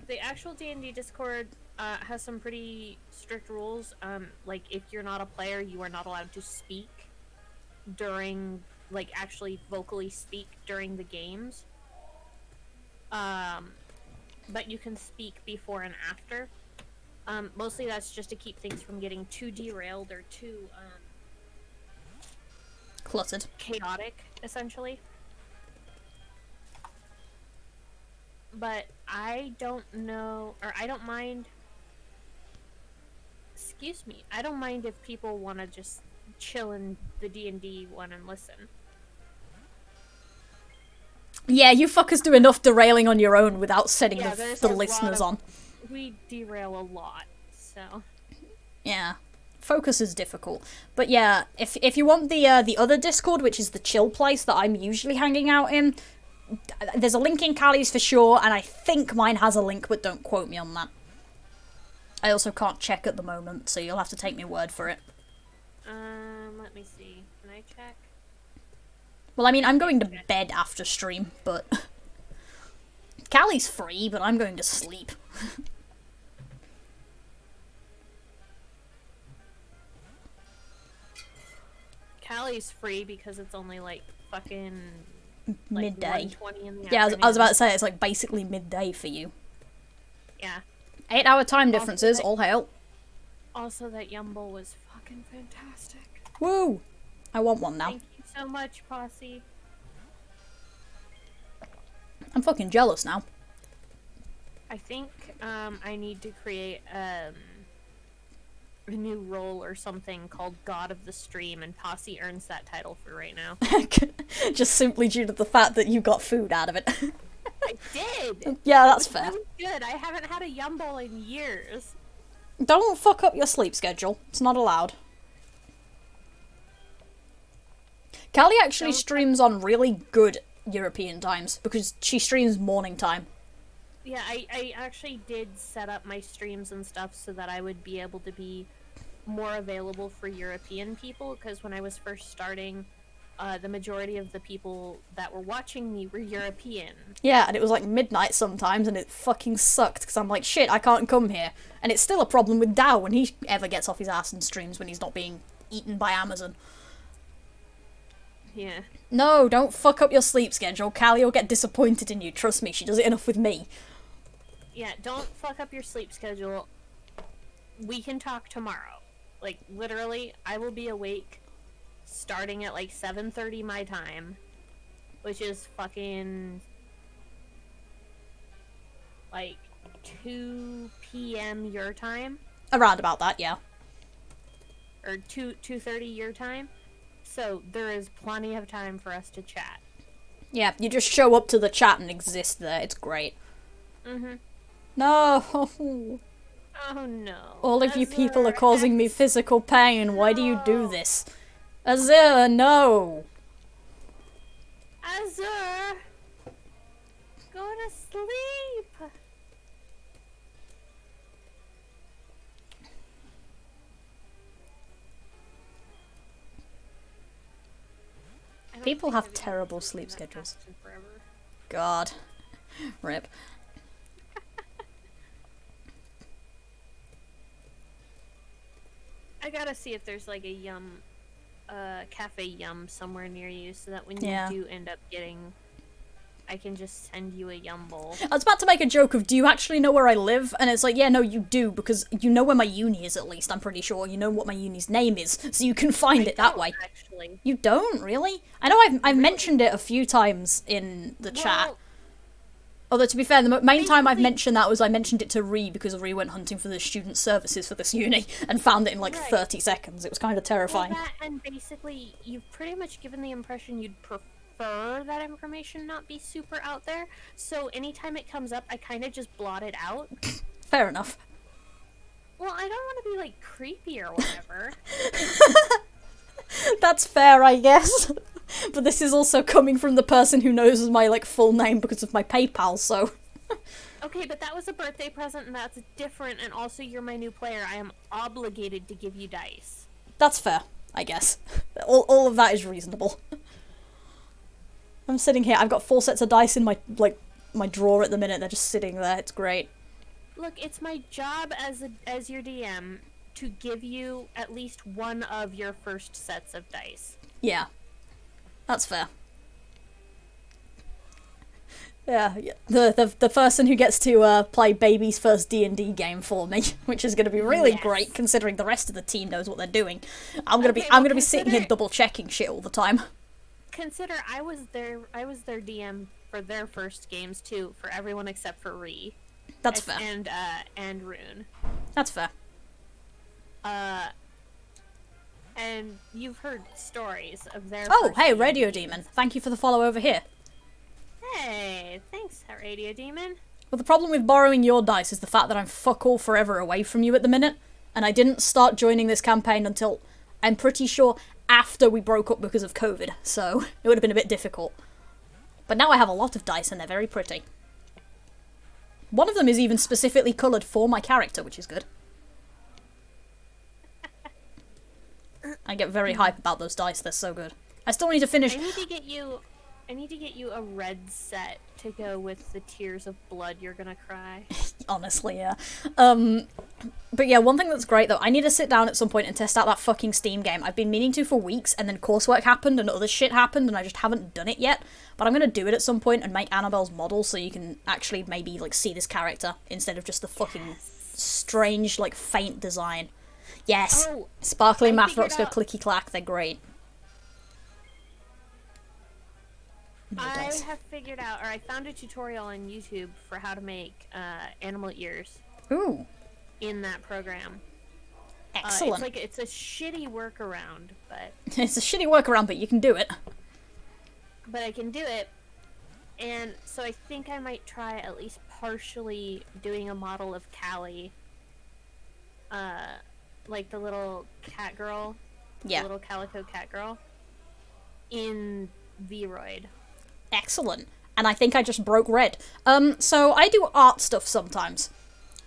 Speaker 2: the actual D&D Discord has some pretty strict rules. Like, if you're not a player, you are not allowed to speak during, like, actually vocally speak during the games. But you can speak before and after. Mostly that's just to keep things from getting too derailed or too,
Speaker 1: Cluttered.
Speaker 2: chaotic, essentially. But I don't know, or I don't mind... Excuse me. I don't mind if people want to just chill in the D&D one and listen.
Speaker 1: Yeah, you fuckers do enough derailing on your own without setting the listeners on.
Speaker 2: We derail a lot, so...
Speaker 1: Yeah. Focus is difficult. But yeah, if you want the other Discord, which is the chill place that I'm usually hanging out in, there's a link in Kali's for sure, and I think mine has a link, but don't quote me on that. I also can't check at the moment, so you'll have to take my word for it.
Speaker 2: Let me see. Can I check?
Speaker 1: Well, I mean, I'm going to bed after stream, but... Kali's free, but I'm going to sleep.
Speaker 2: Kali's free because it's only like fucking like
Speaker 1: midday.
Speaker 2: 1:20 in the
Speaker 1: Yeah,
Speaker 2: afternoon.
Speaker 1: I was about to say, it's like basically midday for you.
Speaker 2: Yeah.
Speaker 1: 8-hour time differences, all hail.
Speaker 2: Also, that Yumble was fucking fantastic.
Speaker 1: Woo! I want one now.
Speaker 2: Thank you so much, Posse.
Speaker 1: I'm fucking jealous now.
Speaker 2: I think I need to create a new role or something called God of the Stream, and Posse earns that title for right now.
Speaker 1: Just simply due to the fact that you got food out of it.
Speaker 2: I did!
Speaker 1: Yeah, that's fair.
Speaker 2: Really good. I haven't had a Yumble in years.
Speaker 1: Don't fuck up your sleep schedule. It's not allowed. Kali actually streams on really good European times, because she streams morning time.
Speaker 2: Yeah, I actually did set up my streams and stuff so that I would be able to be more available for European people, because when I was first starting, the majority of the people that were watching me were European.
Speaker 1: Yeah, and it was like midnight sometimes, and it fucking sucked, because I'm like, shit, I can't come here. And it's still a problem with Dow when he ever gets off his ass and streams when he's not being eaten by Amazon.
Speaker 2: Yeah.
Speaker 1: No, don't fuck up your sleep schedule. Callie will get disappointed in you. Trust me, she does it enough with me.
Speaker 2: Yeah, don't fuck up your sleep schedule. We can talk tomorrow. Like, literally, I will be awake starting at like 7:30 my time, which is fucking like 2 p.m. your time.
Speaker 1: Around about that, yeah.
Speaker 2: Or 2:30 your time. So there is plenty of time for us to chat.
Speaker 1: Yeah, you just show up to the chat and exist there. It's great.
Speaker 2: Mm-hmm.
Speaker 1: No!
Speaker 2: Oh no.
Speaker 1: All of you people are
Speaker 2: Azure,
Speaker 1: causing me physical pain. Why do you do this? Azure, no!
Speaker 2: Azure! Go to sleep!
Speaker 1: People have terrible sleep schedules. God. Rip.
Speaker 2: I gotta see if there's like a Cafe Yum somewhere near you, so that when
Speaker 1: Yeah.
Speaker 2: you do end up getting, I can just send you a Yum Bowl.
Speaker 1: I was about to make a joke of, do you actually know where I live? And it's like, yeah, no, you do, because you know where my uni is at least, I'm pretty sure. You know what my uni's name is, so you can find it that way.
Speaker 2: Actually.
Speaker 1: You don't, really? I know I've mentioned it a few times in the chat. Although, to be fair, the main time I've mentioned that was I mentioned it to Ree, because Ree went hunting for the student services for this uni, and found it in like 30 seconds. It was kind of terrifying.
Speaker 2: Well, that, and basically, you've pretty much given the impression you'd prefer that information not be super out there, so anytime it comes up, I kind of just blot it out.
Speaker 1: Fair enough.
Speaker 2: Well, I don't want to be, like, creepy or whatever.
Speaker 1: That's fair, I guess. But this is also coming from the person who knows my, like, full name because of my PayPal, so...
Speaker 2: Okay, but that was a birthday present, and that's different, and also you're my new player. I am obligated to give you dice.
Speaker 1: That's fair, I guess. All of that is reasonable. I'm sitting here, I've got 4 sets of dice in my, like, my drawer at the minute, they're just sitting there, it's great.
Speaker 2: Look, it's my job as your DM to give you at least one of your first sets of dice.
Speaker 1: Yeah. That's fair. Yeah, the person who gets to play baby's first D&D game for me, which is going to be really great considering the rest of the team knows what they're doing. I'm going to be sitting here double checking shit all the time.
Speaker 2: Consider I was their DM for their first games too, for everyone except for Ree.
Speaker 1: That's fair.
Speaker 2: And Rune.
Speaker 1: That's fair.
Speaker 2: And you've heard stories of their
Speaker 1: Oh,
Speaker 2: first
Speaker 1: hey,
Speaker 2: games.
Speaker 1: Radio Demon. Thank you for the follow over here.
Speaker 2: Hey, thanks, Radio Demon.
Speaker 1: Well, the problem with borrowing your dice is the fact that I'm fuck all forever away from you at the minute, and I didn't start joining this campaign until, I'm pretty sure, after we broke up because of COVID, so it would have been a bit difficult. But now I have a lot of dice and they're very pretty. One of them is even specifically coloured for my character, which is good. I get very hype about those dice, they're so good. I still need to finish...
Speaker 2: I need to get you a red set to go with the tears of blood you're gonna cry.
Speaker 1: Honestly, yeah. But yeah, one thing that's great though, I need to sit down at some point and test out that fucking Steam game. I've been meaning to for weeks, and then coursework happened and other shit happened, and I just haven't done it yet. But I'm gonna do it at some point and make Annabelle's model so you can actually maybe, like, see this character instead of just the fucking strange, like, faint design. Yes!
Speaker 2: Oh,
Speaker 1: Sparkly
Speaker 2: I
Speaker 1: math
Speaker 2: figured
Speaker 1: rocks go
Speaker 2: out-
Speaker 1: clicky clack, they're great.
Speaker 2: I have figured out, or I found a tutorial on YouTube for how to make animal ears
Speaker 1: Ooh,
Speaker 2: in that program.
Speaker 1: excellent.
Speaker 2: It's a shitty workaround, but
Speaker 1: It's a shitty workaround, but you can do it.
Speaker 2: I can do it. And so I think I might try at least partially doing a model of Kali, like the little cat girl,
Speaker 1: Yeah.
Speaker 2: the little calico cat girl, in VRoid.
Speaker 1: Excellent. And I think I just broke red. So I do art stuff sometimes.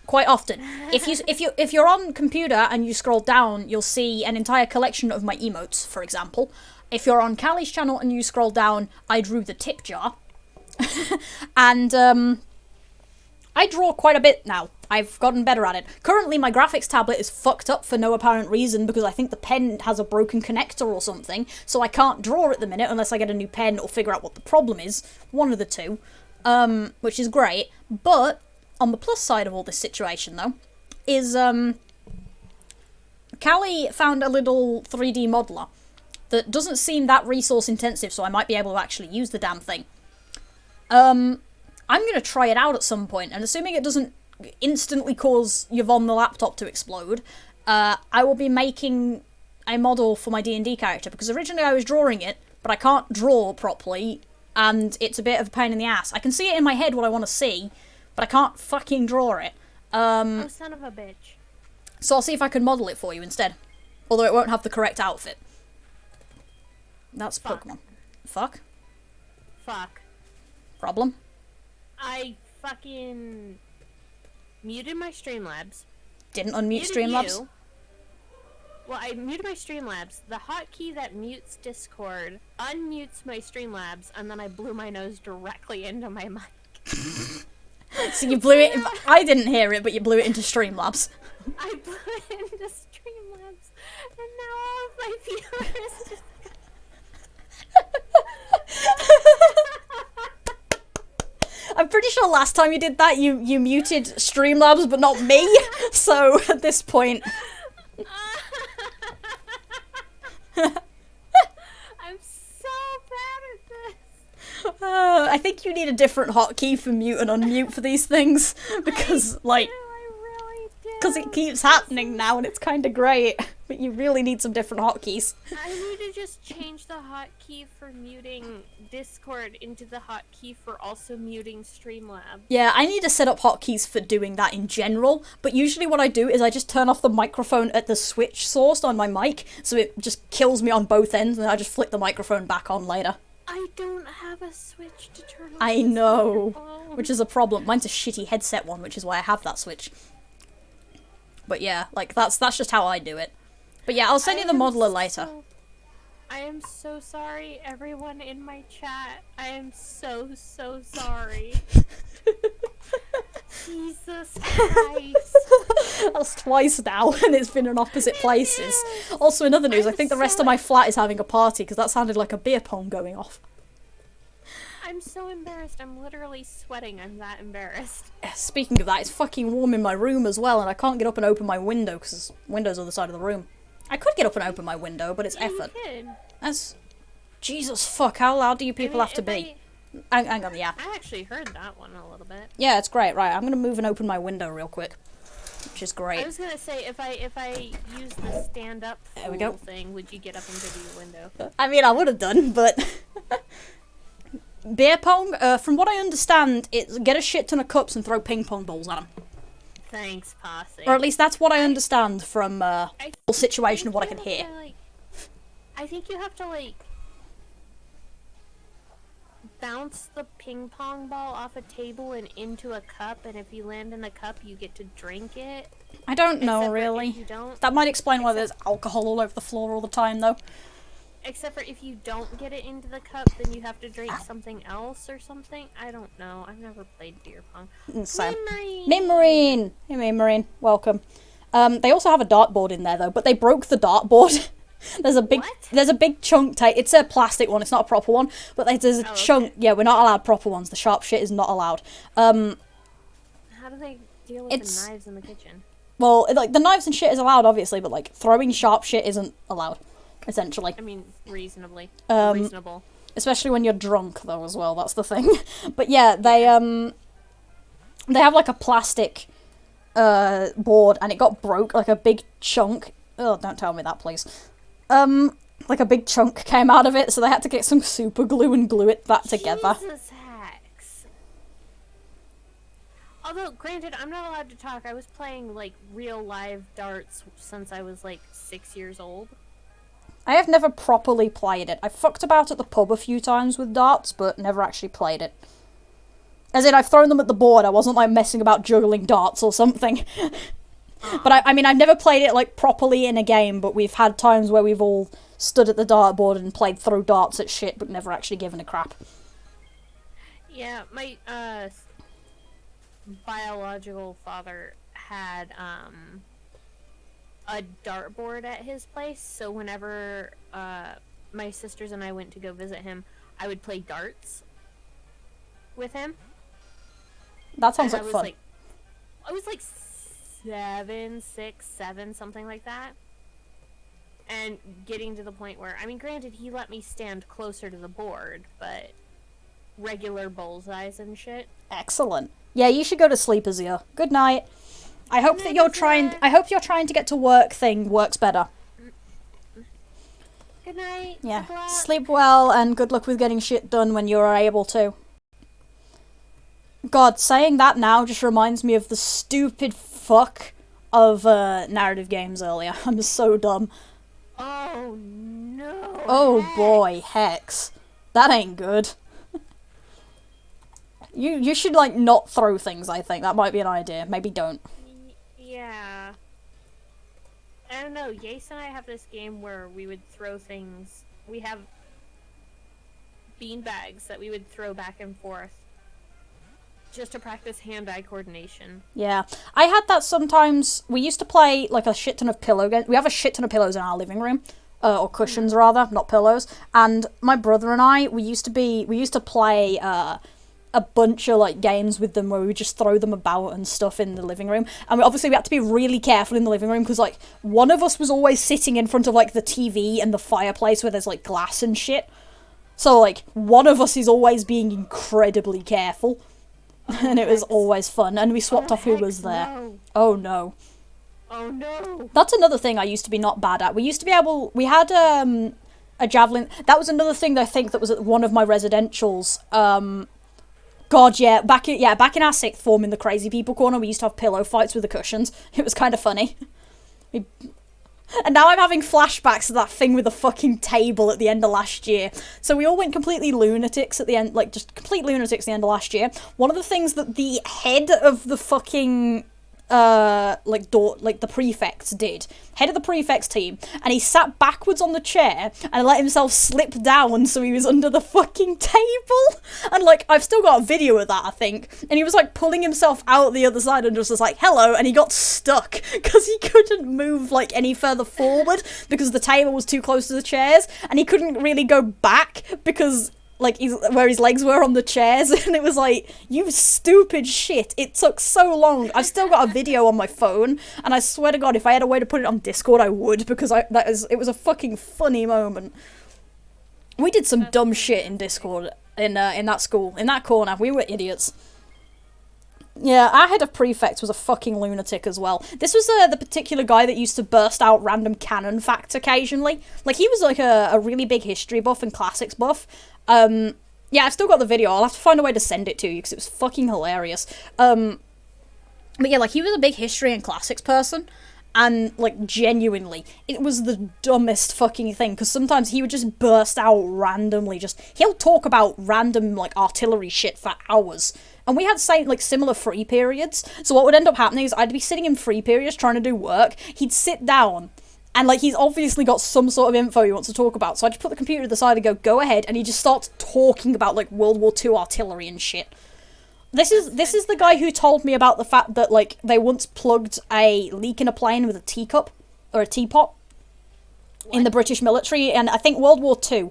Speaker 1: Quite often. If you're on computer and you scroll down, you'll see an entire collection of my emotes, for example. If you're on Kali's channel and you scroll down, I drew the tip jar. And I draw quite a bit now. I've gotten better at it. Currently, my graphics tablet is fucked up for no apparent reason because I think the pen has a broken connector or something, so I can't draw at the minute unless I get a new pen or figure out what the problem is. One of the two. Which is great. But, on the plus side of all this situation, though, is, Kali found a little 3D modeler that doesn't seem that resource intensive, so I might be able to actually use the damn thing. I'm gonna try it out at some point, and assuming it doesn't instantly cause Yvonne the laptop to explode, I will be making a model for my D&D character, because originally I was drawing it, but I can't draw properly, and it's a bit of a pain in the ass. I can see it in my head what I want to see, but I can't fucking draw it.
Speaker 2: Oh, son of a bitch.
Speaker 1: So I'll see if I can model it for you instead. Although it won't have the correct outfit. That's
Speaker 2: Fuck.
Speaker 1: Pokemon. Fuck?
Speaker 2: Fuck.
Speaker 1: Problem?
Speaker 2: I fucking muted my Streamlabs.
Speaker 1: Didn't unmute
Speaker 2: Muted
Speaker 1: Streamlabs?
Speaker 2: you. Well, I muted my Streamlabs. The hotkey that mutes Discord unmutes my Streamlabs, and then I blew my nose directly into my mic.
Speaker 1: So you blew it... I didn't hear it, but you blew it into Streamlabs.
Speaker 2: I blew it into Streamlabs, and now all of my viewers just...
Speaker 1: I'm pretty sure last time you did that, you muted Streamlabs, but not me. So, at this point...
Speaker 2: I'm so bad at this.
Speaker 1: I think you need a different hotkey for mute and unmute for these things. Because, like...
Speaker 2: I really do.
Speaker 1: Because it keeps happening now, and it's kind of great. But you really need some different hotkeys.
Speaker 2: I need to just change the hotkey for muting Discord into the hotkey for also muting Streamlabs.
Speaker 1: Yeah, I need to set up hotkeys for doing that in general, but usually what I do is I just turn off the microphone at the switch source on my mic, so it just kills me on both ends, and then I just flick the microphone back on later.
Speaker 2: I don't have a switch to turn on.
Speaker 1: I
Speaker 2: this
Speaker 1: know,
Speaker 2: microphone.
Speaker 1: which is a problem. Mine's a shitty headset one, which is why I have that switch. But yeah, like, that's just how I do it. But yeah, I'll send you the modeler later.
Speaker 2: I am so sorry, everyone in my chat. I am so sorry. Jesus Christ.
Speaker 1: That's twice now, and it's been in opposite places. Also, in other news, I think the rest of my flat is having a party, because that sounded like a beer pong going off.
Speaker 2: I'm so embarrassed. I'm literally sweating. I'm that embarrassed.
Speaker 1: Speaking of that, it's fucking warm in my room as well, and I can't get up and open my window, because window's on the side of the room. I could get up and open my window, but it's
Speaker 2: Yeah,
Speaker 1: effort.
Speaker 2: you could.
Speaker 1: That's... Jesus fuck, how loud do you people have to
Speaker 2: if
Speaker 1: be? Hang on, yeah.
Speaker 2: I actually heard that one a little bit.
Speaker 1: Yeah, it's great. Right, I'm gonna move and open my window real quick. Which is
Speaker 2: I
Speaker 1: great.
Speaker 2: was gonna say, if I use the stand-up
Speaker 1: There we go.
Speaker 2: thing, would you get up and go to your window?
Speaker 1: I mean, I would have done, but... Beer pong, from what I understand, it's get a shit ton of cups and throw ping pong balls at them.
Speaker 2: Thanks, Posse.
Speaker 1: Or at least that's what I understand from,
Speaker 2: I
Speaker 1: whole situation of what I
Speaker 2: think
Speaker 1: can
Speaker 2: you
Speaker 1: hear.
Speaker 2: have to, like, I think you have to, like, bounce the ping pong ball off a table and into a cup, and if you land in a cup, you get to drink it.
Speaker 1: I don't know,
Speaker 2: Except for
Speaker 1: really.
Speaker 2: if you don't.
Speaker 1: That might explain why there's alcohol all over the floor all the time, though.
Speaker 2: Except for if you don't get it into the cup, then you have to drink something else or something. I don't know. I've never played beer pong.
Speaker 1: Same.
Speaker 2: Memory!
Speaker 1: Marine! Hey, Marine. Welcome. They also have a dartboard in there, though, but they broke the dartboard. There's a big chunk it's a plastic one, it's not a proper one, but there's a chunk. Okay. Yeah, we're not allowed proper ones. The sharp shit is not allowed.
Speaker 2: How do they deal with the knives in the kitchen?
Speaker 1: Well, like, the knives and shit is allowed, obviously, but, like, throwing sharp shit isn't allowed, essentially.
Speaker 2: I mean, reasonably. Reasonable.
Speaker 1: Especially when you're drunk, though, as well, that's the thing. But yeah, they have, like, a plastic, board, and it got broke, like, a big chunk. Oh, don't tell me that, please. Like a big chunk came out of it, so they had to get some super glue and glue it back together.
Speaker 2: Jesus hex. Although, granted, I'm not allowed to talk. I was playing, like, real live darts since I was, like, 6 years old.
Speaker 1: I have never properly played it. I fucked about at the pub a few times with darts, but never actually played it. As in, I've thrown them at the board, I wasn't, like, messing about juggling darts or something. But I mean, I've never played it, like, properly in a game, but we've had times where we've all stood at the dartboard and played throw darts at shit, but never actually given a crap.
Speaker 2: Yeah, my, biological father had, a dartboard at his place, so whenever, my sisters and I went to go visit him, I would play darts with him.
Speaker 1: That sounds like fun.
Speaker 2: I was like 7, 6, 7, something like that. And getting to the point where, I mean, granted, he let me stand closer to the board, but regular bullseyes and shit.
Speaker 1: Excellent. Yeah, you should go to sleep, Azir. Good night. I hope that you're trying to get to work thing works better.
Speaker 2: Good night.
Speaker 1: Yeah. Sleep well, and good luck with getting shit done when you're able to. God, saying that now just reminds me of the stupid fuck of narrative games earlier. I'm so dumb.
Speaker 2: Oh no.
Speaker 1: Oh boy, Hex. That ain't good. You should, like, not throw things, I think. That might be an idea. Maybe don't.
Speaker 2: Yeah. I don't know, Yace and I have this game where we would throw things. We have bean bags that we would throw back and forth just to practice hand-eye coordination.
Speaker 1: Yeah. I had that sometimes. We used to play, like, a shit ton of pillow games. We have a shit ton of pillows in our living room. Or cushions, rather, not pillows. And my brother and I, we used to play, a bunch of, like, games with them where we would just throw them about and stuff in the living room. And obviously we had to be really careful in the living room because, like, one of us was always sitting in front of, like, the TV and the fireplace where there's, like, glass and shit. So, like, one of us is always being incredibly careful. And it was always fun. And we swapped off who was there.
Speaker 2: No.
Speaker 1: Oh, no.
Speaker 2: Oh, no.
Speaker 1: That's another thing I used to be not bad at. We had, a javelin. That was another thing that I think that was at one of my residentials. God, yeah, back in our sixth form in the crazy people corner, we used to have pillow fights with the cushions. It was kind of funny. And now I'm having flashbacks to that thing with the fucking table at the end of last year. So we all went completely lunatics at the end, like, just complete lunatics at the end of last year. One of the things that the head of the fucking, the prefects did, head of the prefects team, and he sat backwards on the chair and let himself slip down so he was under the fucking table. And, like, I've still got a video of that, I think. And he was, like, pulling himself out the other side and just was like, hello, and he got stuck because he couldn't move, like, any further forward because the table was too close to the chairs, and he couldn't really go back because, like, where his legs were on the chairs, and it was like, you stupid shit, it took so long. I've still got a video on my phone, and I swear to God, if I had a way to put it on Discord, I would, because it was a fucking funny moment. We did some dumb shit in Discord, in that school, in that corner. We were idiots. Yeah, our head of prefects was a fucking lunatic as well. This was the particular guy that used to burst out random canon facts occasionally. Like, he was like a really big history buff and classics buff. Yeah, I've still got the video. I'll have to find a way to send it to you because it was fucking hilarious. But yeah, like, he was a big history and classics person. And, like, genuinely, it was the dumbest fucking thing, because sometimes he would just burst out randomly, he'll talk about random, like, artillery shit for hours. And we had, similar free periods, so what would end up happening is I'd be sitting in free periods trying to do work, he'd sit down, And, like, he's obviously got some sort of info he wants to talk about. So I just put the computer to the side and go ahead. And he just starts talking about, like, World War II artillery and shit. This is the guy who told me about the fact that, like, they once plugged a leak in a plane with a teacup. Or a teapot. What? In the British military. And I think World War II.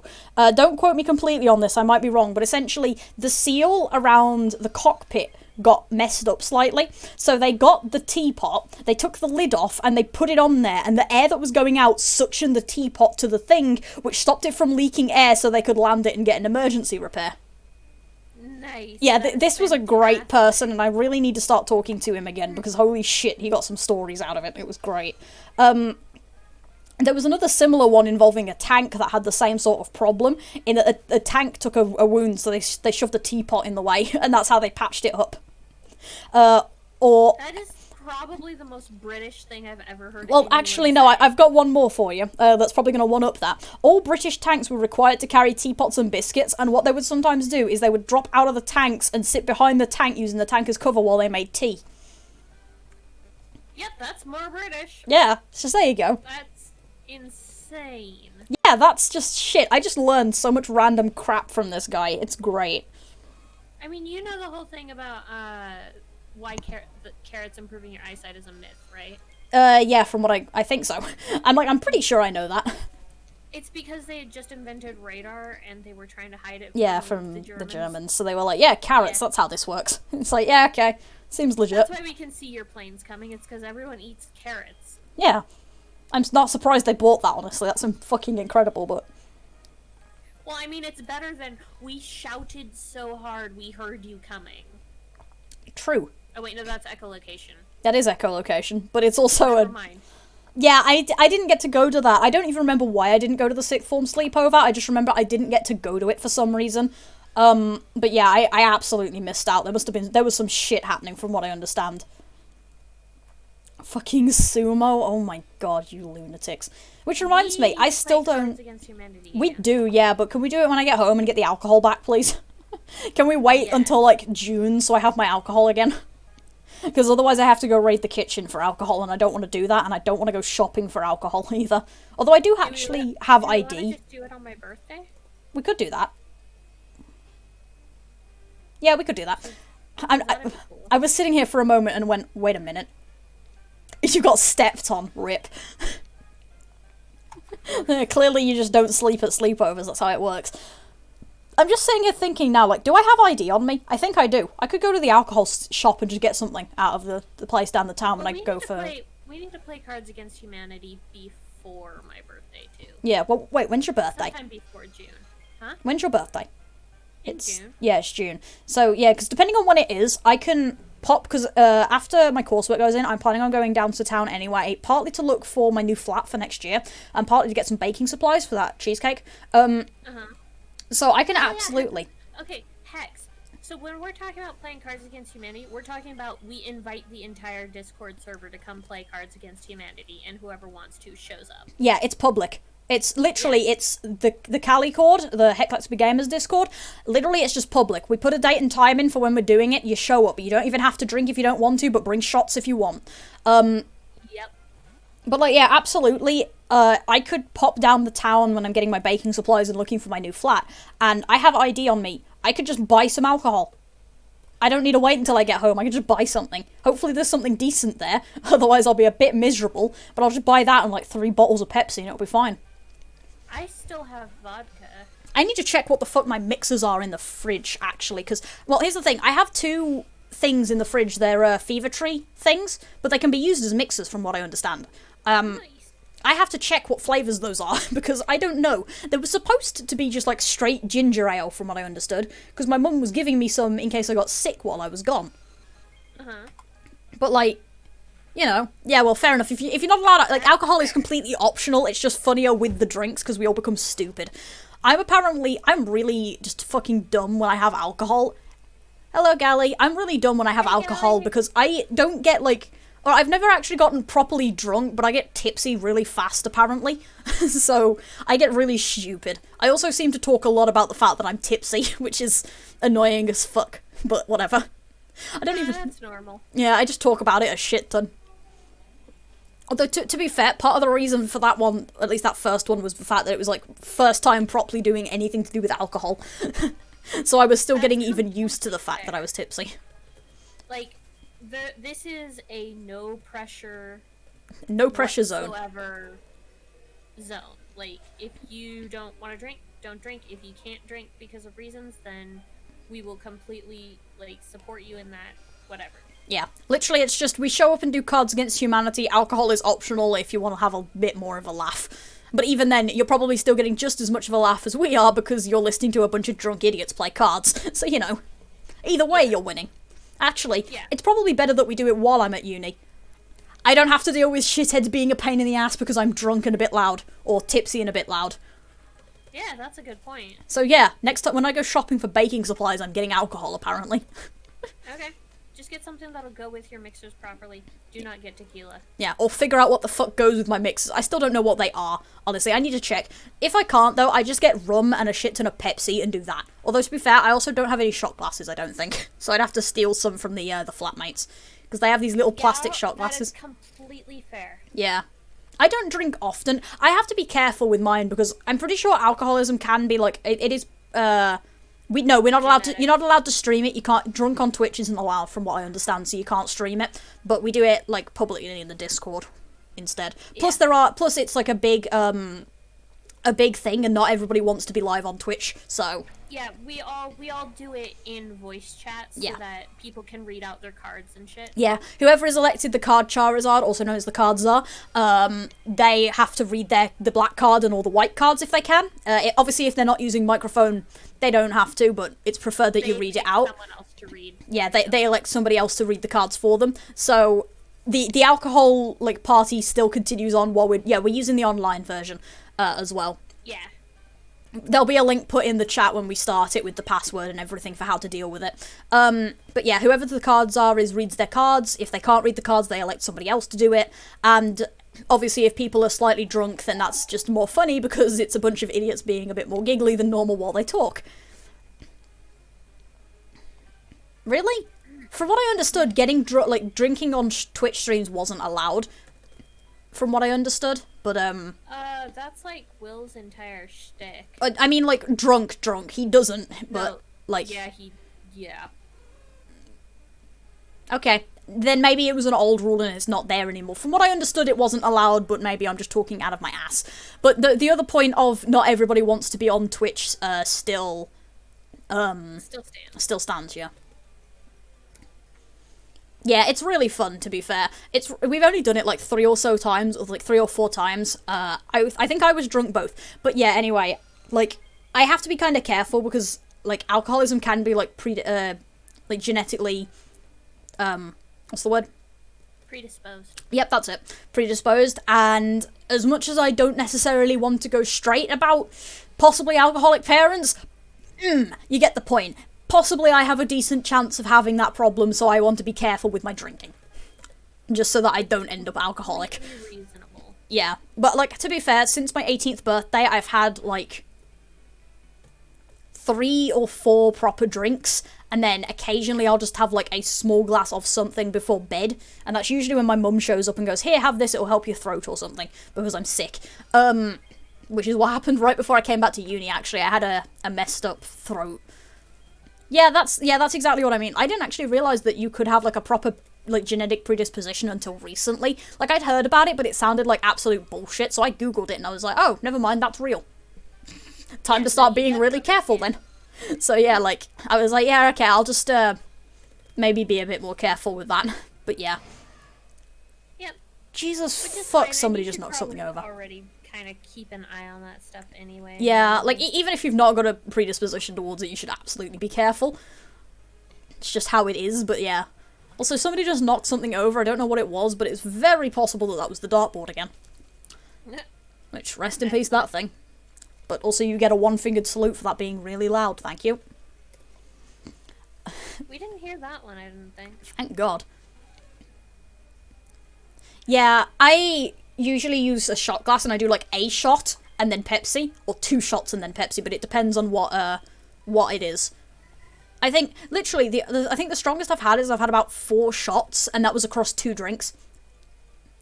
Speaker 1: Don't quote me completely on this. I might be wrong. But essentially, the seal around the cockpit got messed up slightly, so they got the teapot, they took the lid off, and they put it on there, and the air that was going out suctioned the teapot to the thing, which stopped it from leaking air so they could land it and get an emergency repair.
Speaker 2: Nice.
Speaker 1: Yeah, this was a great person, and I really need to start talking to him again, because holy shit, he got some stories out of it. It was great. There was another similar one involving a tank that had the same sort of problem, in that a tank took a wound, so they shoved a teapot in the way, and that's how they patched it up.
Speaker 2: That is probably the most British thing I've ever heard.
Speaker 1: Well, actually, no, I've got one more for you. That's probably going to one-up that. All British tanks were required to carry teapots and biscuits, and what they would sometimes do is they would drop out of the tanks and sit behind the tank using the tank as cover while they made tea.
Speaker 2: Yep, that's more British.
Speaker 1: Yeah, so there you go.
Speaker 2: That's insane.
Speaker 1: Yeah, that's just shit. I just learned so much random crap from this guy. It's great.
Speaker 2: I mean, you know the whole thing about why carrots improving your eyesight is a myth, right?
Speaker 1: Yeah, from what I think so. I'm pretty sure I know that.
Speaker 2: It's because they had just invented radar and they were trying to hide it
Speaker 1: from
Speaker 2: the
Speaker 1: the Germans. So they were like, yeah, carrots, that's how this works. It's like, yeah, okay. Seems legit.
Speaker 2: That's why we can see your planes coming. It's because everyone eats carrots.
Speaker 1: Yeah. I'm not surprised they bought that, honestly. That's fucking incredible, but...
Speaker 2: Well, I mean, it's better than we shouted so hard we heard you coming.
Speaker 1: True.
Speaker 2: Oh, wait, no, that's echolocation.
Speaker 1: That is echolocation, but it's also
Speaker 2: Never mind.
Speaker 1: Yeah, I didn't get to go to that. I don't even remember why I didn't go to the sixth form sleepover. I just remember I didn't get to go to it for some reason. But yeah, I absolutely missed out. There was some shit happening from what I understand. Fucking sumo, oh my god, you lunatics. Which reminds me, I still don't... We do, yeah, but can we do it when I get home and get the alcohol back, please? Can we wait until, like, June so I have my alcohol again? Because otherwise I have to go raid the kitchen for alcohol, and I don't want to do that, and I don't want to go shopping for alcohol either. Although I do actually have ID.
Speaker 2: Do you want to just do it on my birthday?
Speaker 1: We could do that. Yeah, we could do that. I was sitting here for a moment and went, wait a minute. You got stepped on, rip. Clearly you just don't sleep at sleepovers, that's how it works. I'm just sitting here thinking now, like, do I have ID on me? I think I do. I could go to the alcohol shop and just get something out of the place down the town when I go for...
Speaker 2: We need to play Cards Against Humanity before my birthday, too.
Speaker 1: Yeah, well, wait, when's your birthday?
Speaker 2: Sometime before June. Huh?
Speaker 1: When's your birthday?
Speaker 2: June.
Speaker 1: Yeah, it's June. So, yeah, because depending on when it is, I can pop, because after my coursework goes in, I'm planning on going down to town anyway, partly to look for my new flat for next year, and partly to get some baking supplies for that cheesecake. So I can absolutely...
Speaker 2: Yeah. Okay, Hex. So when we're talking about playing Cards Against Humanity, we're talking about we invite the entire Discord server to come play Cards Against Humanity, and whoever wants to shows up.
Speaker 1: Yeah, it's public. It's literally, it's the Kalicord, the Heck Let's Be Gamers Discord. Literally, it's just public. We put a date and time in for when we're doing it. You show up. You don't even have to drink if you don't want to, but bring shots if you want.
Speaker 2: Yep.
Speaker 1: But, like, yeah, absolutely. I could pop down the town when I'm getting my baking supplies and looking for my new flat, and I have ID on me. I could just buy some alcohol. I don't need to wait until I get home. I can just buy something. Hopefully there's something decent there. Otherwise I'll be a bit miserable, but I'll just buy that and, like, 3 bottles of Pepsi and it'll be fine.
Speaker 2: I still have vodka.
Speaker 1: I need to check what the fuck my mixers are in the fridge, actually, because, well, here's the thing. I have 2 things in the fridge. They're Fever Tree things, but they can be used as mixers from what I understand.
Speaker 2: Nice.
Speaker 1: I have to check what flavours those are, because I don't know. They were supposed to be just, like, straight ginger ale, from what I understood, because my mum was giving me some in case I got sick while I was gone. But, like, you know, yeah, well, fair enough. If you're not allowed, like, alcohol is completely optional. It's just funnier with the drinks, because we all become stupid. I'm really just fucking dumb when I have alcohol. Hello, Gally. I'm really dumb when I have alcohol, because I don't get, like... Or I've never actually gotten properly drunk, but I get tipsy really fast, apparently. So, I get really stupid. I also seem to talk a lot about the fact that I'm tipsy, which is annoying as fuck. But whatever. I don't even...
Speaker 2: That's normal.
Speaker 1: Yeah, I just talk about it a shit ton. Although, to be fair, part of the reason for that one, at least that first one, was the fact that it was, like, first time properly doing anything to do with alcohol. So I was still getting even used to the fact that I was tipsy.
Speaker 2: Like, this is a no pressure...
Speaker 1: No pressure zone.
Speaker 2: Zone. Like, if you don't want to drink, don't drink. If you can't drink because of reasons, then we will completely, like, support you in that, whatever.
Speaker 1: Yeah, literally it's just, we show up and do Cards Against Humanity, alcohol is optional if you want to have a bit more of a laugh. But even then, you're probably still getting just as much of a laugh as we are because you're listening to a bunch of drunk idiots play cards. So, you know, either way you're winning. Actually, it's probably better that we do it while I'm at uni. I don't have to deal with shitheads being a pain in the ass because I'm drunk and a bit loud, or tipsy and a bit loud.
Speaker 2: Yeah, that's a good point.
Speaker 1: So yeah, next time when I go shopping for baking supplies, I'm getting alcohol, apparently.
Speaker 2: Okay. Just get something that'll go with your mixers properly. Do not get tequila.
Speaker 1: Yeah, or figure out what the fuck goes with my mixers. I still don't know what they are, honestly. I need to check. If I can't, though, I just get rum and a shit ton of Pepsi and do that. Although, to be fair, I also don't have any shot glasses, I don't think. So I'd have to steal some from the flatmates. Because they have these little plastic shot glasses.
Speaker 2: That is completely fair.
Speaker 1: Yeah. I don't drink often. I have to be careful with mine because I'm pretty sure alcoholism can be, like, it is, we're not allowed to, you're not allowed to stream it. You can't, drunk on Twitch isn't allowed from what I understand, so you can't stream it. But we do it, like, publicly in the Discord instead. Yeah. Plus it's, like, a big thing and not everybody wants to be live on Twitch, so.
Speaker 2: Yeah, we all do it in voice chat so that people can read out their cards and shit. Yeah,
Speaker 1: whoever is elected the Card Charizard, also known as the Card Czar, they have to read the black card and all the white cards if they can. Obviously, if they're not using microphone, they don't have to, but it's preferred that you read it out.
Speaker 2: Someone else to read.
Speaker 1: Yeah, they elect somebody else to read the cards for them. So the alcohol like party still continues on while we're using the online version as well.
Speaker 2: Yeah.
Speaker 1: There'll be a link put in the chat when we start it with the password and everything for how to deal with it. But yeah, whoever the cards are reads their cards. If they can't read the cards, they elect somebody else to do it. And obviously if people are slightly drunk, then that's just more funny because it's a bunch of idiots being a bit more giggly than normal while they talk. Really? From what I understood, drinking on Twitch streams wasn't allowed. From what I understood, but
Speaker 2: that's like Will's entire shtick.
Speaker 1: I mean, like, drunk. He doesn't, but,
Speaker 2: no.
Speaker 1: like...
Speaker 2: Yeah.
Speaker 1: Okay, then maybe it was an old rule and it's not there anymore. From what I understood, it wasn't allowed, but maybe I'm just talking out of my ass. But the other point of not everybody wants to be on Twitch, still stands, yeah. Yeah, it's really fun, to be fair. We've only done it, like, 3 or 4 times. I think I was drunk both. But yeah, anyway, like, I have to be kind of careful because, like, alcoholism can be, like, genetically, what's the word?
Speaker 2: Predisposed.
Speaker 1: Yep, that's it. Predisposed, and as much as I don't necessarily want to go straight about possibly alcoholic parents, you get the point. Possibly I have a decent chance of having that problem, so I want to be careful with my drinking. Just so that I don't end up alcoholic.
Speaker 2: Reasonable.
Speaker 1: Yeah, but, like, to be fair, since my 18th birthday, I've had, like, 3 or 4 proper drinks, and then occasionally I'll just have, like, a small glass of something before bed, and that's usually when my mum shows up and goes, here, have this, it'll help your throat or something, because I'm sick. Which is what happened right before I came back to uni, actually. I had a messed up throat. Yeah, that's exactly what I mean. I didn't actually realise that you could have, like, a proper, like, genetic predisposition until recently. Like, I'd heard about it, but it sounded like absolute bullshit, so I googled it, and I was like, oh, never mind, that's real. Time to start being really careful, then. So, yeah, like, I was like, yeah, okay, I'll just, maybe be a bit more careful with that. But, yeah.
Speaker 2: Yep.
Speaker 1: Jesus fuck, somebody just knocked something over.
Speaker 2: Already kind of keep an eye on that stuff anyway.
Speaker 1: Yeah, like, even if you've not got a predisposition towards it, you should absolutely be careful. It's just how it is, but yeah. Also, somebody just knocked something over, I don't know what it was, but it's very possible that that was the dartboard again. Which, rest in peace, that thing. But also you get a one-fingered salute for that being really loud, thank you.
Speaker 2: We didn't hear that one, I didn't think.
Speaker 1: Thank God. Yeah, I usually use a shot glass and I do like a shot and then Pepsi, or 2 shots and then Pepsi, but it depends on what it is. I think, literally, I think the strongest I've had is I've had about 4 shots, and that was across 2 drinks.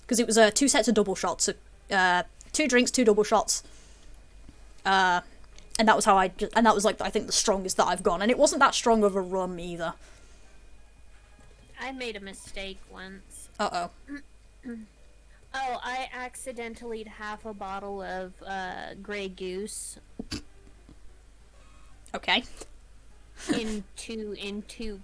Speaker 1: because it was 2 sets of double shots, so 2 drinks, 2 double shots. And that was how and that was like, I think, the strongest that I've gone, and it wasn't that strong of a rum either.
Speaker 2: I made a mistake once.
Speaker 1: Uh-oh.
Speaker 2: Oh, I accidentally half a bottle of Grey Goose.
Speaker 1: Okay.
Speaker 2: into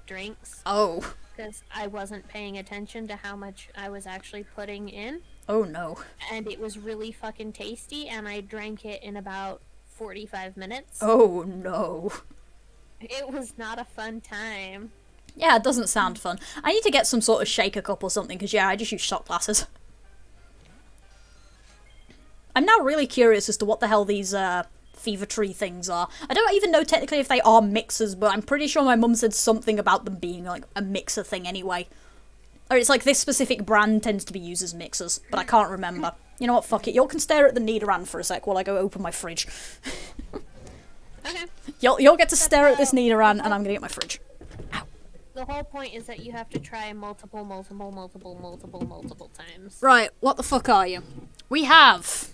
Speaker 2: drinks.
Speaker 1: Oh.
Speaker 2: Because I wasn't paying attention to how much I was actually putting in.
Speaker 1: Oh no.
Speaker 2: And it was really fucking tasty, and I drank it in about 45 minutes.
Speaker 1: Oh no.
Speaker 2: It was not a fun time.
Speaker 1: Yeah, it doesn't sound fun. I need to get some sort of shaker cup or something, because yeah, I just use shot glasses. I'm now really curious as to what the hell these fever tree things are. I don't even know technically if they are mixers, but I'm pretty sure my mum said something about them being like a mixer thing anyway. Or it's like this specific brand tends to be used as mixers, but I can't remember. You know what, fuck it. Y'all can stare at the Nidoran for a sec while I go open my fridge.
Speaker 2: Okay.
Speaker 1: Y'all get to stare at this Nidoran, and I'm gonna get my fridge. Ow.
Speaker 2: The whole point is that you have to try multiple times.
Speaker 1: Right, what the fuck are you? We have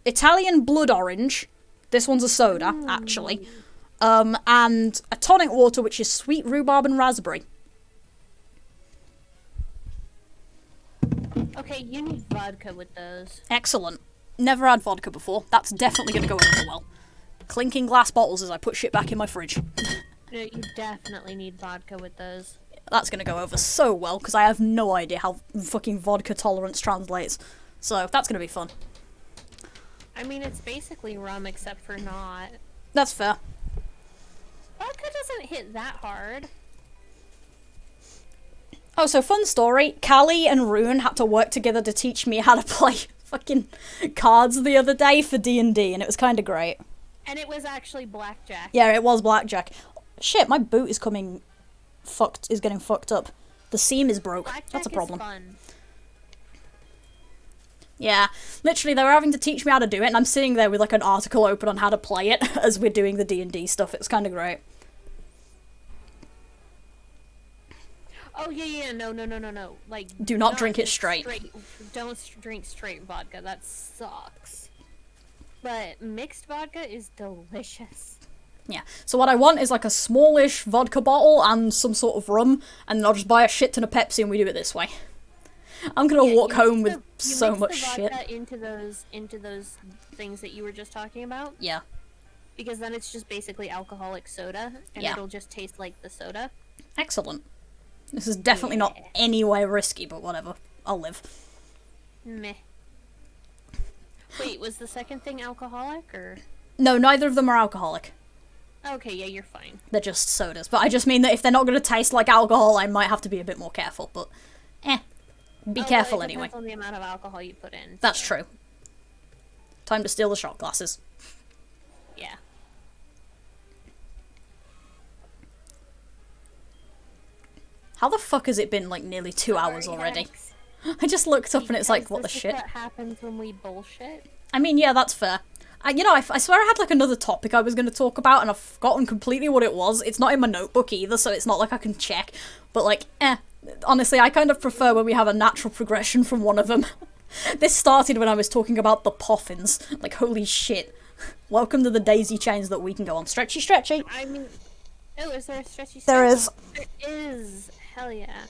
Speaker 1: Italian blood orange. This one's a soda, actually. And a tonic water, which is sweet rhubarb and raspberry.
Speaker 2: Okay, you need vodka with those.
Speaker 1: Excellent. Never had vodka before. That's definitely gonna go over well. Clinking glass bottles as I put shit back in my fridge.
Speaker 2: No, you definitely need vodka with those.
Speaker 1: That's gonna go over so well, because I have no idea how fucking vodka tolerance translates. So, that's gonna be fun.
Speaker 2: I mean, it's basically rum, except for not.
Speaker 1: That's fair.
Speaker 2: Vodka doesn't hit that hard.
Speaker 1: Oh, so fun story. Kali and Rune had to work together to teach me how to play fucking cards the other day for D&D, and it was kind of great.
Speaker 2: And it was actually blackjack.
Speaker 1: Yeah, it was blackjack. Shit, my boot is getting fucked up. The seam is broke.
Speaker 2: Blackjack
Speaker 1: That's a problem.
Speaker 2: Is fun.
Speaker 1: Yeah, literally they were having to teach me how to do it, and I'm sitting there with like an article open on how to play it as we're doing the D&D stuff. It's kind of great.
Speaker 2: Oh, yeah, no. Like,
Speaker 1: Do not drink it straight.
Speaker 2: Don't drink straight vodka. That sucks. But mixed vodka is delicious.
Speaker 1: Yeah, so what I want is like a smallish vodka bottle and some sort of rum, and then I'll just buy a shit ton of Pepsi and we do it this way. I'm gonna walk home with so much shit.
Speaker 2: Into those things that you were just talking about.
Speaker 1: Yeah.
Speaker 2: Because then it's just basically alcoholic soda, and it'll just taste like the soda.
Speaker 1: Excellent. This is definitely not anywhere risky, but whatever. I'll live.
Speaker 2: Meh. Wait, was the second thing alcoholic, or?
Speaker 1: No, neither of them are alcoholic.
Speaker 2: Okay, yeah, you're fine.
Speaker 1: They're just sodas. But I just mean that if they're not gonna taste like alcohol, I might have to be a bit more careful, but be careful
Speaker 2: well, it
Speaker 1: anyway.
Speaker 2: depends on the amount of alcohol you put in.
Speaker 1: That's true. Time to steal the shot glasses.
Speaker 2: Yeah.
Speaker 1: How the fuck has it been like nearly 2 hours already? I just looked up and it's like, what the shit?
Speaker 2: What happens when we bullshit?
Speaker 1: I mean, yeah, that's fair. You know, I swear I had like another topic I was going to talk about and I've forgotten completely what it was. It's not in my notebook either, so it's not like I can check. But like, honestly, I kind of prefer when we have a natural progression from one of them. This started when I was talking about the poffins. Like, holy shit. Welcome to the daisy chains that we can go on. Stretchy, stretchy.
Speaker 2: I mean, oh, is there a stretchy stretch?
Speaker 1: There is.
Speaker 2: There is. Hell yeah.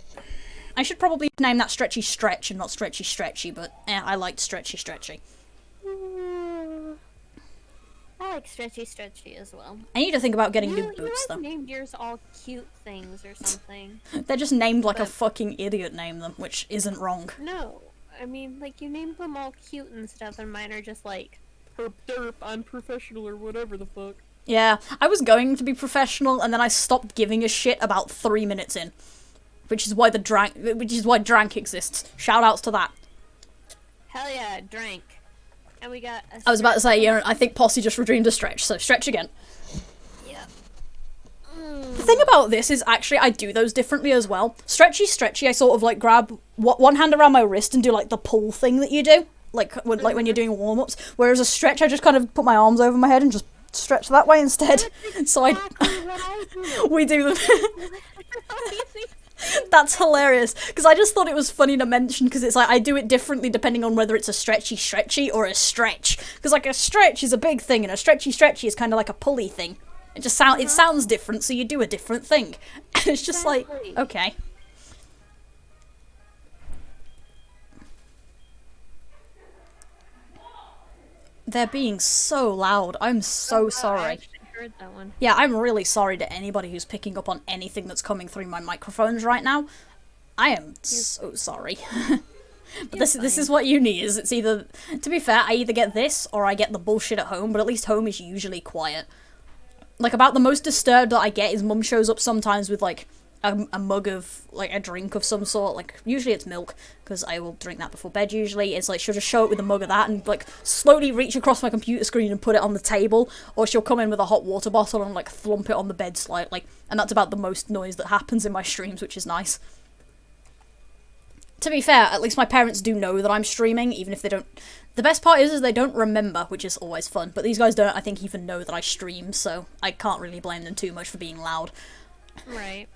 Speaker 1: I should probably name that Stretchy Stretch and not Stretchy Stretchy, but I liked Stretchy Stretchy.
Speaker 2: I like Stretchy as well.
Speaker 1: I need to think about getting new boots, though.
Speaker 2: You named yours all cute things or something.
Speaker 1: They're just named like a fucking idiot named them, which isn't wrong.
Speaker 2: No, I mean, like, you named them all cute and stuff, and mine are just like, herp derp, I'm professional or whatever the fuck.
Speaker 1: Yeah, I was going to be professional, and then I stopped giving a shit about 3 minutes in. Which is why Drank exists. Shoutouts to that.
Speaker 2: Hell yeah, Drank. And we got
Speaker 1: I was about to say, yeah, I think Posse just redeemed a stretch, so stretch again.
Speaker 2: Yeah.
Speaker 1: The thing about this is actually I do those differently as well. Stretchy, I sort of like grab one hand around my wrist and do like the pull thing that you do, like when you're doing warm-ups. Whereas a stretch, I just kind of put my arms over my head and just stretch that way instead. So
Speaker 2: exactly what I do.
Speaker 1: we do them. That's hilarious, because I just thought it was funny to mention, because it's like, I do it differently depending on whether it's a stretchy or a stretch. Because, like, a stretch is a big thing, and a stretchy is kind of like a pulley thing. It just it sounds different, so you do a different thing. And it's just like, okay. They're being so loud. I'm so sorry.
Speaker 2: I actually heard that one.
Speaker 1: Yeah, I'm really sorry to anybody who's picking up on anything that's coming through my microphones right now. I am so sorry. But this is what uni is. It's either, to be fair, I either get this or I get the bullshit at home, but at least home is usually quiet. Like, about the most disturbed that I get is mum shows up sometimes with, like, a mug of, like, a drink of some sort. Like, usually it's milk, because I will drink that before bed usually. It's like, she'll just show up with a mug of that and, like, slowly reach across my computer screen and put it on the table. Or she'll come in with a hot water bottle and, like, thump it on the bed slightly. And that's about the most noise that happens in my streams, which is nice. To be fair, at least my parents do know that I'm streaming, even if they don't... The best part is they don't remember, which is always fun. But these guys don't, I think, even know that I stream, so I can't really blame them too much for being loud.
Speaker 2: Right.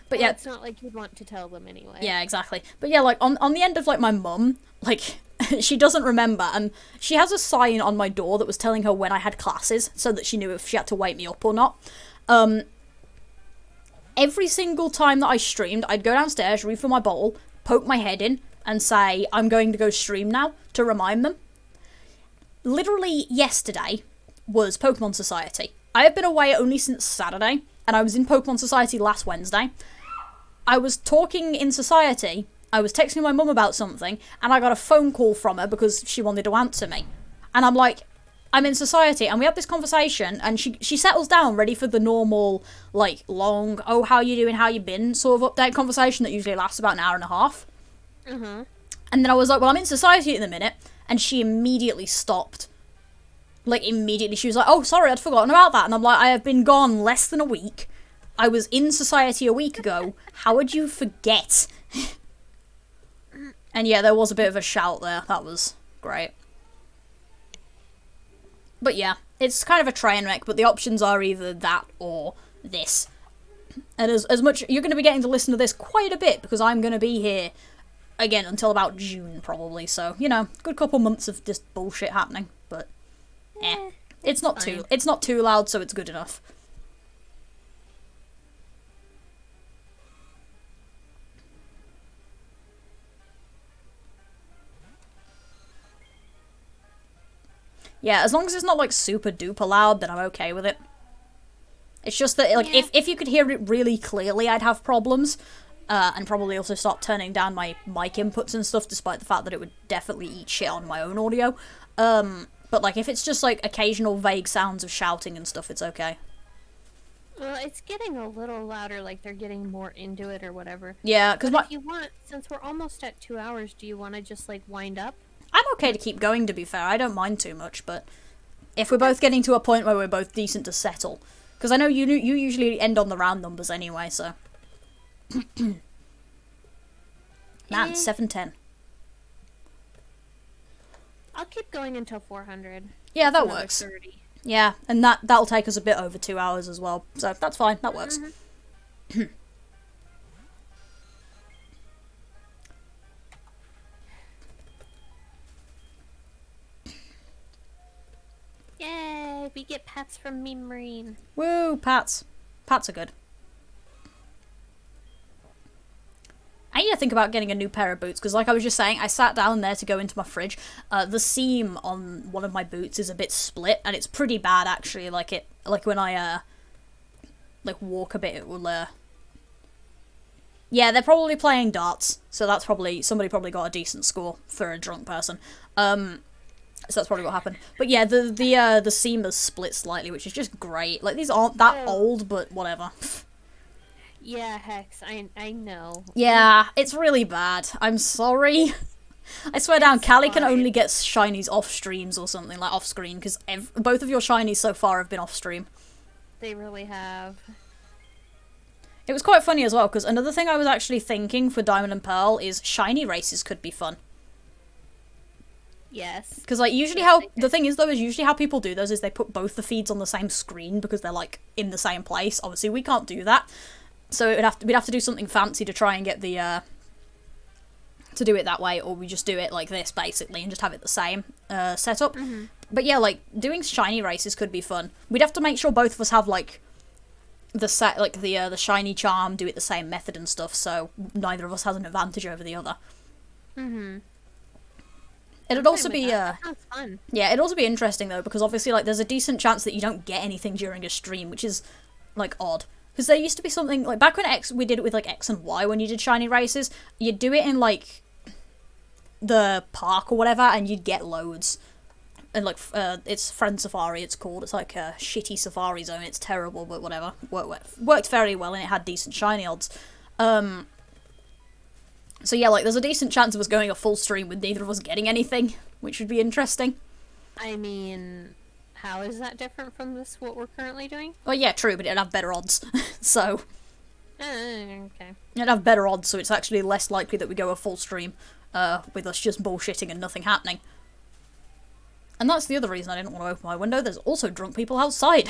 Speaker 1: But
Speaker 2: well,
Speaker 1: yeah,
Speaker 2: it's not like you'd want to tell them anyway.
Speaker 1: Yeah, exactly. But yeah, like, on the end of, like, my mum, like, she doesn't remember, and she has a sign on my door that was telling her when I had classes, so that she knew if she had to wake me up or not. Every single time that I streamed, I'd go downstairs, refill my bowl, poke my head in, and say, I'm going to go stream now, to remind them. Literally yesterday was Pokemon Society. I have been away only since Saturday, and I was in Pokemon Society last Wednesday. I was talking in Society, I was texting my mum about something, and I got a phone call from her because she wanted to answer me. And I'm like, I'm in Society, and we had this conversation, and she settles down, ready for the normal, like, long, oh, how you doing, how you been, sort of update conversation that usually lasts about an hour and a half.
Speaker 2: Uh-huh.
Speaker 1: And then I was like, well, I'm in Society in a minute, and she immediately stopped. Like, immediately, she was like, oh, sorry, I'd forgotten about that, and I'm like, I have been gone less than a week. I was in Society a week ago. How would you forget? And yeah, there was a bit of a shout there. That was great. But yeah, it's kind of a train wreck, but the options are either that or this. And as much, you're going to be getting to listen to this quite a bit, because I'm going to be here, again, until about June, probably. So, you know, good couple months of just bullshit happening, but it's not too loud, so it's good enough. Yeah, as long as it's not, like, super duper loud, then I'm okay with it. It's just that, like, if you could hear it really clearly, I'd have problems. And probably also start turning down my mic inputs and stuff, despite the fact that it would definitely eat shit on my own audio. But, like, if it's just, like, occasional vague sounds of shouting and stuff, it's okay.
Speaker 2: Well, it's getting a little louder, like they're getting more into it or whatever.
Speaker 1: Yeah, because
Speaker 2: if you want, since we're almost at 2 hours, do you want to just, like, wind up?
Speaker 1: I'm okay to keep going, to be fair. I don't mind too much, but if we're both getting to a point where we're both decent to settle, because I know you usually end on the round numbers anyway, so. Man, 710.
Speaker 2: I'll keep going until 400.
Speaker 1: Yeah, that works.
Speaker 2: 30.
Speaker 1: Yeah, and that'll take us a bit over 2 hours as well, so that's fine. That works.
Speaker 2: Mm-hmm. Yay, we get pats from Meme Marine.
Speaker 1: Woo, pats. Pats are good. I need to think about getting a new pair of boots, because like I was just saying, I sat down there to go into my fridge. The seam on one of my boots is a bit split, and it's pretty bad, actually. Like when I, like, walk a bit, it will, Yeah, they're probably playing darts, so that's somebody probably got a decent score for a drunk person. So that's probably what happened. But yeah, the seam is split slightly, which is just great. Like, these aren't that old, but whatever.
Speaker 2: Yeah, Hex, I know.
Speaker 1: Yeah, it's really bad. I'm sorry. I swear down, Kali can only get shinies off streams or something, like off screen, because both of your shinies so far have been off stream.
Speaker 2: They really have.
Speaker 1: It was quite funny as well, because another thing I was actually thinking for Diamond and Pearl is shiny races could be fun.
Speaker 2: Yes.
Speaker 1: Because, like, usually the thing is, though, is usually how people do those is they put both the feeds on the same screen because they're, like, in the same place. Obviously, we can't do that. So we'd have to do something fancy to try and get the to do it that way, or we just do it like this basically and just have it the same setup. But yeah, like doing shiny races could be fun. We'd have to make sure both of us have like the shiny charm, do it the same method and stuff, so neither of us has an advantage over the other. It'd also be
Speaker 2: that sounds fun.
Speaker 1: Yeah, it'd also be interesting though, because obviously like there's a decent chance that you don't get anything during a stream, which is like odd. Because there used to be something like back when we did it with like X and Y when you did shiny races, you'd do it in like the park or whatever, and you'd get loads. And like it's Friend Safari, it's called. It's like a shitty safari zone. It's terrible, but whatever. Worked very well, and it had decent shiny odds. So yeah, like there's a decent chance of us going a full stream with neither of us getting anything, which would be interesting.
Speaker 2: I mean, how is that different from what we're currently doing?
Speaker 1: Well, yeah, true, but it'd have better odds. So
Speaker 2: Okay.
Speaker 1: it'd have better odds, so it's actually less likely that we go a full stream with us just bullshitting and nothing happening. And that's the other reason I didn't want to open my window. There's also drunk people outside.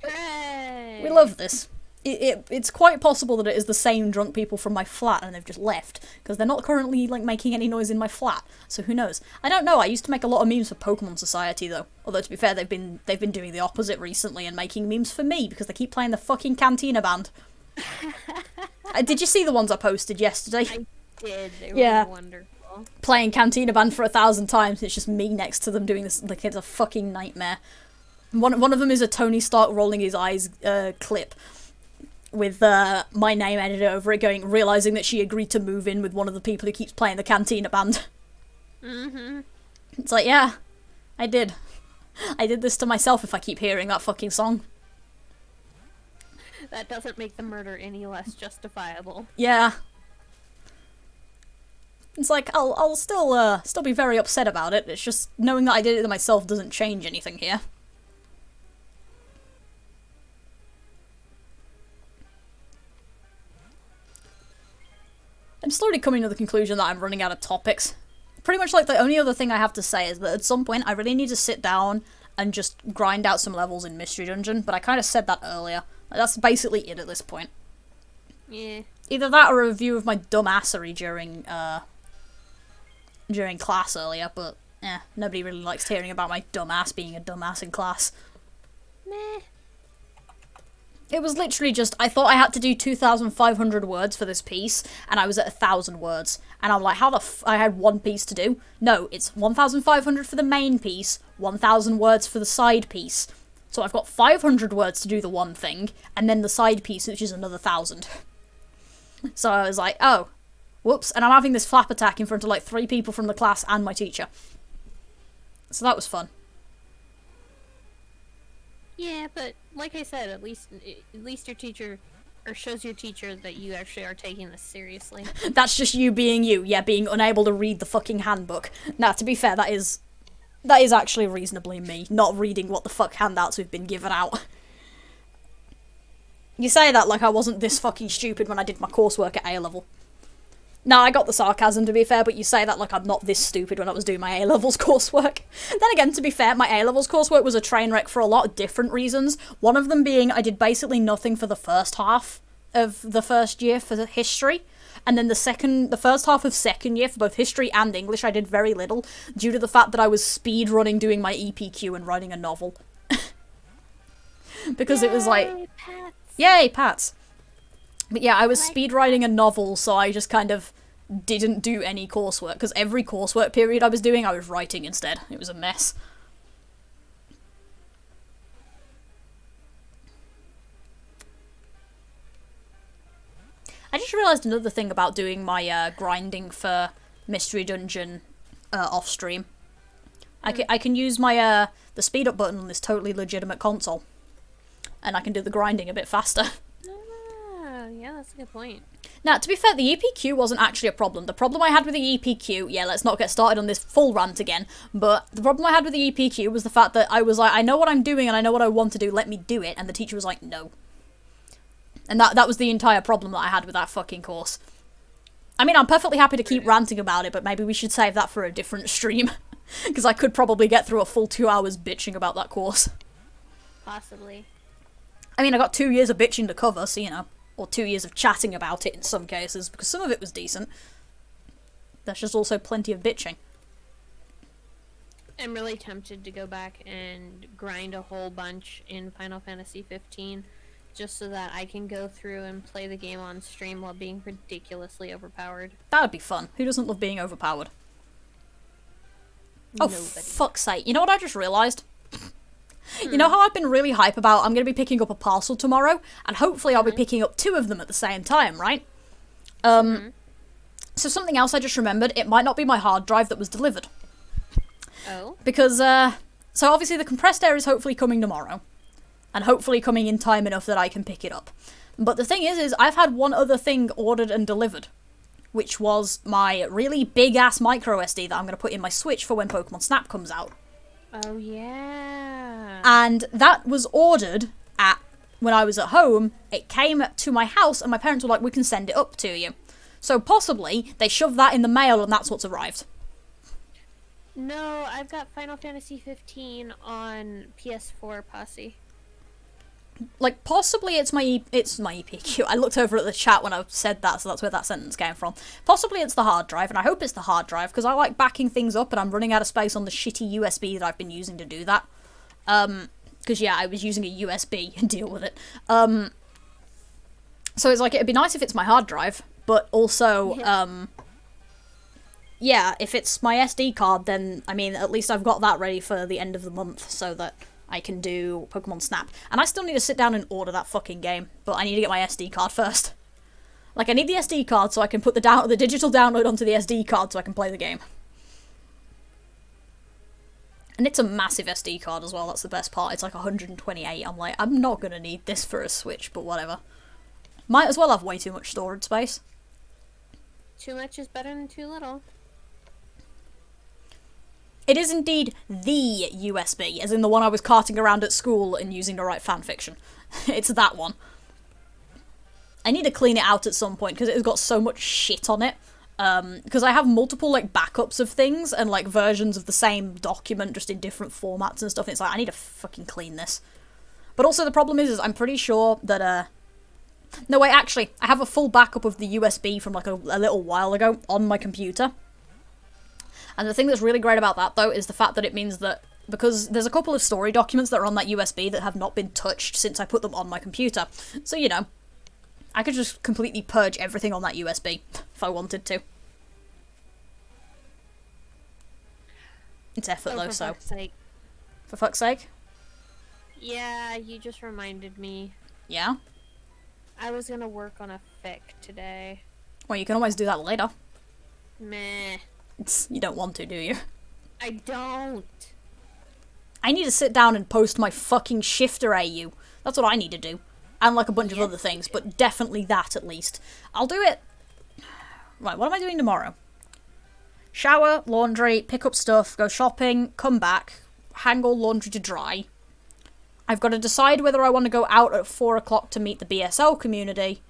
Speaker 2: Hooray!
Speaker 1: We love this. It's quite possible that it is the same drunk people from my flat and they've just left, because they're not currently like making any noise in my flat, so who knows. I don't know, I used to make a lot of memes for Pokemon Society though, although to be fair they've been doing the opposite recently and making memes for me because they keep playing the fucking Cantina Band. Did you see the ones I posted yesterday?
Speaker 2: I did, they
Speaker 1: Yeah.
Speaker 2: were wonderful.
Speaker 1: Playing Cantina Band for 1,000 times, it's just me next to them doing this, like it's a fucking nightmare. One of them is a Tony Stark rolling his eyes clip with my name edited over it, going, realising that she agreed to move in with one of the people who keeps playing the Cantina Band. It's like, yeah, I did. I did this to myself if I keep hearing that fucking song.
Speaker 2: That doesn't make the murder any less justifiable.
Speaker 1: Yeah. It's like, I'll still be very upset about it, it's just knowing that I did it to myself doesn't change anything here. I'm slowly coming to the conclusion that I'm running out of topics. Pretty much like the only other thing I have to say is that at some point I really need to sit down and just grind out some levels in Mystery Dungeon, but I kind of said that earlier. Like, that's basically it at this point.
Speaker 2: Yeah.
Speaker 1: Either that or a review of my dumbassery during class earlier, but nobody really likes hearing about my dumbass being a dumbass in class.
Speaker 2: Meh.
Speaker 1: It was literally just, I thought I had to do 2,500 words for this piece, and I was at 1,000 words. And I'm like, how the I had one piece to do? No, it's 1,500 for the main piece, 1,000 words for the side piece. So I've got 500 words to do the one thing, and then the side piece, which is another 1,000. So I was like, oh, whoops. And I'm having this flap attack in front of like 3 people from the class and my teacher. So that was fun.
Speaker 2: Yeah, but like I said, at least your teacher, or shows your teacher that you actually are taking this seriously.
Speaker 1: That's just you being you, yeah, being unable to read the fucking handbook. Now, to be fair, that is actually reasonably me, not reading what the fuck handouts we've been given out. You say that like I wasn't this fucking stupid when I did my coursework at A-level. No, I got the sarcasm, to be fair, but you say that like I'm not this stupid when I was doing my A-levels coursework. Then again, to be fair, my A-levels coursework was a train wreck for a lot of different reasons. One of them being I did basically nothing for the first half of the first year for the history. And then the first half of second year for both history and English, I did very little, due to the fact that I was speedrunning doing my EPQ and writing a novel. Because it was like...
Speaker 2: Pats.
Speaker 1: Yay, Pats! But yeah, I was speedwriting a novel, so I just kind of didn't do any coursework, because every coursework period I was doing, I was writing instead. It was a mess. I just realised another thing about doing my grinding for Mystery Dungeon off-stream. I can use my the speed up button on this totally legitimate console, and I can do the grinding a bit faster.
Speaker 2: Yeah, that's a good point.
Speaker 1: Now, to be fair, the EPQ wasn't actually a problem. The problem I had with the EPQ, yeah, let's not get started on this full rant again, but the problem I had with the EPQ was the fact that I was like, I know what I'm doing and I know what I want to do, let me do it, and the teacher was like, no. And that was the entire problem that I had with that fucking course. I mean, I'm perfectly happy to keep ranting about it, but maybe we should save that for a different stream. Because I could probably get through a full 2 hours bitching about that course.
Speaker 2: Possibly.
Speaker 1: I mean, I got 2 years of bitching to cover, so, you know, Or 2 years of chatting about it in some cases, because some of it was decent. There's just also plenty of bitching.
Speaker 2: I'm really tempted to go back and grind a whole bunch in Final Fantasy 15, just so that I can go through and play the game on stream while being ridiculously overpowered.
Speaker 1: That would be fun. Who doesn't love being overpowered? Oh,
Speaker 2: Nobody.
Speaker 1: fuck's sake. You know what I just realised? You know how I've been really hype about I'm going to be picking up a parcel tomorrow, and hopefully I'll be picking up 2 of them at the same time, right? So something else I just remembered, it might not be my hard drive that was delivered.
Speaker 2: Oh?
Speaker 1: Because, so obviously the compressed air is hopefully coming tomorrow, and hopefully coming in time enough that I can pick it up. But the thing is I've had one other thing ordered and delivered, which was my really big-ass micro SD that I'm going to put in my Switch for when Pokemon Snap comes out.
Speaker 2: Oh, yeah.
Speaker 1: And that was ordered when I was at home. It came to my house, and my parents were like, we can send it up to you. So possibly, they shoved that in the mail, and that's what's arrived.
Speaker 2: No, I've got Final Fantasy 15 on PS4 Posse.
Speaker 1: Like, possibly it's my EPQ. I looked over at the chat when I said that, so that's where that sentence came from. Possibly it's the hard drive, and I hope it's the hard drive, because I like backing things up, and I'm running out of space on the shitty USB that I've been using to do that. Because, yeah, I was using a USB and deal with it. So it's like, it'd be nice if it's my hard drive, but also, yeah, if it's my SD card, then, I mean, at least I've got that ready for the end of the month, so that I can do Pokemon Snap. And I still need to sit down and order that fucking game, but I need to get my SD card first. Like, I need the SD card so I can put the digital download onto the SD card so I can play the game. And it's a massive SD card as well, that's the best part. It's like 128. I'm like, I'm not gonna need this for a Switch, but whatever. Might as well have way too much storage space.
Speaker 2: Too much is better than too little.
Speaker 1: It is indeed the USB, as in the one I was carting around at school and using to write fanfiction. It's that one. I need to clean it out at some point, because it has got so much shit on it. Because I have multiple, like, backups of things, and, like, versions of the same document, just in different formats and stuff, and it's like, I need to fucking clean this. But also the problem is I'm pretty sure that, no, wait, actually, I have a full backup of the USB from, like, a little while ago on my computer. And the thing that's really great about that, though, is the fact that it means that, because there's a couple of story documents that are on that USB that have not been touched since I put them on my computer. So, you know, I could just completely purge everything on that USB, if I wanted to. It's effort, though, so.
Speaker 2: For fuck's sake.
Speaker 1: For fuck's sake?
Speaker 2: Yeah, you just reminded me.
Speaker 1: Yeah?
Speaker 2: I was gonna work on a fic today.
Speaker 1: Well, you can always do that later.
Speaker 2: Meh.
Speaker 1: You don't want to, do you?
Speaker 2: I don't.
Speaker 1: I need to sit down and post my fucking shifter AU. That's what I need to do. And like a bunch of other things, but definitely that at least. I'll do it. Right, what am I doing tomorrow? Shower, laundry, pick up stuff, go shopping, come back, hang all laundry to dry. I've got to decide whether I want to go out at 4 o'clock to meet the BSL community,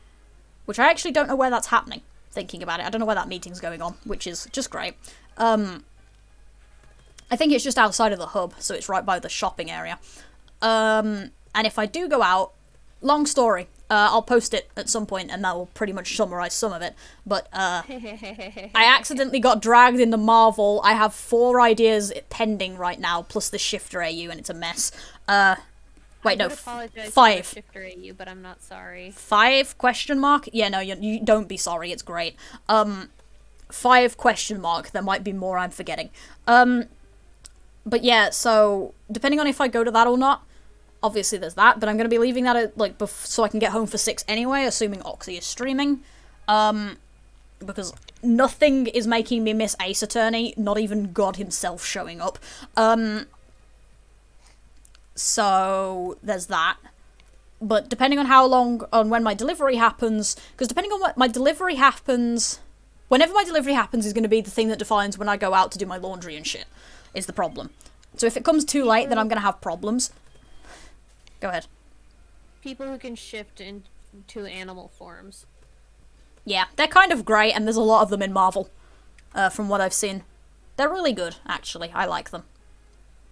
Speaker 1: which I actually don't know where that's happening. Thinking about it, I don't know where that meeting's going on, which is just great. I think it's just outside of the hub, so it's right by the shopping area. And if I do go out, long story, I'll post it at some point, and that will pretty much summarize some of it. But I accidentally got dragged into Marvel. I have 4 ideas pending right now, plus the shifter AU, and it's a mess. Wait, no, 5.
Speaker 2: Shifter at you, but I'm not sorry.
Speaker 1: 5 question mark? Yeah, no, you don't be sorry. It's great. 5 question mark. There might be more I'm forgetting. But yeah, so depending on if I go to that or not, obviously there's that. But I'm gonna be leaving that at, like so I can get home for 6 anyway, assuming Oxy is streaming. Because nothing is making me miss Ace Attorney. Not even God himself showing up. So there's that. But depending on when my delivery happens, because depending on what my delivery happens, whenever my delivery happens is going to be the thing that defines when I go out to do my laundry and shit, is the problem. So if it comes too late, then I'm going to have problems. Go ahead.
Speaker 2: People who can shift into animal forms.
Speaker 1: Yeah, they're kind of great, and there's a lot of them in Marvel, from what I've seen. They're really good, actually. I like them.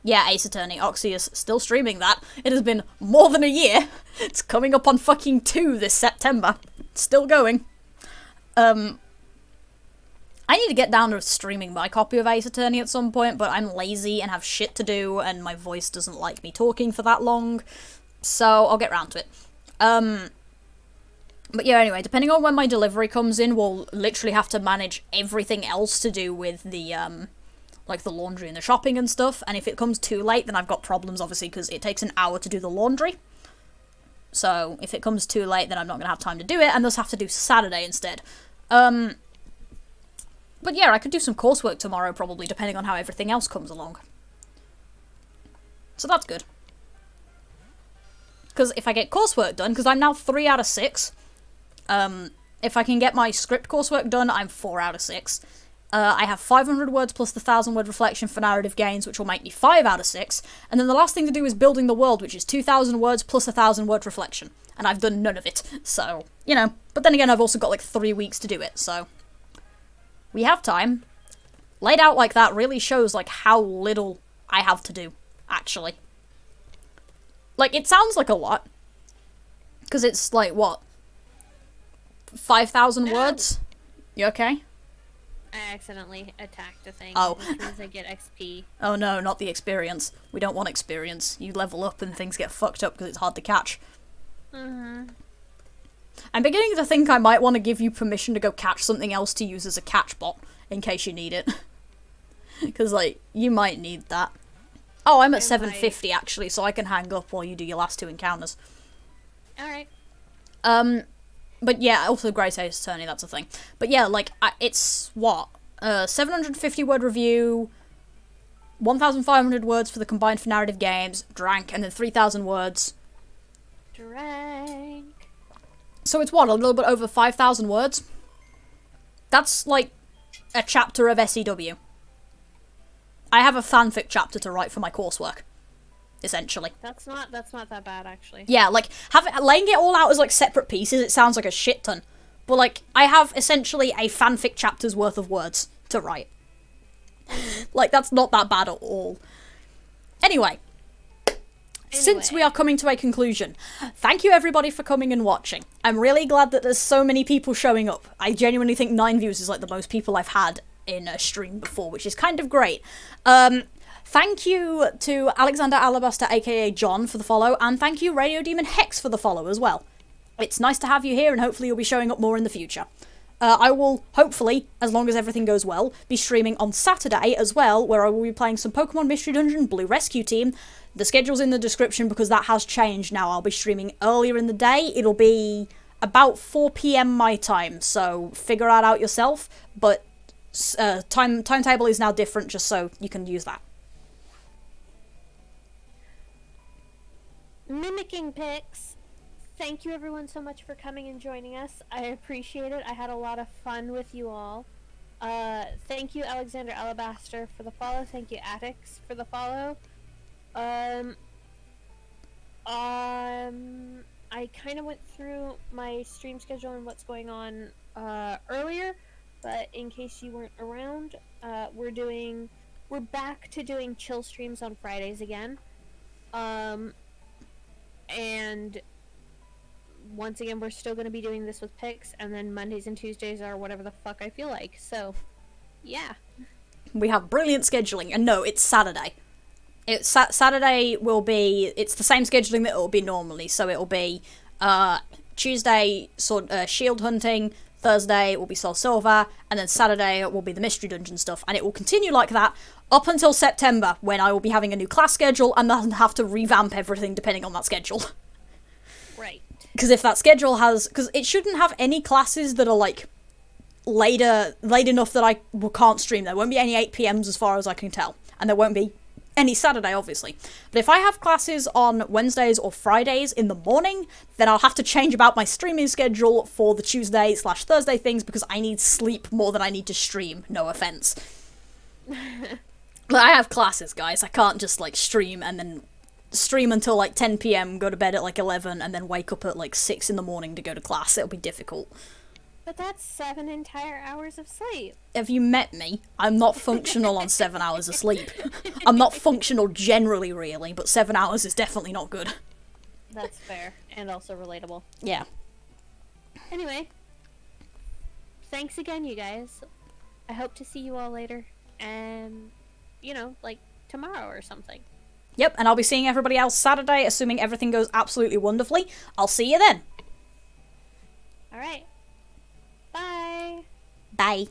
Speaker 1: Yeah, Ace Attorney. Oxy is still streaming that. It has been more than a year. It's coming up on fucking 2 this September. It's still going. I need to get down to streaming my copy of Ace Attorney at some point, but I'm lazy and have shit to do, and my voice doesn't like me talking for that long, so I'll get round to it. But yeah, anyway, depending on when my delivery comes in, we'll literally have to manage everything else to do with the, like the laundry and the shopping and stuff, and if it comes too late, then I've got problems, obviously, because it takes an hour to do the laundry. So, if it comes too late, then I'm not going to have time to do it, and thus have to do Saturday instead. But yeah, I could do some coursework tomorrow, probably, depending on how everything else comes along. So that's good. Because if I get coursework done, because I'm now 3 out of 6, if I can get my script coursework done, I'm 4 out of 6. I have 500 words plus the 1,000 word reflection for narrative gains, which will make me 5 out of 6. And then the last thing to do is building the world, which is 2,000 words plus a 1,000 word reflection. And I've done none of it, so, you know. But then again, I've also got like 3 weeks to do it, so. We have time. Laid out like that really shows like how little I have to do, actually. Like, it sounds like a lot. Because it's like, what? 5,000 words? You okay?
Speaker 2: I accidentally attacked a thing,
Speaker 1: Oh.
Speaker 2: which means I get XP.
Speaker 1: Oh no, not the experience. We don't want experience. You level up and things get fucked up because it's hard to catch.
Speaker 2: Mm-hmm.
Speaker 1: I'm beginning to think I might want to give you permission to go catch something else to use as a catch bot, in case you need it. Because, like, you might need that. Oh, I'm at 750 actually, so I can hang up while you do your last 2 encounters.
Speaker 2: Alright.
Speaker 1: But yeah, also Great Ace Attorney, that's a thing. But yeah, like, it's, what? 750 word review, 1,500 words for the combined for narrative games, drank, and then 3,000 words.
Speaker 2: Drank.
Speaker 1: So it's what, a little bit over 5,000 words? That's, like, a chapter of SEW. I have a fanfic chapter to write for my coursework. Essentially.
Speaker 2: That's not that bad, actually.
Speaker 1: Yeah, like, laying it all out as, like, separate pieces, it sounds like a shit ton. But, like, I have essentially a fanfic chapter's worth of words to write. Like, that's not that bad at all. Anyway. Since we are coming to a conclusion, thank you everybody for coming and watching. I'm really glad that there's so many people showing up. I genuinely think 9 views is, like, the most people I've had in a stream before, which is kind of great. Thank you to Alexander Alabaster, aka John, for the follow, and thank you Radio Demon Hex for the follow as well. It's nice to have you here, and hopefully you'll be showing up more in the future. I will, hopefully, as long as everything goes well, be streaming on Saturday as well, where I will be playing some Pokemon Mystery Dungeon Blue Rescue Team. The schedule's in the description because that has changed now. I'll be streaming earlier in the day. It'll be about 4 PM my time, so figure that out yourself, but timetable is now different just so you can use that.
Speaker 2: Mimicking Pics. Thank you everyone so much for coming and joining us. I appreciate it. I had a lot of fun with you all. Thank you Alexander Alabaster for the follow. Thank you Atix for the follow. I kind of went through my stream schedule and what's going on earlier, but in case you weren't around, we're back to doing chill streams on Fridays again. And once again, we're still going to be doing this with picks, and then Mondays and Tuesdays are whatever the fuck I feel like. So, yeah.
Speaker 1: We have brilliant scheduling, and no, it's Saturday. Saturday will be, it's the same scheduling that it will be normally, so it will be Tuesday shield hunting, Thursday will be SoulSilver, and then Saturday will be the Mystery Dungeon stuff, and it will continue like that up until September, when I will be having a new class schedule, and then have to revamp everything depending on that schedule.
Speaker 2: Right.
Speaker 1: Because if that schedule has, because it shouldn't have any classes that are like late enough that I can't stream. There won't be any 8 PMs as far as I can tell, and there won't be any Saturday, obviously. But if I have classes on Wednesdays or Fridays in the morning, then I'll have to change about my streaming schedule for the Tuesday/Thursday things, because I need sleep more than I need to stream, no offense. But I have classes, guys. I can't just, like, stream and then stream until, like, 10 PM, go to bed at, like, 11, and then wake up at, like, 6 in the morning to go to class. It'll be difficult.
Speaker 2: But that's 7 entire hours of sleep.
Speaker 1: Have you met me? I'm not functional on 7 hours of sleep. I'm not functional generally, really, but 7 hours is definitely not good.
Speaker 2: That's fair. And also relatable.
Speaker 1: Yeah.
Speaker 2: Anyway. Thanks again, you guys. I hope to see you all later. And, you know, like, tomorrow or something.
Speaker 1: Yep, and I'll be seeing everybody else Saturday, assuming everything goes absolutely wonderfully. I'll see you then.
Speaker 2: Alright. Bye.
Speaker 1: Bye.